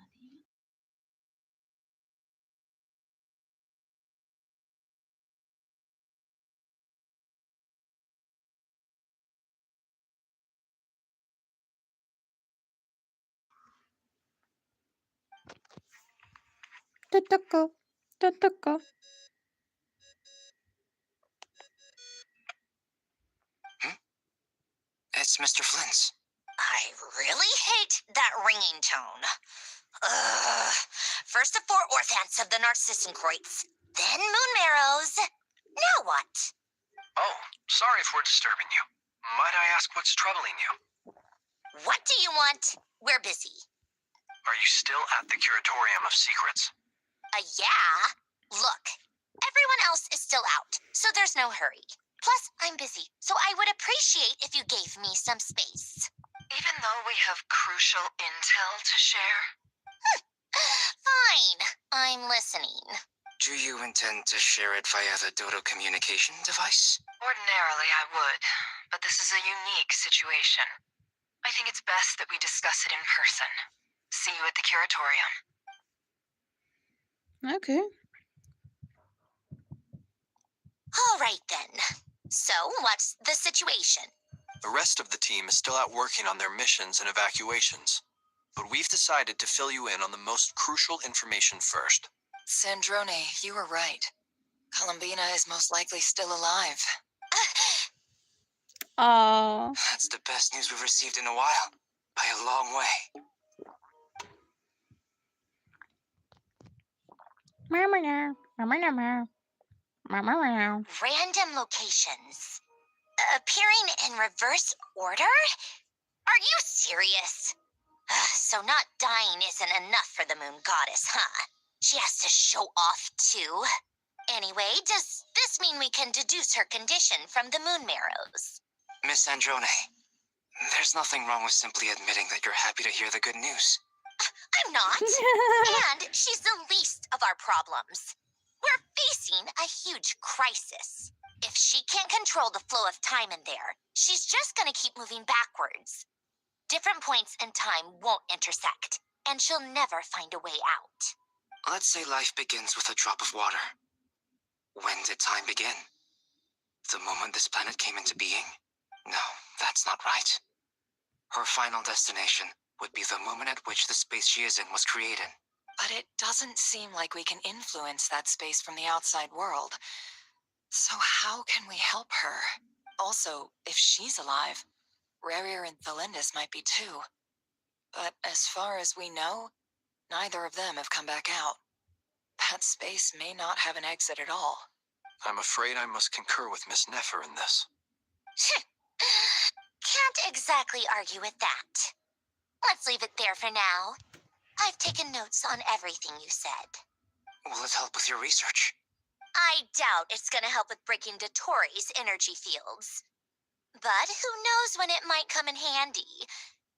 Totoko. Totoko. It's Mr. Flint's. I really hate that ringing tone. Ugh. First the 4 orthants of the Narcissenkreuz, then moon marrows. Now what? Oh, sorry if we're disturbing you. Might I ask what's troubling you? What do you want? We're busy. Are you still at the Curatorium of Secrets? Yeah. Look, everyone else is still out, so there's no hurry. Plus, I'm busy, so I would appreciate if you gave me some space. Even though we have crucial intel to share? Fine, I'm listening. Do you intend to share it via the Dodo communication device? Ordinarily, I would, but this is a unique situation. I think it's best that we discuss it in person. See you at the Curatorium. Okay. All right then. So, what's the situation? The rest of the team is still out working on their missions and evacuations. But we've decided to fill you in on the most crucial information first. Sandrone, you were right. Columbina is most likely still alive. Aww. That's the best news we've received in a while. By a long way. Random locations. Appearing in reverse order? Are you serious? So not dying isn't enough for the moon goddess, huh? She has to show off too. Anyway, does this mean we can deduce her condition from the moon marrows? Miss Androne, there's nothing wrong with simply admitting that you're happy to hear the good news. I'm not. And she's the least of our problems. We're facing a huge crisis. If she can't control the flow of time in there, she's just gonna keep moving backwards. Different points in time won't intersect, and she'll never find a way out. Let's say life begins with a drop of water. When did time begin? The moment this planet came into being? No, that's not right. Her final destination would be the moment at which the space she is in was created. But it doesn't seem like we can influence that space from the outside world. So how can we help her? Also, if she's alive, Rarier and Thelindis might be too. But as far as we know, Neither of them have come back out. That space may not have an exit at all. I'm afraid I must concur with Miss Nefer in this. Can't exactly argue with that. Let's leave it there for now. I've taken notes on everything you said. Will it help with your research? I doubt it's gonna help with breaking Dotori's energy fields. But who knows when it might come in handy.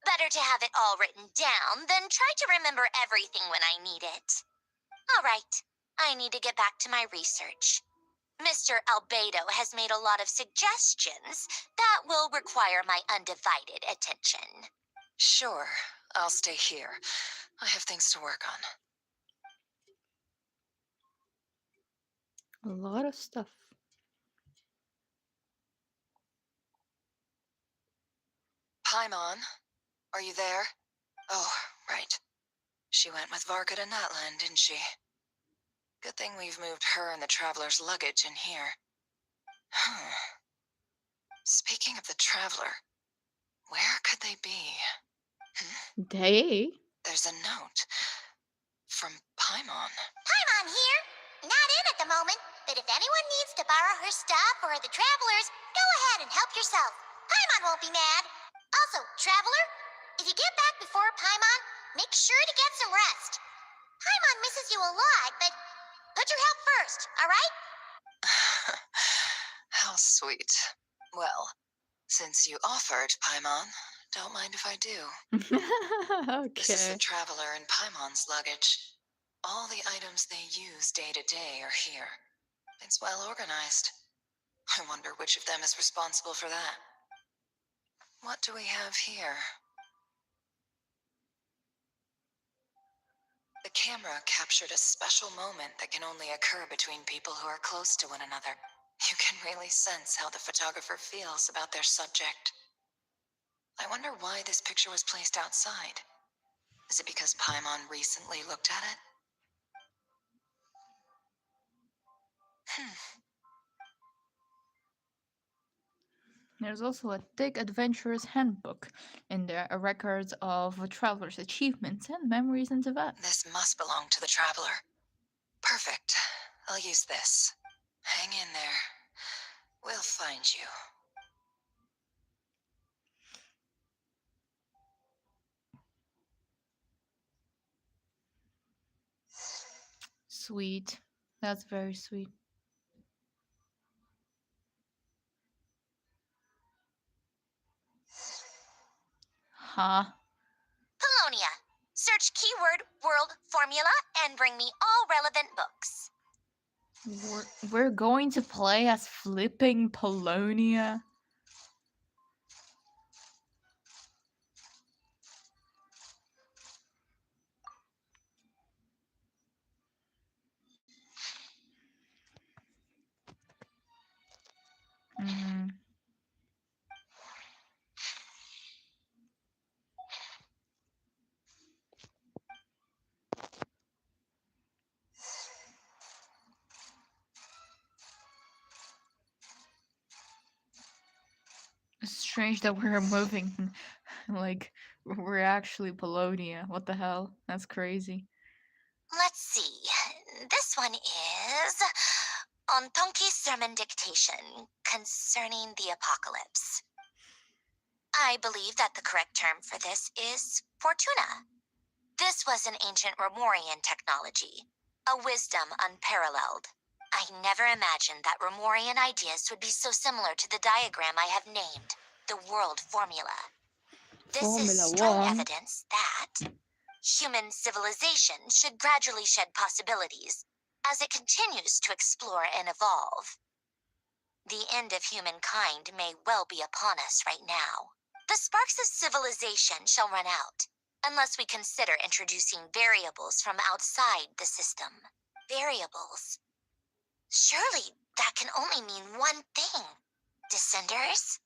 Better to have it all written down than try to remember everything when I need it. All right, I need to get back to my research. Mr. Albedo has made a lot of suggestions that will require my undivided attention. Sure, I'll stay here. I have things to work on. A lot of stuff. Paimon, are you there? Oh, right. She went with Varka to Natlan, didn't she? Good thing we've moved her and the Traveler's luggage in here. Speaking of the Traveler, where could they be? They? There's a note from Paimon. Paimon here. Not in at the moment, but if anyone needs to borrow her stuff or the Travelers, go ahead and help yourself. Paimon won't be mad. Also, Traveler, if you get back before Paimon, make sure to get some rest. Paimon misses you a lot, but put your health first, all right? How sweet. Well, since you offered, Paimon, don't mind if I do. This is the Okay. Traveler and Paimon's luggage. All the items they use day to day are here. It's well organized. I wonder which of them is responsible for that. What do we have here? The camera captured a special moment that can only occur between people who are close to one another. You can really sense how the photographer feels about their subject. I wonder why this picture was placed outside. Is it because Paimon recently looked at it? There's also a thick adventurer's handbook in there, records of a traveler's achievements and memories and events. This must belong to the Traveler. Perfect. I'll use this. Hang in there. We'll find you. Sweet. That's very sweet. Huh? Polonia. Search keyword world formula and bring me all relevant books. We're going to play as flipping Polonia. Mm-hmm. It's strange that we're moving like we're actually Polonia. What the hell? That's crazy. Let's see. This one is on Tonki's sermon dictation concerning the apocalypse. I believe that the correct term for this is Fortuna. This was an ancient Romorian technology, a wisdom unparalleled. I never imagined that Romorian ideas would be so similar to the diagram I have named, the world formula. This is Formula strong 1. evidence that human civilization should gradually shed possibilities as it continues to explore and evolve. The end of humankind may well be upon us right now. The sparks of civilization shall run out, unless we consider introducing variables from outside the system. Variables. Surely that can only mean one thing. Descenders?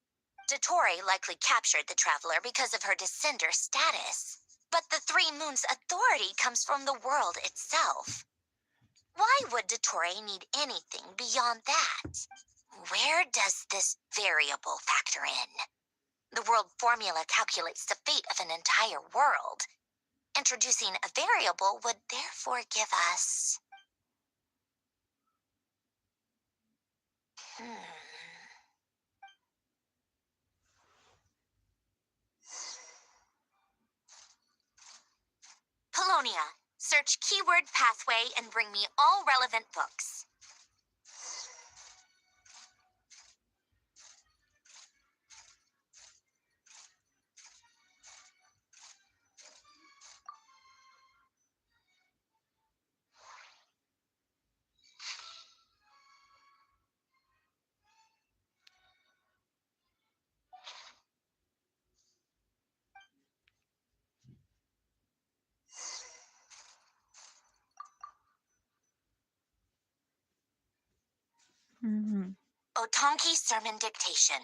Dotori likely captured the Traveler because of her descender status. But the Three Moons' authority comes from the world itself. Why would Dotori need anything beyond that? Where does this variable factor in? The world formula calculates the fate of an entire world. Introducing a variable would therefore give us... Polonia, search keyword pathway and bring me all relevant books. Otonki Sermon Dictation.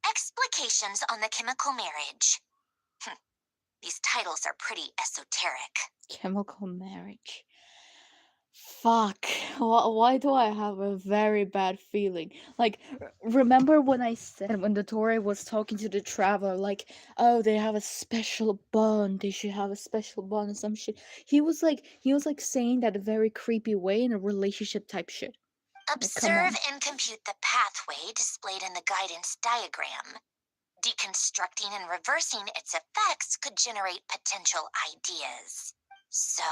Explications on the Chemical Marriage. These titles are pretty esoteric. Chemical marriage. Fuck. Why do I have a very bad feeling? Like, remember when I said when the Tory was talking to the traveler, like, oh, they have a special bond. They should have a special bond and some shit. He was like saying that a very creepy way in a relationship type shit. Observe and compute the pathway displayed in the guidance diagram. Deconstructing and reversing its effects could generate potential ideas. So,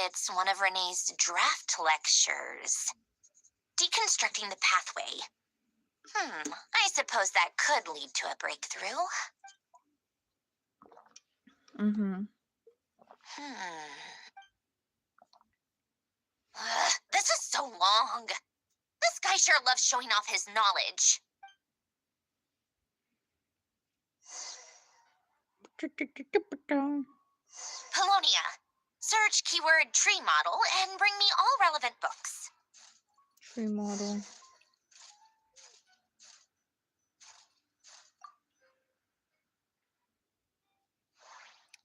it's one of Renee's draft lectures. Deconstructing the pathway. I suppose that could lead to a breakthrough. This is so long. This guy sure loves showing off his knowledge. Polonia, search keyword tree model and bring me all relevant books. Tree model.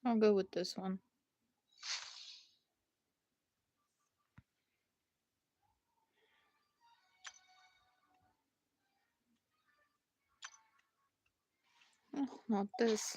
I'll go with this one. Oh, not this.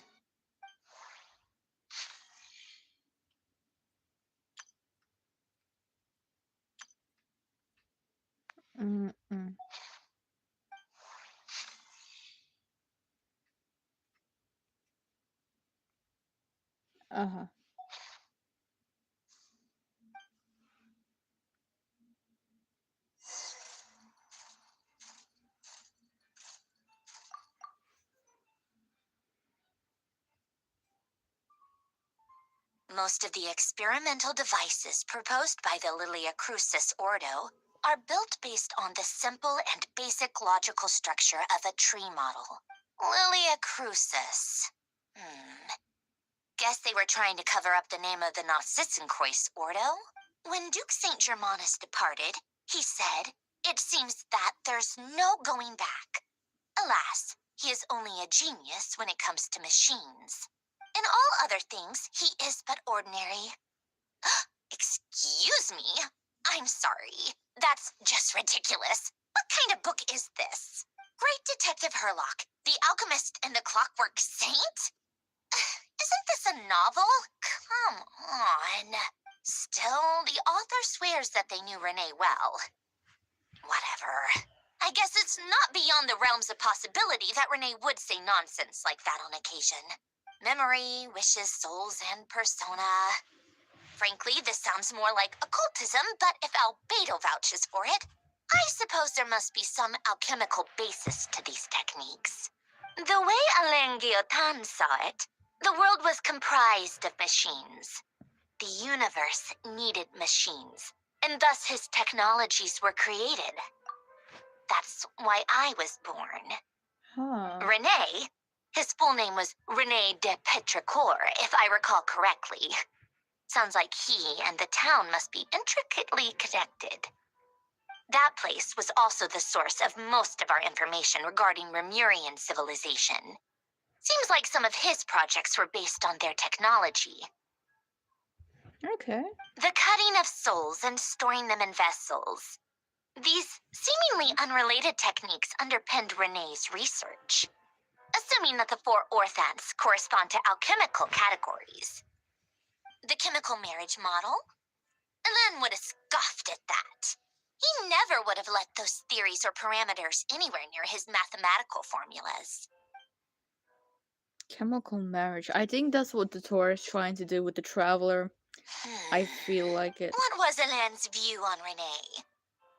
Most of the experimental devices proposed by the Lilia Crucis Ordo are built based on the simple and basic logical structure of a tree model. Lilia Crucis. Guess they were trying to cover up the name of the Narcissenkois Ordo? When Duke St. Germanus departed, he said, "It seems that there's no going back." Alas, he is only a genius when it comes to machines. In all other things, he is but ordinary. Excuse me? I'm sorry. That's just ridiculous. What kind of book is this? Great Detective Herlock, the Alchemist and the Clockwork Saint? Isn't this a novel? Come on. Still, the author swears that they knew Renee well. Whatever. I guess it's not beyond the realms of possibility that Renee would say nonsense like that on occasion. Memory, wishes, souls, and persona. Frankly, this sounds more like occultism, but if Albedo vouches for it, I suppose there must be some alchemical basis to these techniques. The way Alain Guillotin saw it, the world was comprised of machines. The universe needed machines, and thus his technologies were created. That's why I was born. Renee, his full name was René de Petrichor, if I recall correctly. Sounds like he and the town must be intricately connected. That place was also the source of most of our information regarding Remurian civilization. Seems like some of his projects were based on their technology. Okay. The cutting of souls and storing them in vessels. These seemingly unrelated techniques underpinned Renée's research. Assuming that the 4 orthants correspond to alchemical categories. The chemical marriage model? Len would have scoffed at that. He never would have let those theories or parameters anywhere near his mathematical formulas. Chemical marriage. I think that's what the Tour is trying to do with the Traveler. I feel like it. What was Elan's view on Renee?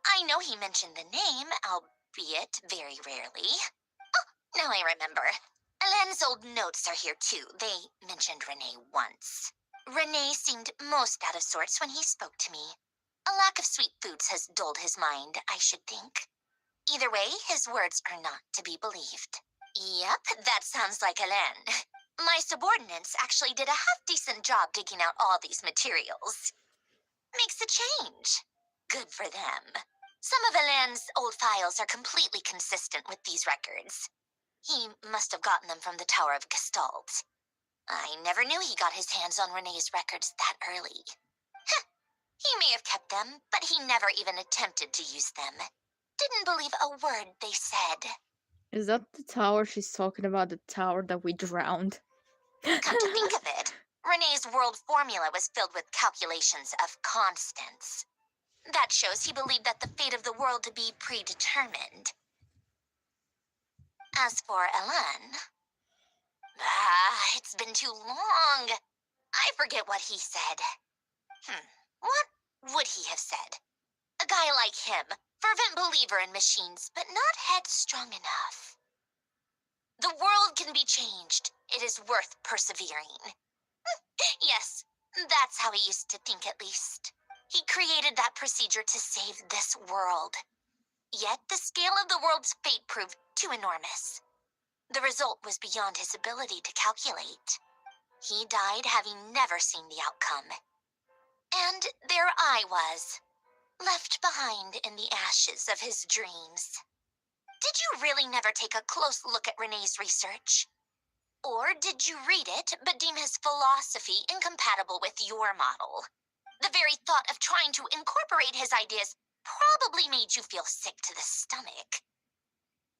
I know he mentioned the name, albeit very rarely. Oh, now I remember. Elan's old notes are here too. They mentioned Renee once. Renee seemed most out of sorts when he spoke to me. A lack of sweet foods has dulled his mind, I should think. Either way, his words are not to be believed. Yep, that sounds like Elan. My subordinates actually did a half-decent job digging out all these materials. Makes a change. Good for them. Some of Elan's old files are completely consistent with these records. He must have gotten them from the Tower of Gestalt. I never knew he got his hands on Renee's records that early. Heh, he may have kept them, but he never even attempted to use them. Didn't believe a word they said. Is that the tower she's talking about? The tower that we drowned? Come to think of it, Renee's world formula was filled with calculations of constants. That shows he believed that the fate of the world to be predetermined. As for Elan, it's been too long. I forget what he said. What would he have said? A guy like him, fervent believer in machines, but not headstrong enough. The world can be changed. It is worth persevering. Yes, that's how he used to think at least. He created that procedure to save this world. Yet the scale of the world's fate proved too enormous. The result was beyond his ability to calculate. He died having never seen the outcome. And there I was, left behind in the ashes of his dreams. Did you really never take a close look at Renee's research? Or did you read it but deem his philosophy incompatible with your model? The very thought of trying to incorporate his ideas probably made you feel sick to the stomach.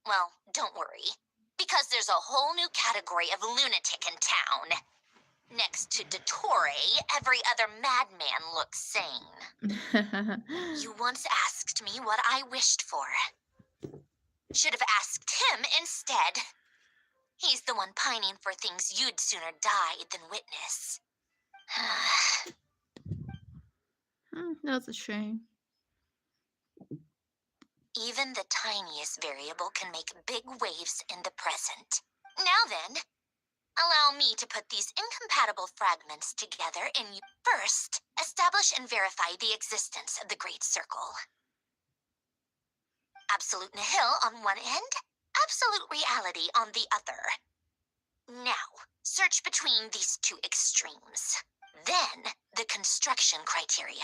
Well, don't worry, because there's a whole new category of lunatic in town. Next to Dottore, every other madman looks sane. You once asked me what I wished for. Should have asked him instead. He's the one pining for things you'd sooner die than witness. That's a shame. Even the tiniest variable can make big waves in the present. Now then, allow me to put these incompatible fragments together and you first establish and verify the existence of the Great Circle. Absolute nihil on one end, absolute reality on the other. Now, search between these two extremes. Then, the construction criteria.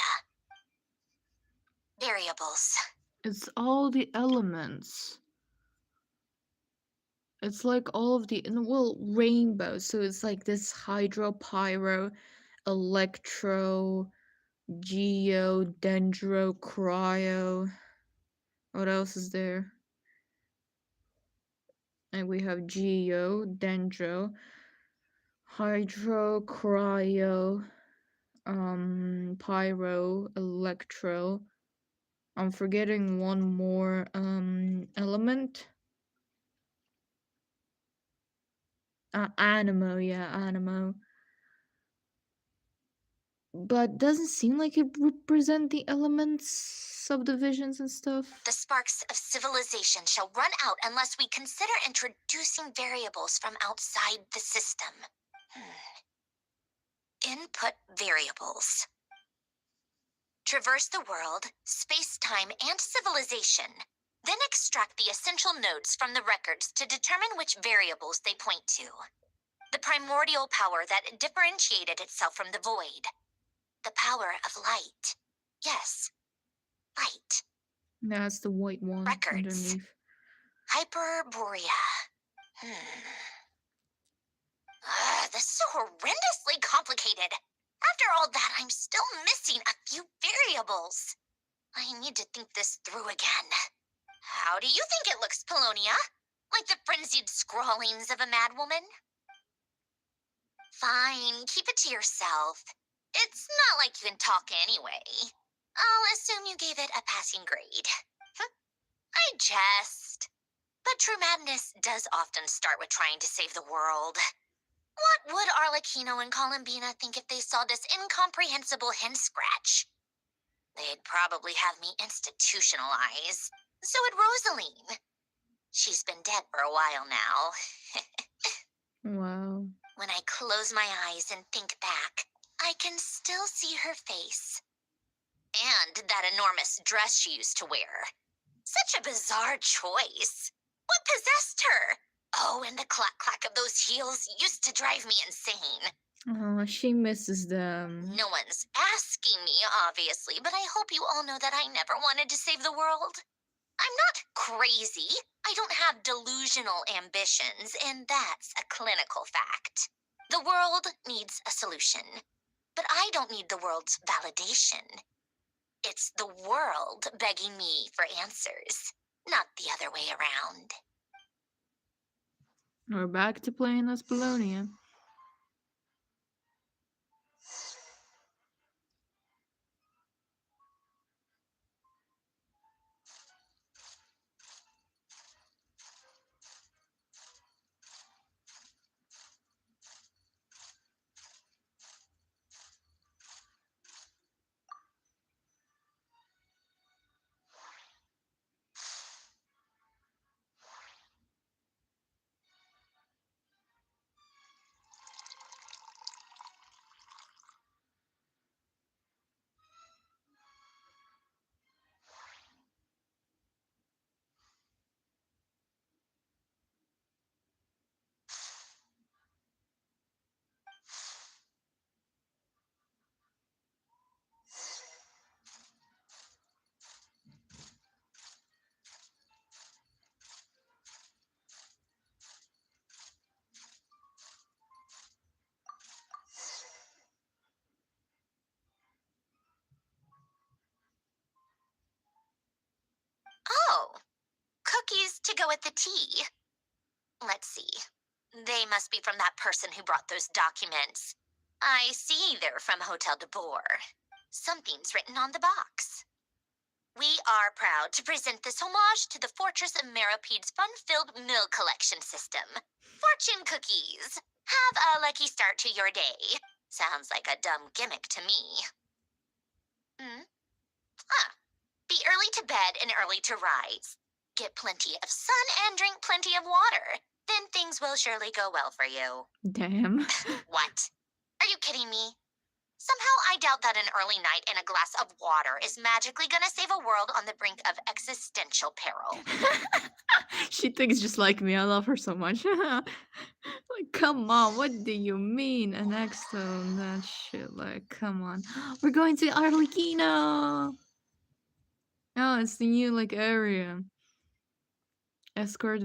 Variables. It's all the elements. It's like all of the, well, rainbow. So it's like this hydro, pyro, electro, geo, dendro, cryo. What else is there? And we have geo, dendro, hydro, cryo, pyro, electro. I'm forgetting one more element. Animo, yeah, animo. But doesn't seem like it represent the elements, subdivisions and stuff. The sparks of civilization shall run out unless we consider introducing variables from outside the system. Input variables. Traverse the world, space-time, and civilization. Then extract the essential nodes from the records to determine which variables they point to. The primordial power that differentiated itself from the void. The power of light. Yes, light. That's the white one Records. underneath. Hyperborea. This is so horrendously complicated. After all that, I'm still missing a few variables. I need to think this through again. How do you think it looks, Polonia? Like the frenzied scrawlings of a madwoman? Fine, keep it to yourself. It's not like you can talk anyway. I'll assume you gave it a passing grade. I jest. But true madness does often start with trying to save the world. What would Arlecchino and Columbina think if they saw this incomprehensible hen scratch? They'd probably have me institutionalized. So would Rosaline. She's been dead for a while now. Wow. When I close my eyes and think back, I can still see her face. And that enormous dress she used to wear. Such a bizarre choice. What possessed her? Oh, and the clack-clack of those heels used to drive me insane. Oh, she misses them. No one's asking me, obviously, but I hope you all know that I never wanted to save the world. I'm not crazy. I don't have delusional ambitions, and that's a clinical fact. The world needs a solution, but I don't need the world's validation. It's the world begging me for answers, not the other way around. We're back to playing as Bologna. Oh, cookies to go with the tea. Let's see. They must be from that person who brought those documents. I see they're from Hotel de Boer. Something's written on the box. We are proud to present this homage to the Fortress of Meropede's fun-filled mill collection system. Fortune cookies. Have a lucky start to your day. Sounds like a dumb gimmick to me. Be early to bed and early to rise. Get plenty of sun and drink plenty of water. Then things will surely go well for you. Damn. What? Are you kidding me? Somehow I doubt that an early night and a glass of water is magically gonna save a world on the brink of existential peril. She thinks just like me. I love her so much. Like, come on, what do you mean? An X-Stone, that shit, like, come on. We're going to Arlecchino! Oh, it's the new, like, area. Escort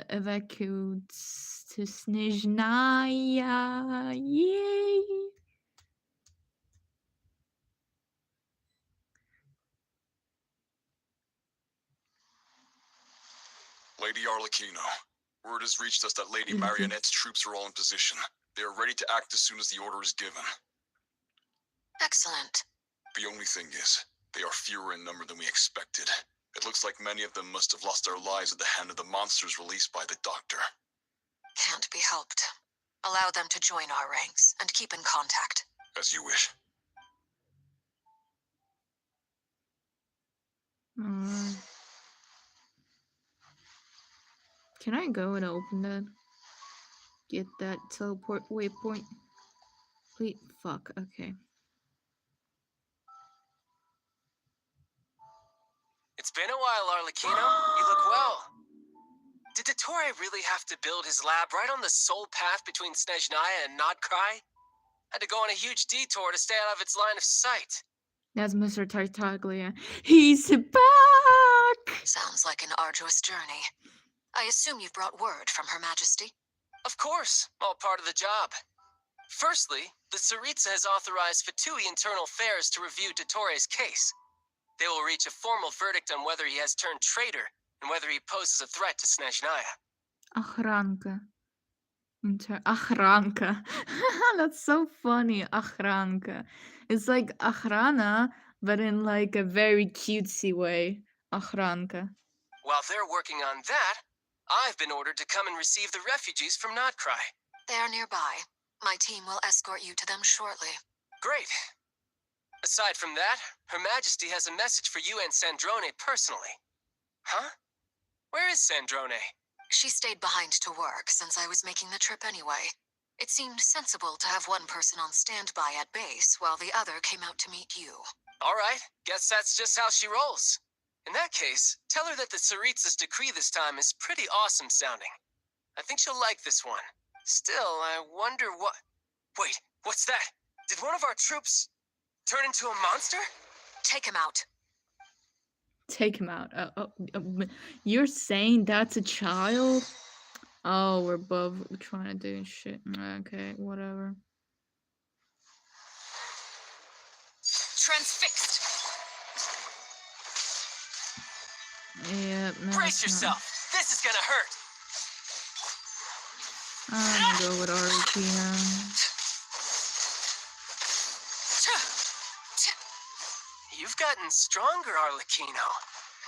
evacuates to Snezhnaya. Yay! Lady Arlecchino, word has reached us that Lady Mhm. Marionette's troops are all in position. They are ready to act as soon as the order is given. Excellent. The only thing is, they are fewer in number than we expected. It looks like many of them must have lost their lives at the hand of the monsters released by the doctor. Can't be helped. Allow them to join our ranks and keep in contact. As you wish. Can I go and open that? Get that teleport waypoint? Wait, fuck, okay. It's been a while, Arlecchino. You look well. Did Dottore really have to build his lab right on the sole path between Snezhnaya and Nodcry? Had to go on a huge detour to stay out of its line of sight. That's Mr. Tartaglia. He's back! Sounds like an arduous journey. I assume you've brought word from Her Majesty? Of course, all part of the job. Firstly, the Tsaritsa has authorized Fatui Internal Affairs to review Dottore's case. They will reach a formal verdict on whether he has turned traitor and whether he poses a threat to Snezhnaya. Охранка. Охранка. That's so funny. Охранка. It's like охрана, but in like a very cutesy way. Охранка. While they're working on that, I've been ordered to come and receive the refugees from Notcry. They are nearby. My team will escort you to them shortly. Great. Aside from that, Her Majesty has a message for you and Sandrone personally. Huh? Where is Sandrone? She stayed behind to work since I was making the trip anyway. It seemed sensible to have one person on standby at base while the other came out to meet you. All right, guess that's just how she rolls. In that case, tell her that the Tsaritsa's decree this time is pretty awesome sounding. I think she'll like this one. Still, I wonder what... Wait, what's that? Did one of our troops turn into a monster? Take him out. Take him out. You're saying that's a child? Oh, we're both trying to do shit. Okay, whatever. Transfixed! Yeah, no, Brace yourself! This is gonna hurt! I'm gonna go with Archon. You've gotten stronger, Arlecchino.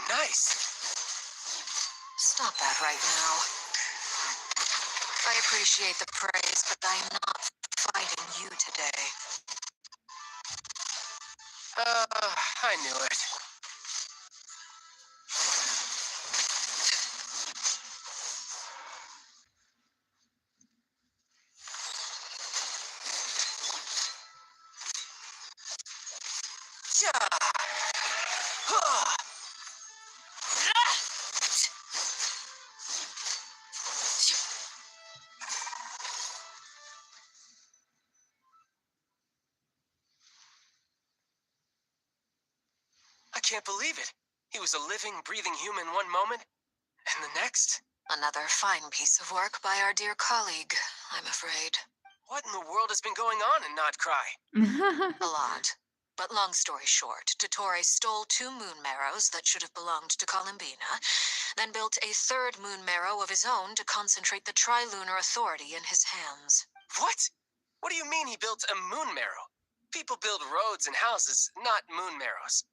Nice. Stop that right now. I appreciate the praise, but I'm not fighting you today. I knew it. I can't believe it. He was a living, breathing human one moment, and the next? Another fine piece of work by our dear colleague, I'm afraid. What in the world has been going on in Notcry? A lot. But long story short, Dottore stole 2 moon marrows that should have belonged to Columbina, then built a 3rd moon marrow of his own to concentrate the Trilunar Authority in his hands. What? What do you mean he built a moon marrow? People build roads and houses, not moon marrows.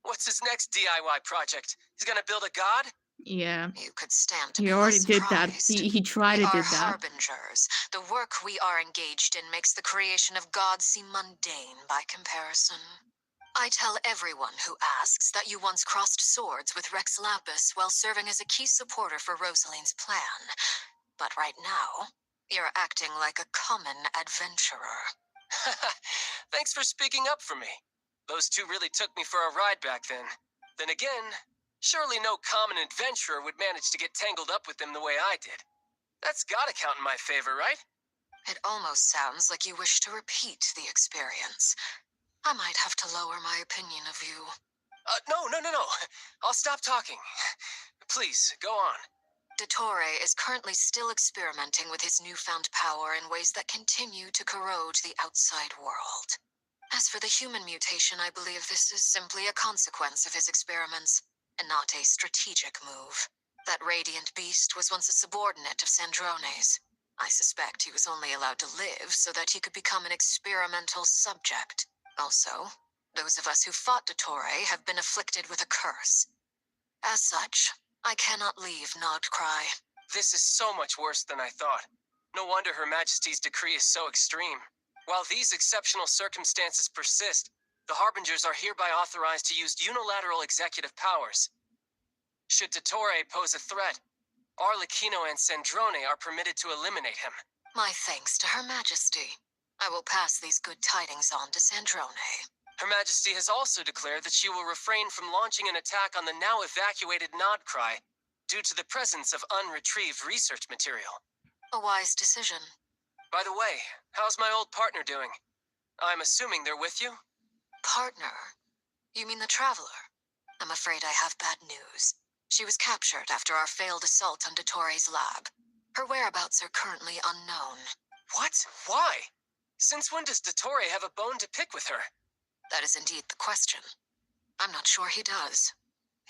What's his next DIY project? He's gonna build a god? Yeah. You could stand to He be already less did that. surprised. He tried to We do are that. harbingers. The work we are engaged in makes the creation of gods seem mundane by comparison. I tell everyone who asks that you once crossed swords with Rex Lapis while serving as a key supporter for Rosaline's plan. But right now, you're acting like a common adventurer. Thanks for speaking up for me. Those 2 really took me for a ride back then. Then again, surely no common adventurer would manage to get tangled up with them the way I did. That's gotta count in my favor, right? It almost sounds like you wish to repeat the experience. I might have to lower my opinion of you. No. I'll stop talking. Please, go on. Dottore is currently still experimenting with his newfound power in ways that continue to corrode the outside world. As for the human mutation, I believe this is simply a consequence of his experiments, and not a strategic move. That radiant beast was once a subordinate of Sandrone's. I suspect he was only allowed to live so that he could become an experimental subject. Also, those of us who fought Dottore have been afflicted with a curse. As such, I cannot leave Notcry. This is so much worse than I thought. No wonder Her Majesty's decree is so extreme. While these exceptional circumstances persist, the Harbingers are hereby authorized to use unilateral executive powers. Should Dottore pose a threat, Arlecchino and Sandrone are permitted to eliminate him. My thanks to Her Majesty. I will pass these good tidings on to Sandrone. Her Majesty has also declared that she will refrain from launching an attack on the now evacuated Nodcry due to the presence of unretrieved research material. A wise decision. By the way, how's my old partner doing? I'm assuming they're with you? Partner? You mean the Traveler? I'm afraid I have bad news. She was captured after our failed assault on Dottore's lab. Her whereabouts are currently unknown. What? Why? Since when does Dottore have a bone to pick with her? That is indeed the question. I'm not sure he does.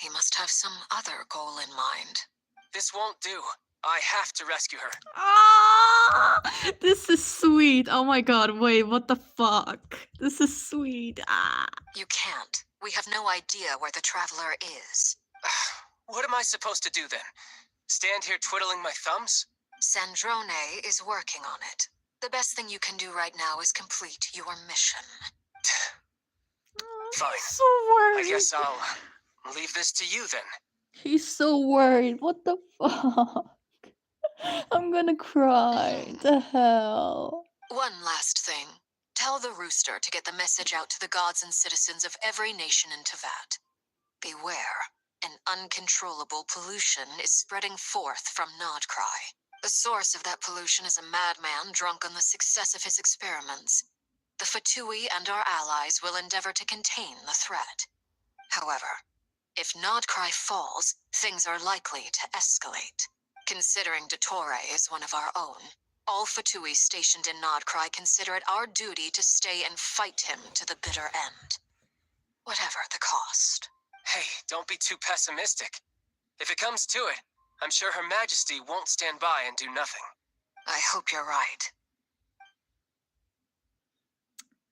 He must have some other goal in mind. This won't do. I have to rescue her. Ah, this is sweet. Oh my god, wait, what the fuck? This is sweet. Ah. You can't. We have no idea where the traveler is. What am I supposed to do then? Stand here twiddling my thumbs? Sandrone is working on it. The best thing you can do right now is complete your mission. Fine. He's so worried. I guess I'll leave this to you then. He's so worried. What the fuck? I'm gonna cry. The hell? One last thing. Tell the rooster to get the message out to the gods and citizens of every nation in Tevat. Beware. An uncontrollable pollution is spreading forth from Nodcry. The source of that pollution is a madman drunk on the success of his experiments. The Fatui and our allies will endeavor to contain the threat. However, if Nodcry falls, things are likely to escalate. Considering Dottore is one of our own, all Fatui stationed in Nodcry consider it our duty to stay and fight him to the bitter end. Whatever the cost. Hey, don't be too pessimistic. If it comes to it, I'm sure Her Majesty won't stand by and do nothing. I hope you're right.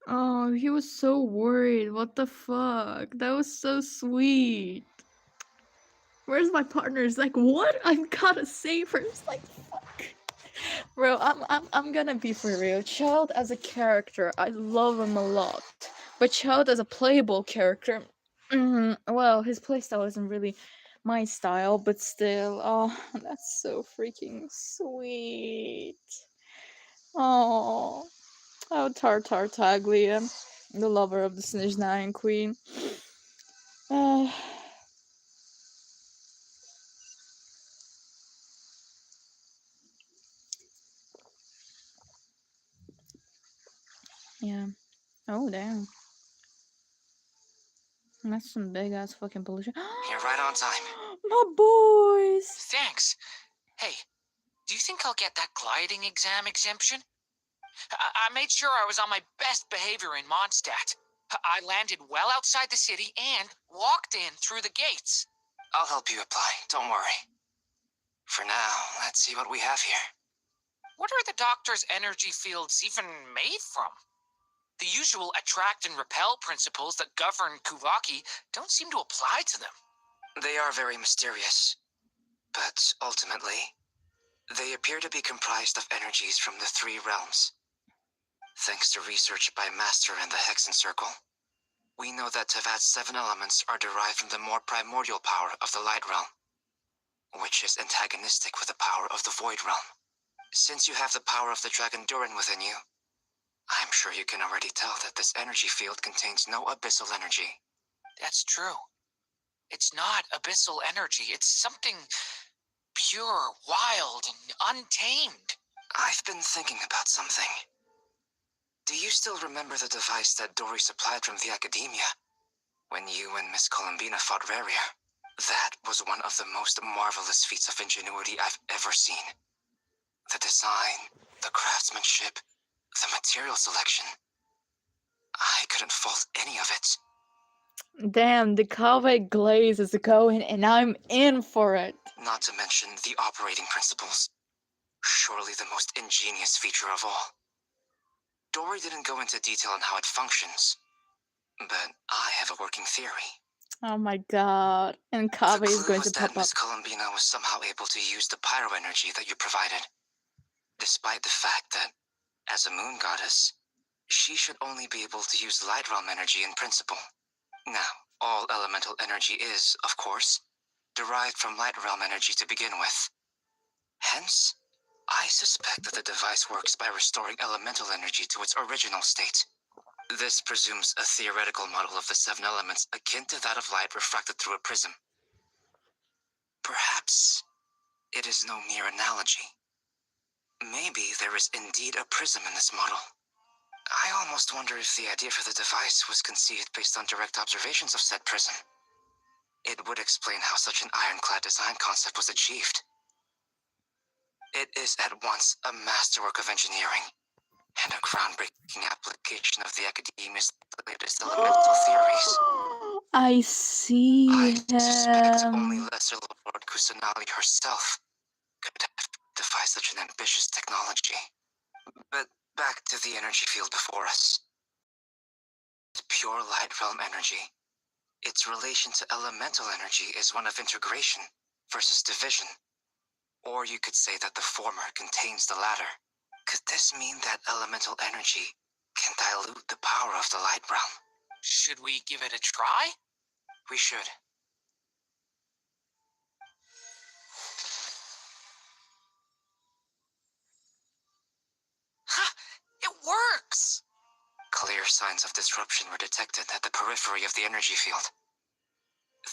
Oh, he was so worried. What the fuck? That was so sweet. Where's my partner? It's like, what? I've gotta save her. It's like, fuck. Bro, I'm gonna be for real. Child as a character, I love him a lot. But Child as a playable character, well, his playstyle isn't really my style, but still, oh, that's so freaking sweet. Oh, Tartaglia, the lover of the Snezhnayan Queen. Yeah. Oh, damn. That's some big ass fucking pollution. You're right on time. My boys! Thanks. Hey, do you think I'll get that gliding exam exemption? I made sure I was on my best behavior in Mondstadt. I landed well outside the city and walked in through the gates. I'll help you apply, don't worry. For now, let's see what we have here. What are the doctor's energy fields even made from? The usual attract and repel principles that govern Kuvaki don't seem to apply to them. They are very mysterious, but ultimately, they appear to be comprised of energies from the three realms. Thanks to research by Master and the Hexen Circle, we know that Tevat's 7 elements are derived from the more primordial power of the Light Realm, which is antagonistic with the power of the Void Realm. Since you have the power of the Dragon Durin within you, I'm sure you can already tell that this energy field contains no abyssal energy. That's true. It's not abyssal energy. It's something pure, wild, and untamed. I've been thinking about something. Do you still remember the device that Dory supplied from the Academia when you and Miss Columbina fought Raria? That was one of the most marvelous feats of ingenuity I've ever seen. The design, the craftsmanship, the material selection. I couldn't fault any of it. Damn, the Kave glaze is going and I'm in for it. Not to mention the operating principles. Surely the most ingenious feature of all. Dory didn't go into detail on how it functions, but I have a working theory. Oh my god. And Kave is going to pop up. Miss Columbina was somehow able to use the pyro energy that you provided, despite the fact that, as a moon goddess, she should only be able to use light realm energy in principle. Now, all elemental energy is, of course, derived from light realm energy to begin with. Hence, I suspect that the device works by restoring elemental energy to its original state. This presumes a theoretical model of the 7 elements akin to that of light refracted through a prism. Perhaps it is no mere analogy. Maybe there is indeed a prism in this model. I almost wonder if the idea for the device was conceived based on direct observations of said prism. It would explain how such an ironclad design concept was achieved. It is at once a masterwork of engineering and a groundbreaking application of the Academia's latest elemental theories. I see I suspect him. only Lesser Lord Kusanali herself could have justify such an ambitious technology. But back to the energy field before us. Pure light realm energy. Its relation to elemental energy is one of integration versus division. Or you could say that the former contains the latter. Could this mean that elemental energy can dilute the power of the light realm? Should we give it a try? We should. Ha! It works! Clear signs of disruption were detected at the periphery of the energy field.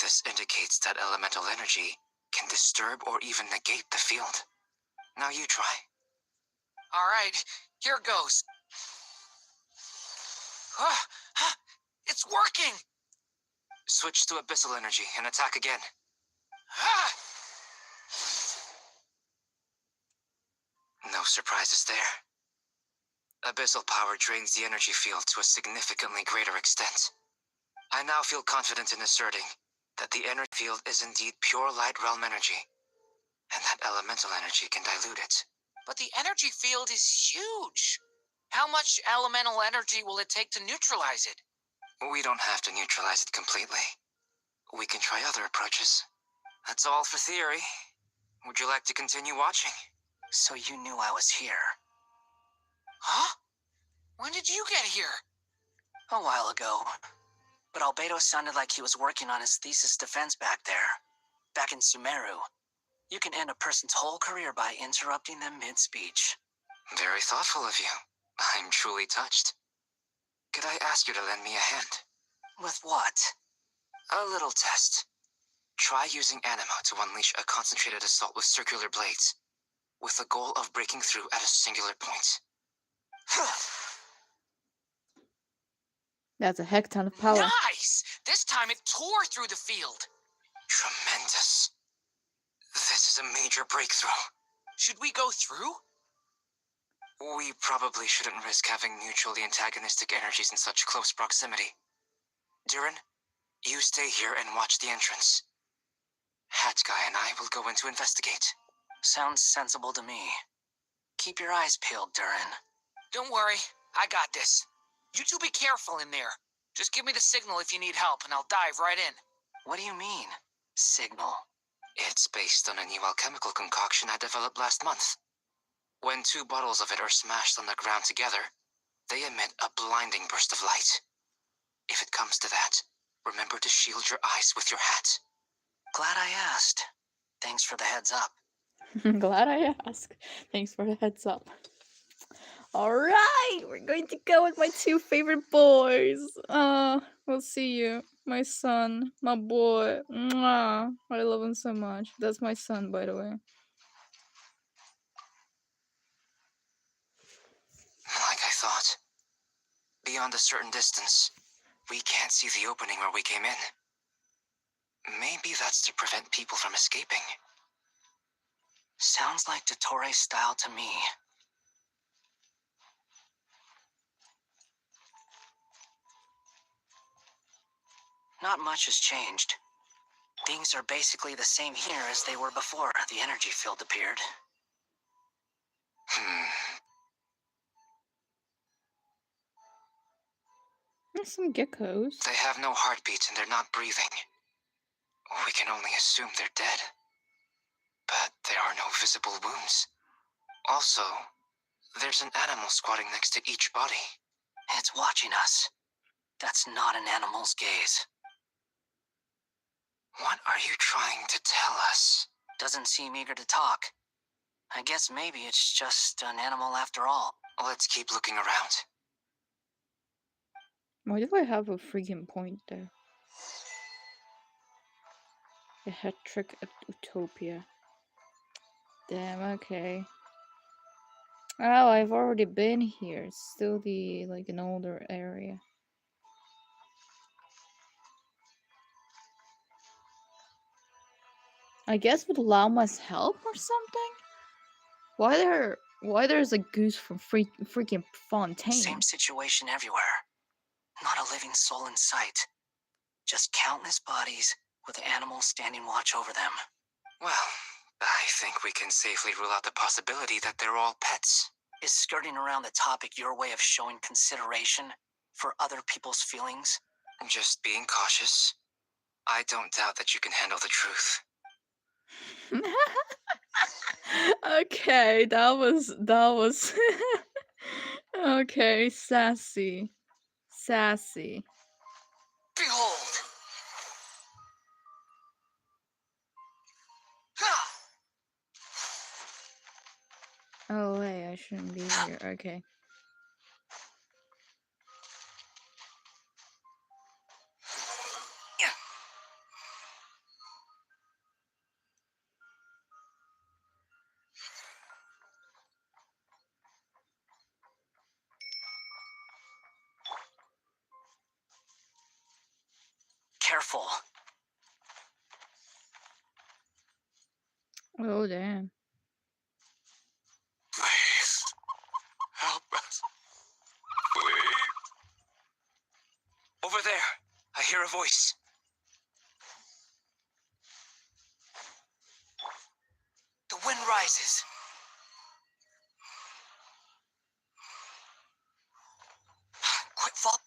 This indicates that elemental energy can disturb or even negate the field. Now you try. Alright, here goes. It's working! Switch to abyssal energy and attack again. No surprises there. Abyssal power drains the energy field to a significantly greater extent. I now feel confident in asserting that the energy field is indeed pure light realm energy, and that elemental energy can dilute it. But the energy field is huge. How much elemental energy will it take to neutralize it? We don't have to neutralize it completely. We can try other approaches. That's all for theory. Would you like to continue watching? So you knew I was here. Huh? When did you get here? A while ago. But Albedo sounded like he was working on his thesis defense back there. Back in Sumeru. You can end a person's whole career by interrupting them mid-speech. Very thoughtful of you. I'm truly touched. Could I ask you to lend me a hand? With what? A little test. Try using anima to unleash a concentrated assault with circular blades, with the goal of breaking through at a singular point. That's a heck ton of power. Nice! This time it tore through the field. Tremendous. This is a major breakthrough. Should we go through? We probably shouldn't risk having mutually antagonistic energies in such close proximity. Durin, you stay here and watch the entrance. Hat Guy and I will go in to investigate. Sounds sensible to me. Keep your eyes peeled, Durin. Don't worry, I got this. You two be careful in there. Just give me the signal if you need help, and I'll dive right in. What do you mean, signal? It's based on a new alchemical concoction I developed last month. When 2 bottles of it are smashed on the ground together, they emit a blinding burst of light. If it comes to that, remember to shield your eyes with your hat. Glad I asked. Thanks for the heads up. Glad I asked. Thanks for the heads up. Alright, we're going to go with my 2 favorite boys. We'll see you. My son, my boy. Mwah. I love him so much. That's my son, by the way. Like I thought. Beyond a certain distance, we can't see the opening where we came in. Maybe that's to prevent people from escaping. Sounds like Dottore style to me. Not much has changed. Things are basically the same here as they were before the energy field appeared. There's some geckos. They have no heartbeat and they're not breathing. We can only assume they're dead. But there are no visible wounds. Also, there's an animal squatting next to each body. It's watching us. That's not an animal's gaze. What are you trying to tell us? Doesn't seem eager to talk. I guess maybe it's just an animal after all. Let's keep looking around. Why do I have a freaking point there? A hat trick at Utopia. Damn, okay. Oh, I've already been here. It's still an older area. I guess with Llama's help or something? Why there's a goose from freaking Fontaine? Same situation everywhere. Not a living soul in sight. Just countless bodies with animals standing watch over them. Well, I think we can safely rule out the possibility that they're all pets. Is skirting around the topic your way of showing consideration for other people's feelings? Just being cautious. I don't doubt that you can handle the truth. Okay, that was okay, sassy. Sassy. Behold! Oh wait, I shouldn't be here. Okay. Careful. Oh damn. Please, help us. Please. Over there. I hear a voice. The wind rises. Quick, fall.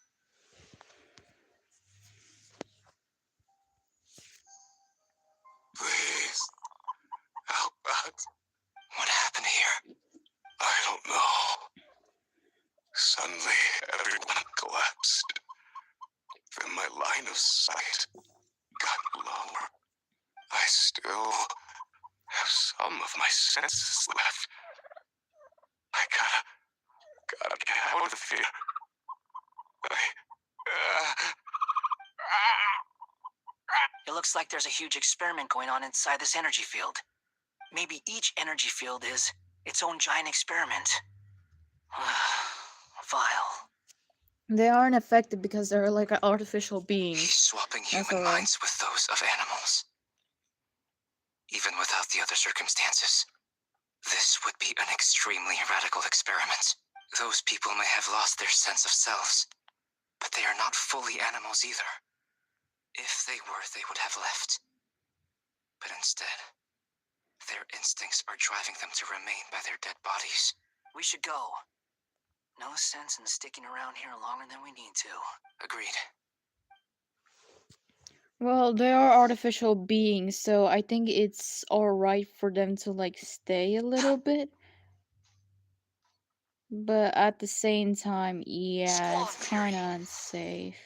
Please, help us. What happened here? I don't know. Suddenly, everyone collapsed. Then my line of sight got lower. I still have some of my senses left. I gotta get out of here. It looks like there's a huge experiment going on inside this energy field. Maybe each energy field is its own giant experiment. Vile. They aren't affected because they're like artificial beings. He's swapping That's human all. minds with those of animals. Even without the other circumstances. This would be an extremely radical experiment. Those people may have lost their sense of selves, but they are not fully animals either. If they were, they would have left. But instead, their instincts are driving them to remain by their dead bodies. We should go. No sense in sticking around here longer than we need to. Agreed. Well, they are artificial beings, so I think it's alright for them to like stay a little bit. But at the same time, yeah, it's kind of unsafe.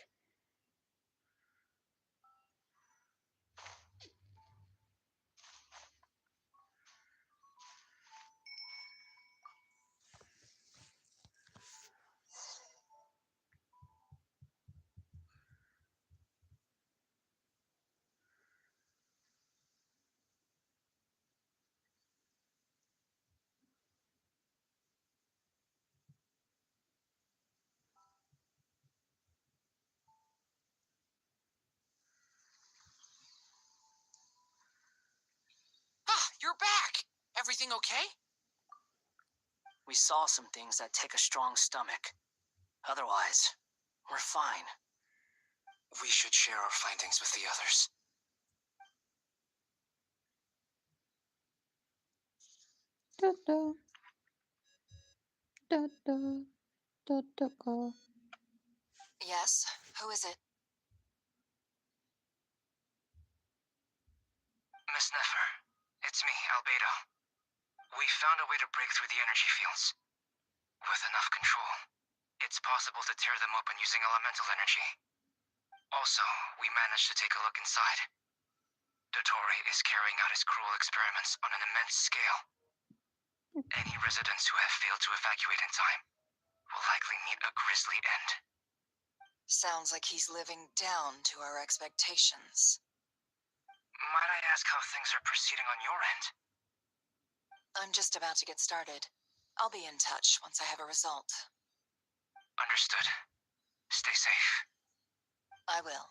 Ah, you're back! Everything okay? We saw some things that take a strong stomach. Otherwise, we're fine. We should share our findings with the others. Da da. Da da. Da da da. Yes? Who is it? Miss Nefer, it's me, Albedo. We found a way to break through the energy fields. With enough control, it's possible to tear them open using elemental energy. Also, we managed to take a look inside. Dottore is carrying out his cruel experiments on an immense scale. Any residents who have failed to evacuate in time will likely meet a grisly end. Sounds like he's living down to our expectations. Might I ask how things are proceeding on your end? I'm just about to get started. I'll be in touch once I have a result. Understood. Stay safe. I will.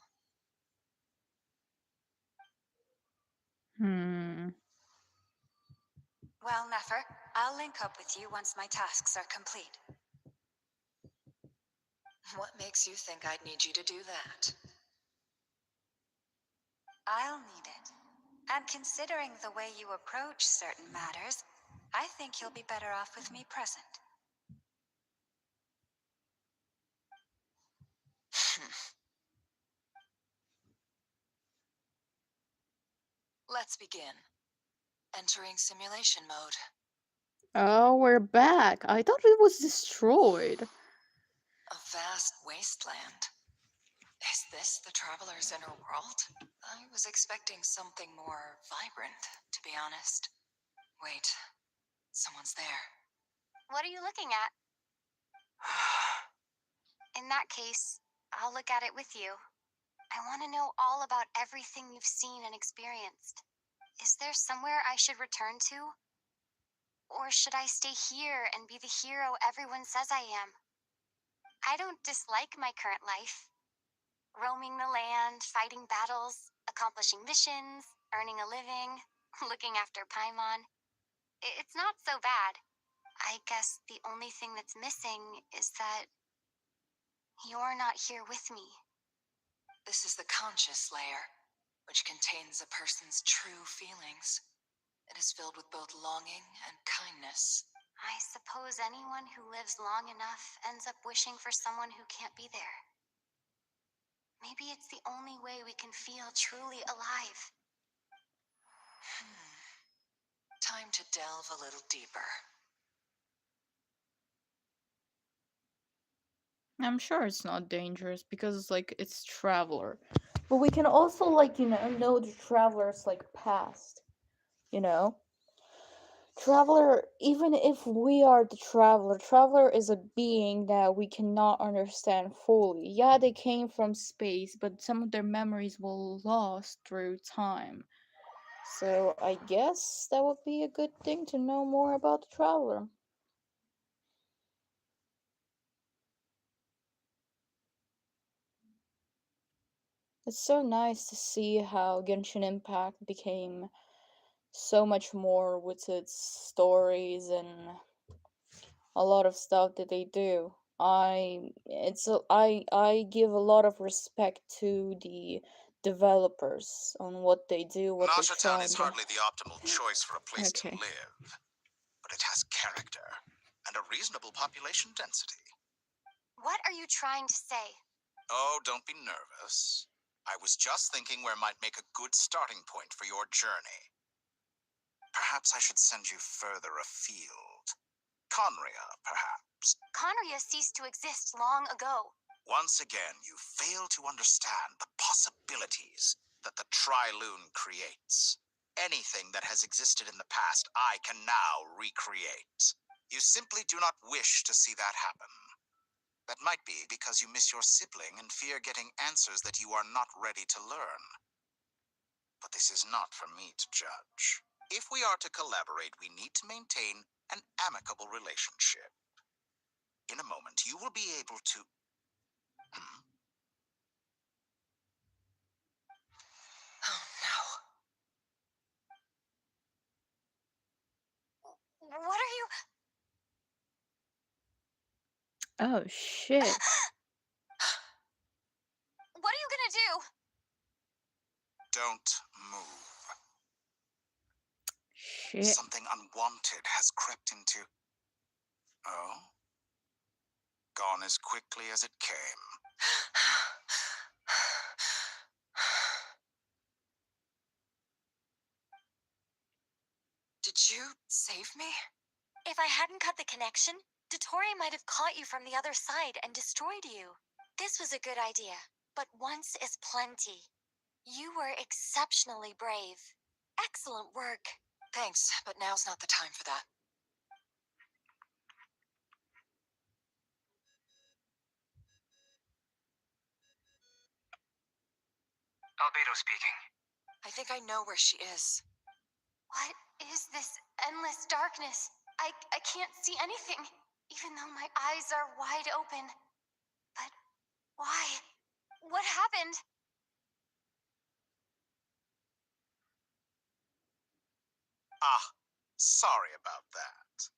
Well, Nefer, I'll link up with you once my tasks are complete. What makes you think I'd need you to do that? I'll need it. And considering the way you approach certain matters, I think you'll be better off with me present. Let's begin. Entering simulation mode. Oh, we're back. I thought it was destroyed. A vast wasteland. Is this the Traveler's inner world? I was expecting something more vibrant, to be honest. Wait, someone's there. What are you looking at? In that case, I'll look at it with you. I want to know all about everything you've seen and experienced. Is there somewhere I should return to? Or should I stay here and be the hero everyone says I am? I don't dislike my current life. Roaming the land, fighting battles, accomplishing missions, earning a living, looking after Paimon. It's not so bad. I guess the only thing that's missing is that you're not here with me. This is the conscious layer, which contains a person's true feelings. It is filled with both longing and kindness. I suppose anyone who lives long enough ends up wishing for someone who can't be there. Maybe it's the only way we can feel truly alive. Time to delve a little deeper. I'm sure it's not dangerous because like it's Traveler. But we can also like, know the Traveler's like past. You know? Traveler, even if we are the Traveler, Traveler is a being that we cannot understand fully. Yeah, they came from space, but some of their memories were lost through time. So I guess that would be a good thing to know more about the Traveler. It's so nice to see how Genshin Impact became so much more with its stories and a lot of stuff that they do. I give a lot of respect to the developers on what they do, what they're Nasha Town trying is to. hardly the optimal choice for a place to Okay. live, but it has character and a reasonable population density. What are you trying to say? Oh, don't be nervous. I was just thinking where might make a good starting point for your journey. Perhaps I should send you further afield. Conria, perhaps. Conria ceased to exist long ago. Once again, you fail to understand the possibilities that the Tri-Lune creates. Anything that has existed in the past, I can now recreate. You simply do not wish to see that happen. That might be because you miss your sibling and fear getting answers that you are not ready to learn. But this is not for me to judge. If we are to collaborate, we need to maintain an amicable relationship. In a moment, you will be able to... Oh What are you... Oh shit. What are you gonna do? Don't move. Shit. Something unwanted has crept into... Oh? Gone as quickly as it came. Did you save me? If I hadn't cut the connection, Dottore might have caught you from the other side and destroyed you. This was a good idea, but once is plenty. You were exceptionally brave. Excellent work. Thanks, but now's not the time for that. Albedo speaking. I think I know where she is. What is this endless darkness? I can't see anything, even though my eyes are wide open. But why? What happened? Ah, sorry about that.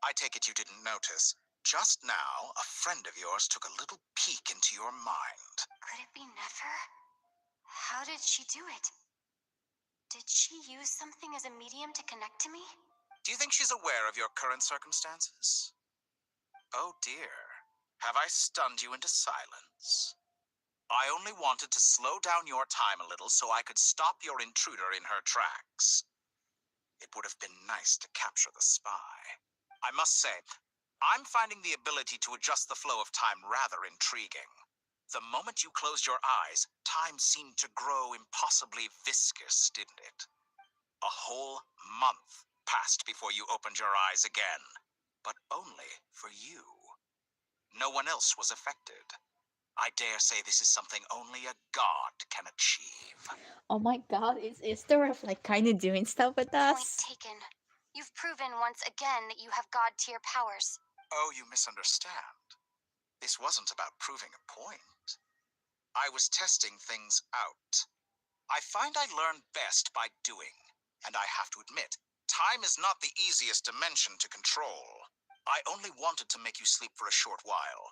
I take it you didn't notice. Just now, a friend of yours took a little peek into your mind. Could it be Nefer? How did she do it? Did she use something as a medium to connect to me? Do you think she's aware of your current circumstances? Oh dear. Have I stunned you into silence? I only wanted to slow down your time a little so I could stop your intruder in her tracks. It would have been nice to capture the spy. I must say, I'm finding the ability to adjust the flow of time rather intriguing. The moment you closed your eyes, time seemed to grow impossibly viscous, didn't it? A whole month passed before you opened your eyes again, but only for you. No one else was affected. I dare say this is something only a god can achieve. Oh my god, is the ref like kind of doing stuff with Point us? taken. You've proven once again that you have god tier powers. Oh, you misunderstand. This wasn't about proving a point. I was testing things out. I find I learn best by doing, and I have to admit, time is not the easiest dimension to control. I only wanted to make you sleep for a short while,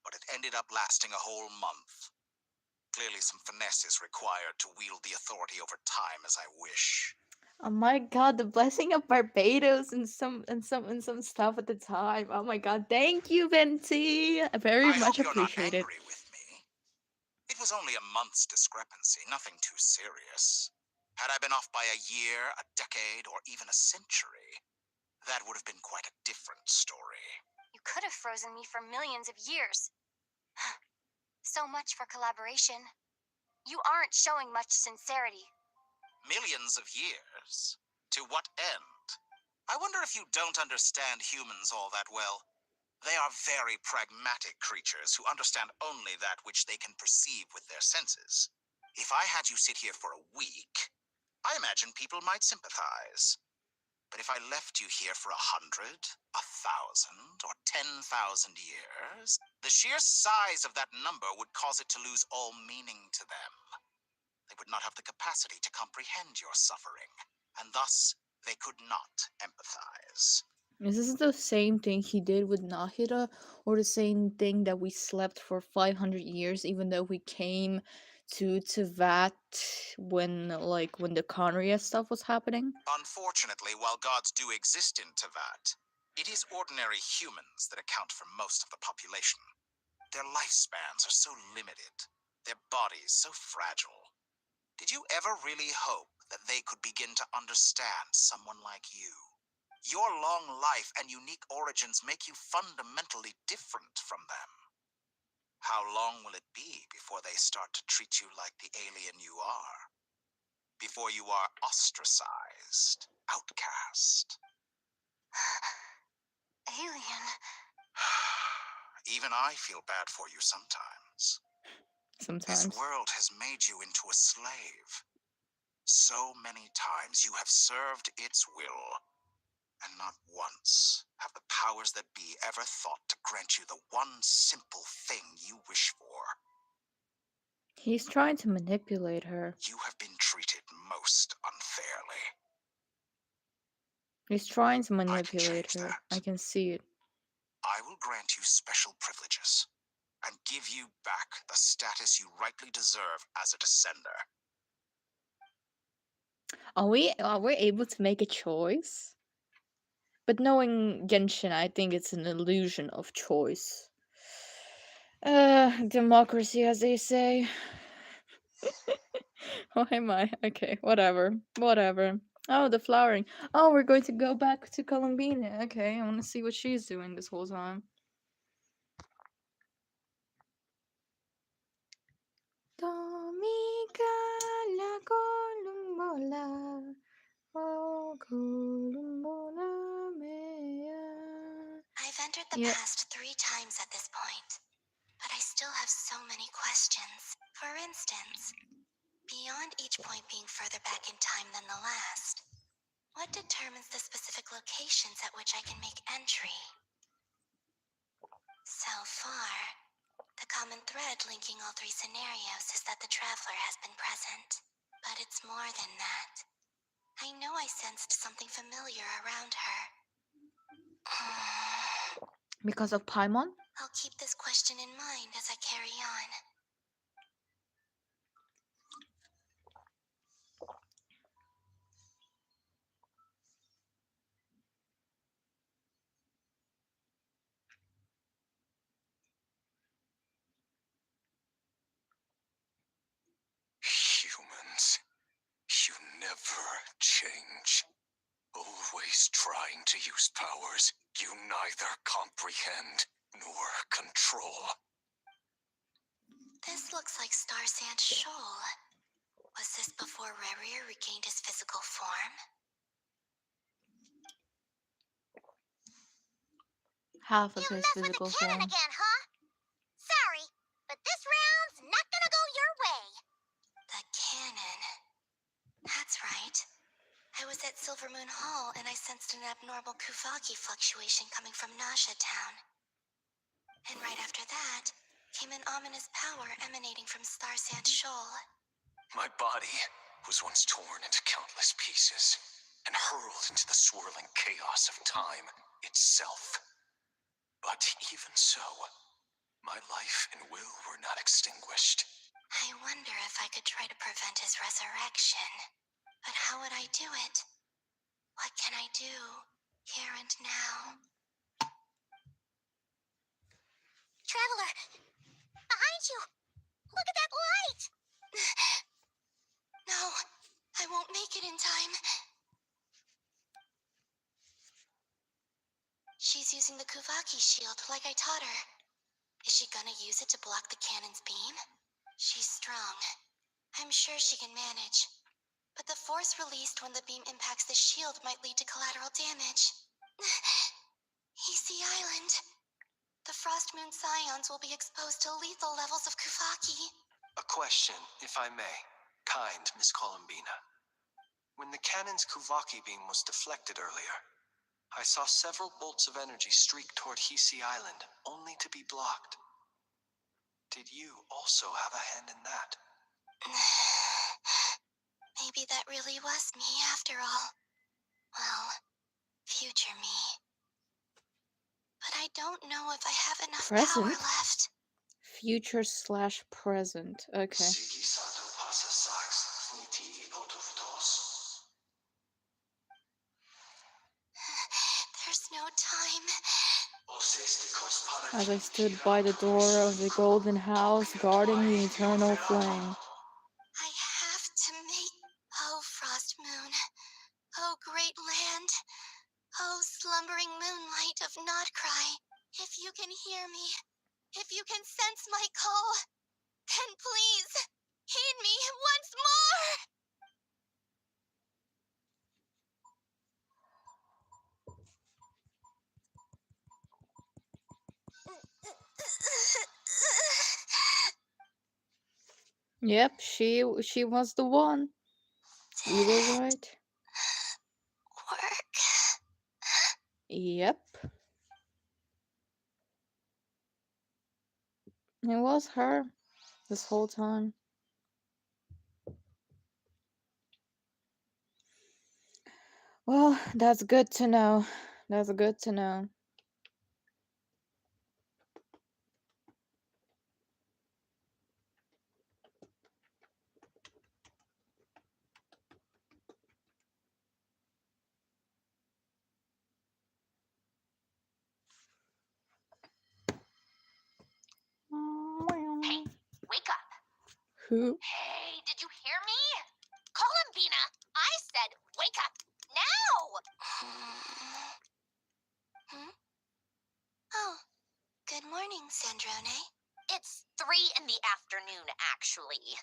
but it ended up lasting a whole month. Clearly some finesse is required to wield the authority over time as I wish. Oh my god, the blessing of Barbados and some stuff at the time. Oh my god, thank you, Venti. Very I much hope you're not appreciated. angry with me. It was only a month's discrepancy, nothing too serious. Had I been off by a year, a decade, or even a century, that would have been quite a different story. You could have frozen me for millions of years. So much for collaboration. You aren't showing much sincerity. Millions of years? To what end? I wonder if you don't understand humans all that well. They are very pragmatic creatures who understand only that which they can perceive with their senses. If I had you sit here for a week, I imagine people might sympathize. But if I left you here for 100, 1,000, or 10,000 years, the sheer size of that number would cause it to lose all meaning to them. They would not have the capacity to comprehend your suffering, and thus they could not empathize. Is this the same thing he did with Nahida, or the same thing that we slept for 500 years, even though we came to Tevat when the Conria stuff was happening? Unfortunately, while gods do exist in Tevat, it is ordinary humans that account for most of the population. Their lifespans are so limited, their bodies so fragile. Did you ever really hope that they could begin to understand someone like you? Your long life and unique origins make you fundamentally different from them. How long will it be before they start to treat you like the alien you are? Before you are ostracized, outcast? Alien. Even I feel bad for you sometimes. Sometimes. This world has made you into a slave. So many times you have served its will, and not once have the powers that be ever thought to grant you the one simple thing you wish for. He's trying to manipulate her. You have been treated most unfairly. He's trying to manipulate her. I can see it. I will grant you special privileges and give you back the status you rightly deserve as a descender. Are we able to make a choice? But knowing Genshin, I think it's an illusion of choice. Democracy, as they say. Why am I? Okay, whatever. Oh, the flowering. Oh, we're going to go back to Columbina. Okay, I want to see what she's doing this whole time. Domica la columbola, oh columbola mea. I've entered the past 3 times at this point, but I still have so many questions. For instance, beyond each point being further back in time than the last, what determines the specific locations at which I can make entry? So far, the common thread linking all 3 scenarios is that the traveler has been present. But it's more than that. I know I sensed something familiar around her. Because of Paimon? I'll keep this question in mind as I carry on. change. Always trying to use powers you neither comprehend nor control. This looks like Star Sand Shoal. Was this before Rerir regained his physical form? Half of You his mess with the physical cannon form. again, huh? Sorry, but this round's not gonna go your way. The cannon. That's right. I was at Silver Moon Hall and I sensed an abnormal Kuvaki fluctuation coming from Nasha Town. And right after that, came an ominous power emanating from Star Sand Shoal. My body was once torn into countless pieces and hurled into the swirling chaos of time itself. But even so, my life and will were not extinguished. I wonder if I could try to prevent his resurrection. But how would I do it? What can I do, here and now? Traveler, behind you! Look at that light! No, I won't make it in time. She's using the Kuvaki shield like I taught her. Is she gonna use it to block the cannon's beam? She's strong. I'm sure she can manage. But the force released when the beam impacts the shield might lead to collateral damage. Easy Island. The Frost Moon Scions will be exposed to lethal levels of Kuvaki. A question, if I may. Kind Miss Columbina. When the cannon's Kuvaki beam was deflected earlier, I saw several bolts of energy streak toward Hisi Island, only to be blocked. Did you also have a hand in that? Maybe that really was me after all. Well, future me. But I don't know if I have enough power Present? left. Future slash present. Okay. There's no time. As I stood by the door of the golden house, guarding the eternal flame. I have to make... Oh, Frost Moon. Oh, great land. Oh, slumbering moonlight of Notcry. If you can hear me, if you can sense my call, then please, heed me once more! Yep, she was the one. You were right. Work. Yep. It was her this whole time. Well, that's good to know. That's good to know. Hey, wake up! Who? Hey, did you hear me? Columbina, I said wake up! Now! Oh, good morning, Sandrone. It's 3 in the afternoon, actually.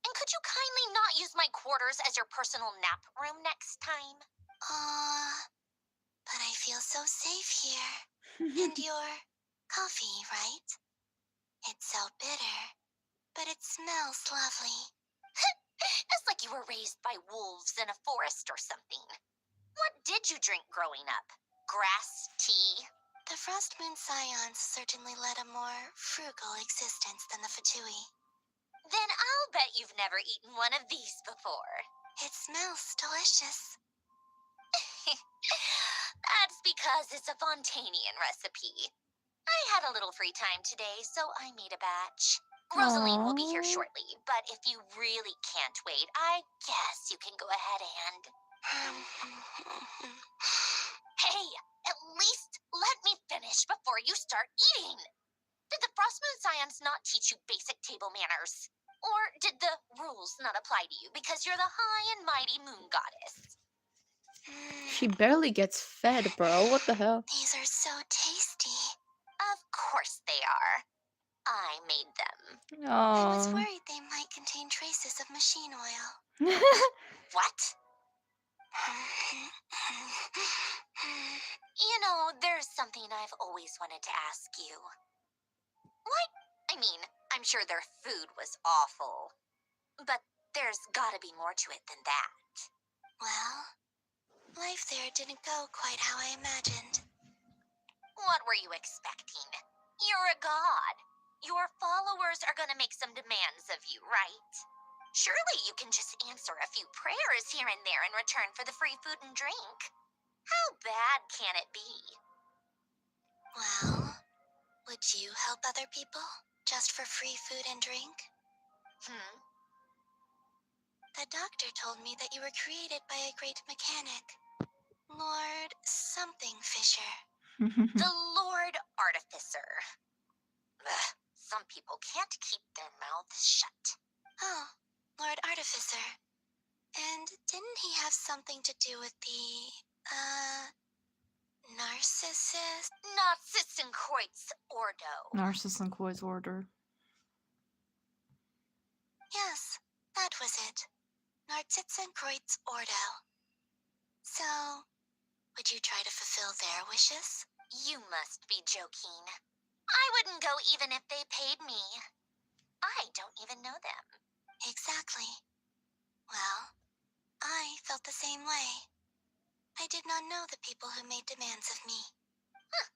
And could you kindly not use my quarters as your personal nap room next time? But I feel so safe here. And your coffee, right? It's so bitter, but it smells lovely. It's like you were raised by wolves in a forest or something. What did you drink growing up? Grass tea? The Frost Moon Scions certainly led a more frugal existence than the Fatui. Then I'll bet you've never eaten one of these before. It smells delicious. That's because it's a Fontanian recipe. I had a little free time today, so I made a batch. Rosaline will be here shortly, but if you really can't wait, I guess you can go ahead and... Hey, at least let me finish before you start eating. Did the Frostmoon Scions not teach you basic table manners? Or did the rules not apply to you because you're the high and mighty moon goddess? She barely gets fed, bro. What the hell? These are so tasty. Of course they are. I made them. I was Aww. worried they might contain traces of machine oil. What? You know, there's something I've always wanted to ask you. What? I mean, I'm sure their food was awful. But there's gotta be more to it than that. Well, life there didn't go quite how I imagined. What were you expecting? You're a god. Your followers are gonna make some demands of you, right? Surely you can just answer a few prayers here and there in return for the free food and drink. How bad can it be? Well, would you help other people just for free food and drink? The doctor told me that you were created by a great mechanic, Lord something Fisher. The Lord Artificer. Ugh, some people can't keep their mouths shut. Oh, Lord Artificer. And didn't he have something to do with the, Narcissenkreuz Ordo? Narcissenkreuz Order. Yes, that was it. Narcissenkreuz Ordo. So, would you try to fulfill their wishes? You must be joking. I wouldn't go even if they paid me. I don't even know them. Exactly. Well, I felt the same way. I did not know the people who made demands of me. Huh.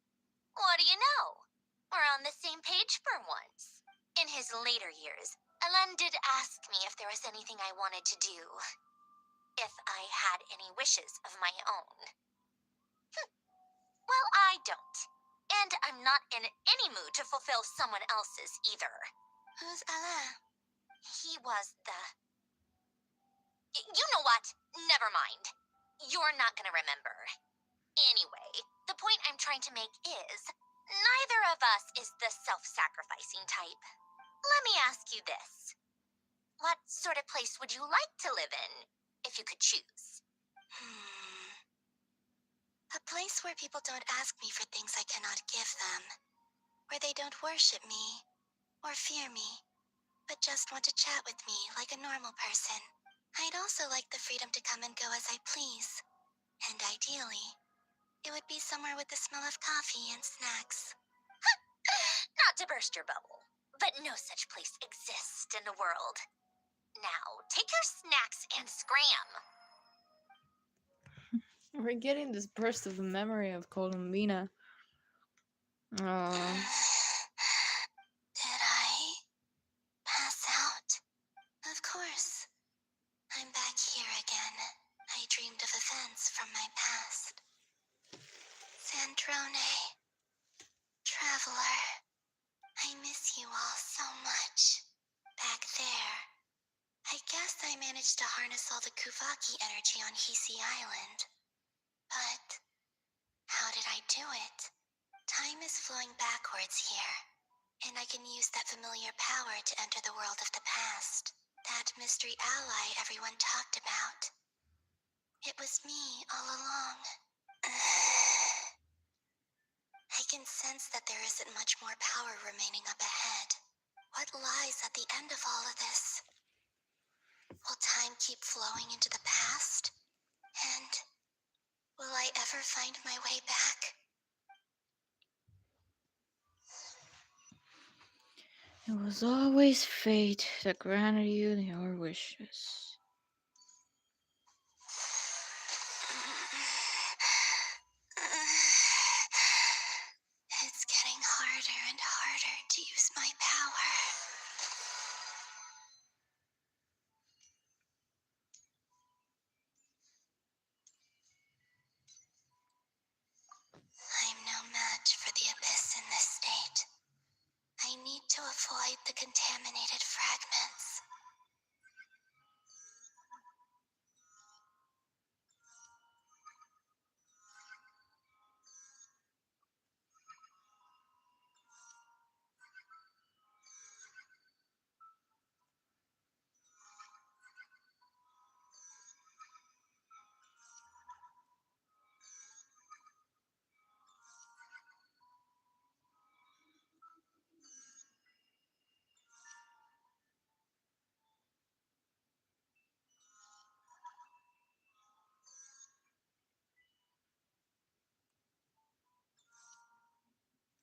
What do you know? We're on the same page for once. In his later years, Alan did ask me if there was anything I wanted to do. If I had any wishes of my own. Well, I don't. And I'm not in any mood to fulfill someone else's either. Who's Alain? He was the... You know what? Never mind. You're not gonna remember. Anyway, the point I'm trying to make is, neither of us is the self-sacrificing type. Let me ask you this. What sort of place would you like to live in, if you could choose? A place where people don't ask me for things I cannot give them. Where they don't worship me, or fear me, but just want to chat with me like a normal person. I'd also like the freedom to come and go as I please. And ideally, it would be somewhere with the smell of coffee and snacks. Not to burst your bubble, but no such place exists in the world. Now, take your snacks and scram. We're getting this burst of memory of Columbina. Aww. Did I pass out? Of course. I'm back here again. I dreamed of events from my past. Sandrone. Traveler. I miss you all so much. Back there. I guess I managed to harness all the Kuvaki energy on Hisi Island. But how did I do it? Time is flowing backwards here, and I can use that familiar power to enter the world of the past. That mystery ally everyone talked about. It was me all along. I can sense that there isn't much more power remaining up ahead. What lies at the end of all of this? Will time keep flowing into the past? And will I ever find my way back? It was always fate that granted you your wishes. It's getting harder and harder to use my power. I'm no match for the abyss in this state. I need to avoid the contaminated fragments.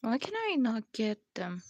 Why can I not get them?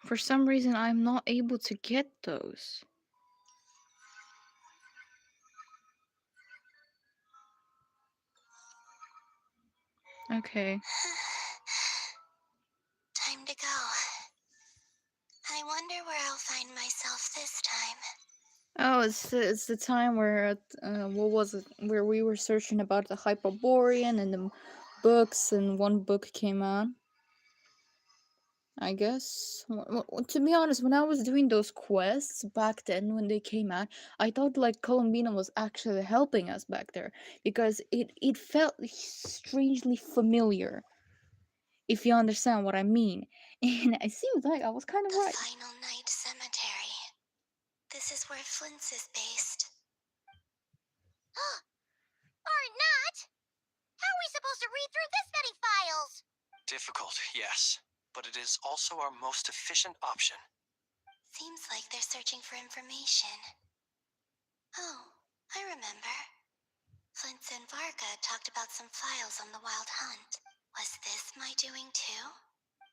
For some reason, I'm not able to get those. Okay. Time to go. I wonder where I'll find myself this time. Oh, it's the time where what was it? Where we were searching about the Hyperborean and the books, and one book came out. I guess. To be honest, when I was doing those quests back then, when they came out, I thought like Columbina was actually helping us back there because it felt strangely familiar. If you understand what I mean, and it seems like I was kind of The right. Final Night Cemetery. This is where Flint's is based. Or not! How are we supposed to read through this many files? Difficult, yes, but it is also our most efficient option. Seems like they're searching for information. Oh, I remember. Flint's and Varga talked about some files on the Wild Hunt. Was this my doing too?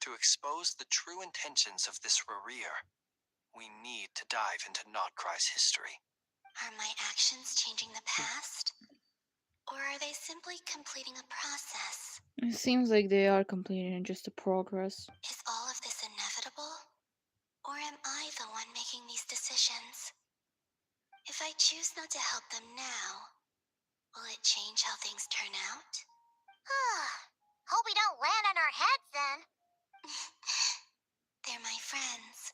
To expose the true intentions of this Rereer, we need to dive into Notcry's history. Are my actions changing the past? Or are they simply completing a process? It seems like they are completing just the progress. Is all of this inevitable? Or am I the one making these decisions? If I choose not to help them now, will it change how things turn out? Hope we don't land on our heads then. They're my friends.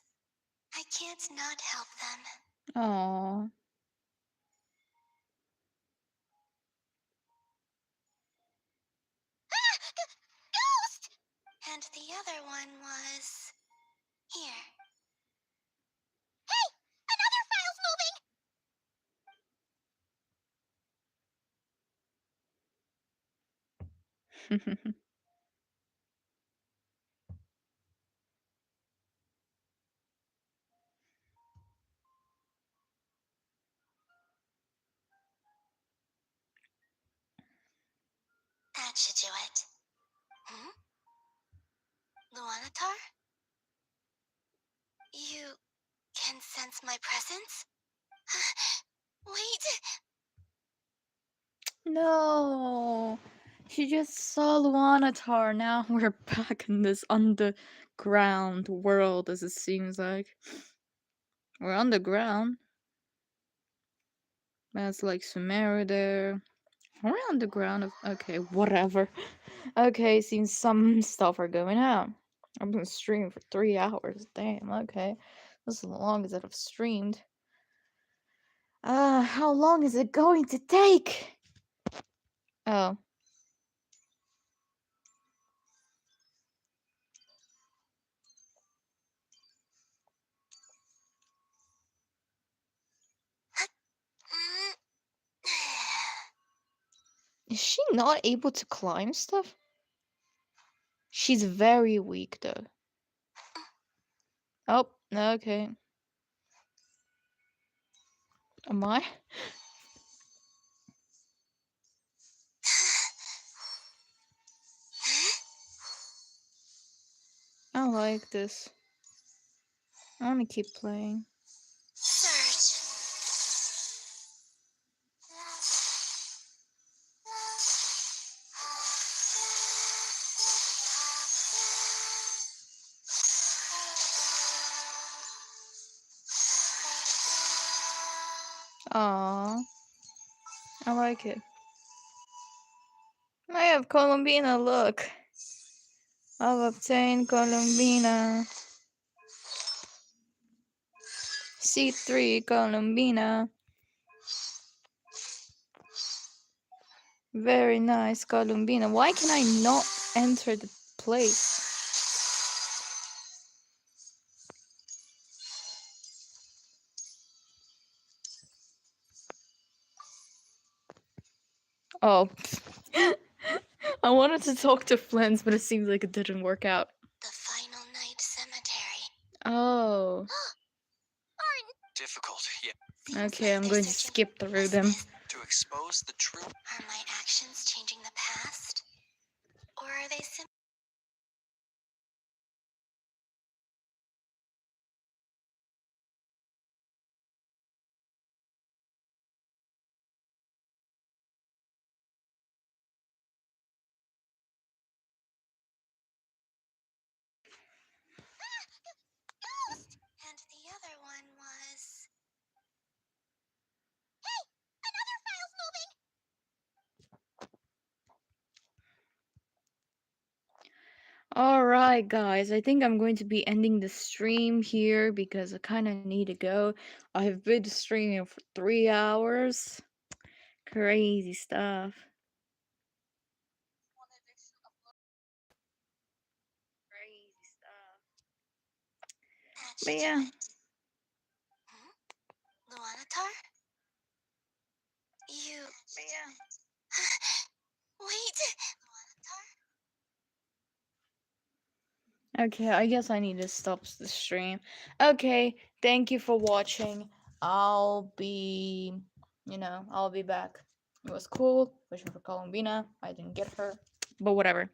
I can't not help them. Aww. Ghost! And the other one was... here. Hey! Another file's moving! That should do it. Luanatar? You can sense my presence? Wait! No, she just saw Luanatar. Now we're back in this underground world, as it seems like. We're underground. That's like Sumeru there. Are we underground? Okay, whatever. Okay, seems some stuff are going on. I've been streaming for 3 hours. Damn, okay. This is the longest that I've streamed. How long is it going to take? Oh. Is she not able to climb stuff? She's very weak though. Oh, okay. Am I? I like this. I wanna keep playing. Search. Aww. I like it. I have Columbina, look. I've obtained Columbina. C3 Columbina. Very nice Columbina. Why can I not enter the place? Oh. I wanted to talk to Flens, but it seems like it didn't work out. The final night cemetery. Oh. Difficult, yeah. Okay, I'm going to skip through them. To expose the truth. Are my actions changing the past? Or are they simply... Ghost! And the other one was... Hey! Another file's moving! Alright, guys, I think I'm going to be ending the stream here because I kind of need to go. I've been streaming for 3 hours. Crazy stuff. But yeah. Luanatar? You... Wait! Okay, I guess I need to stop the stream. Okay, thank you for watching. I'll be back. It was cool. Wishing for Columbina. I didn't get her. But whatever.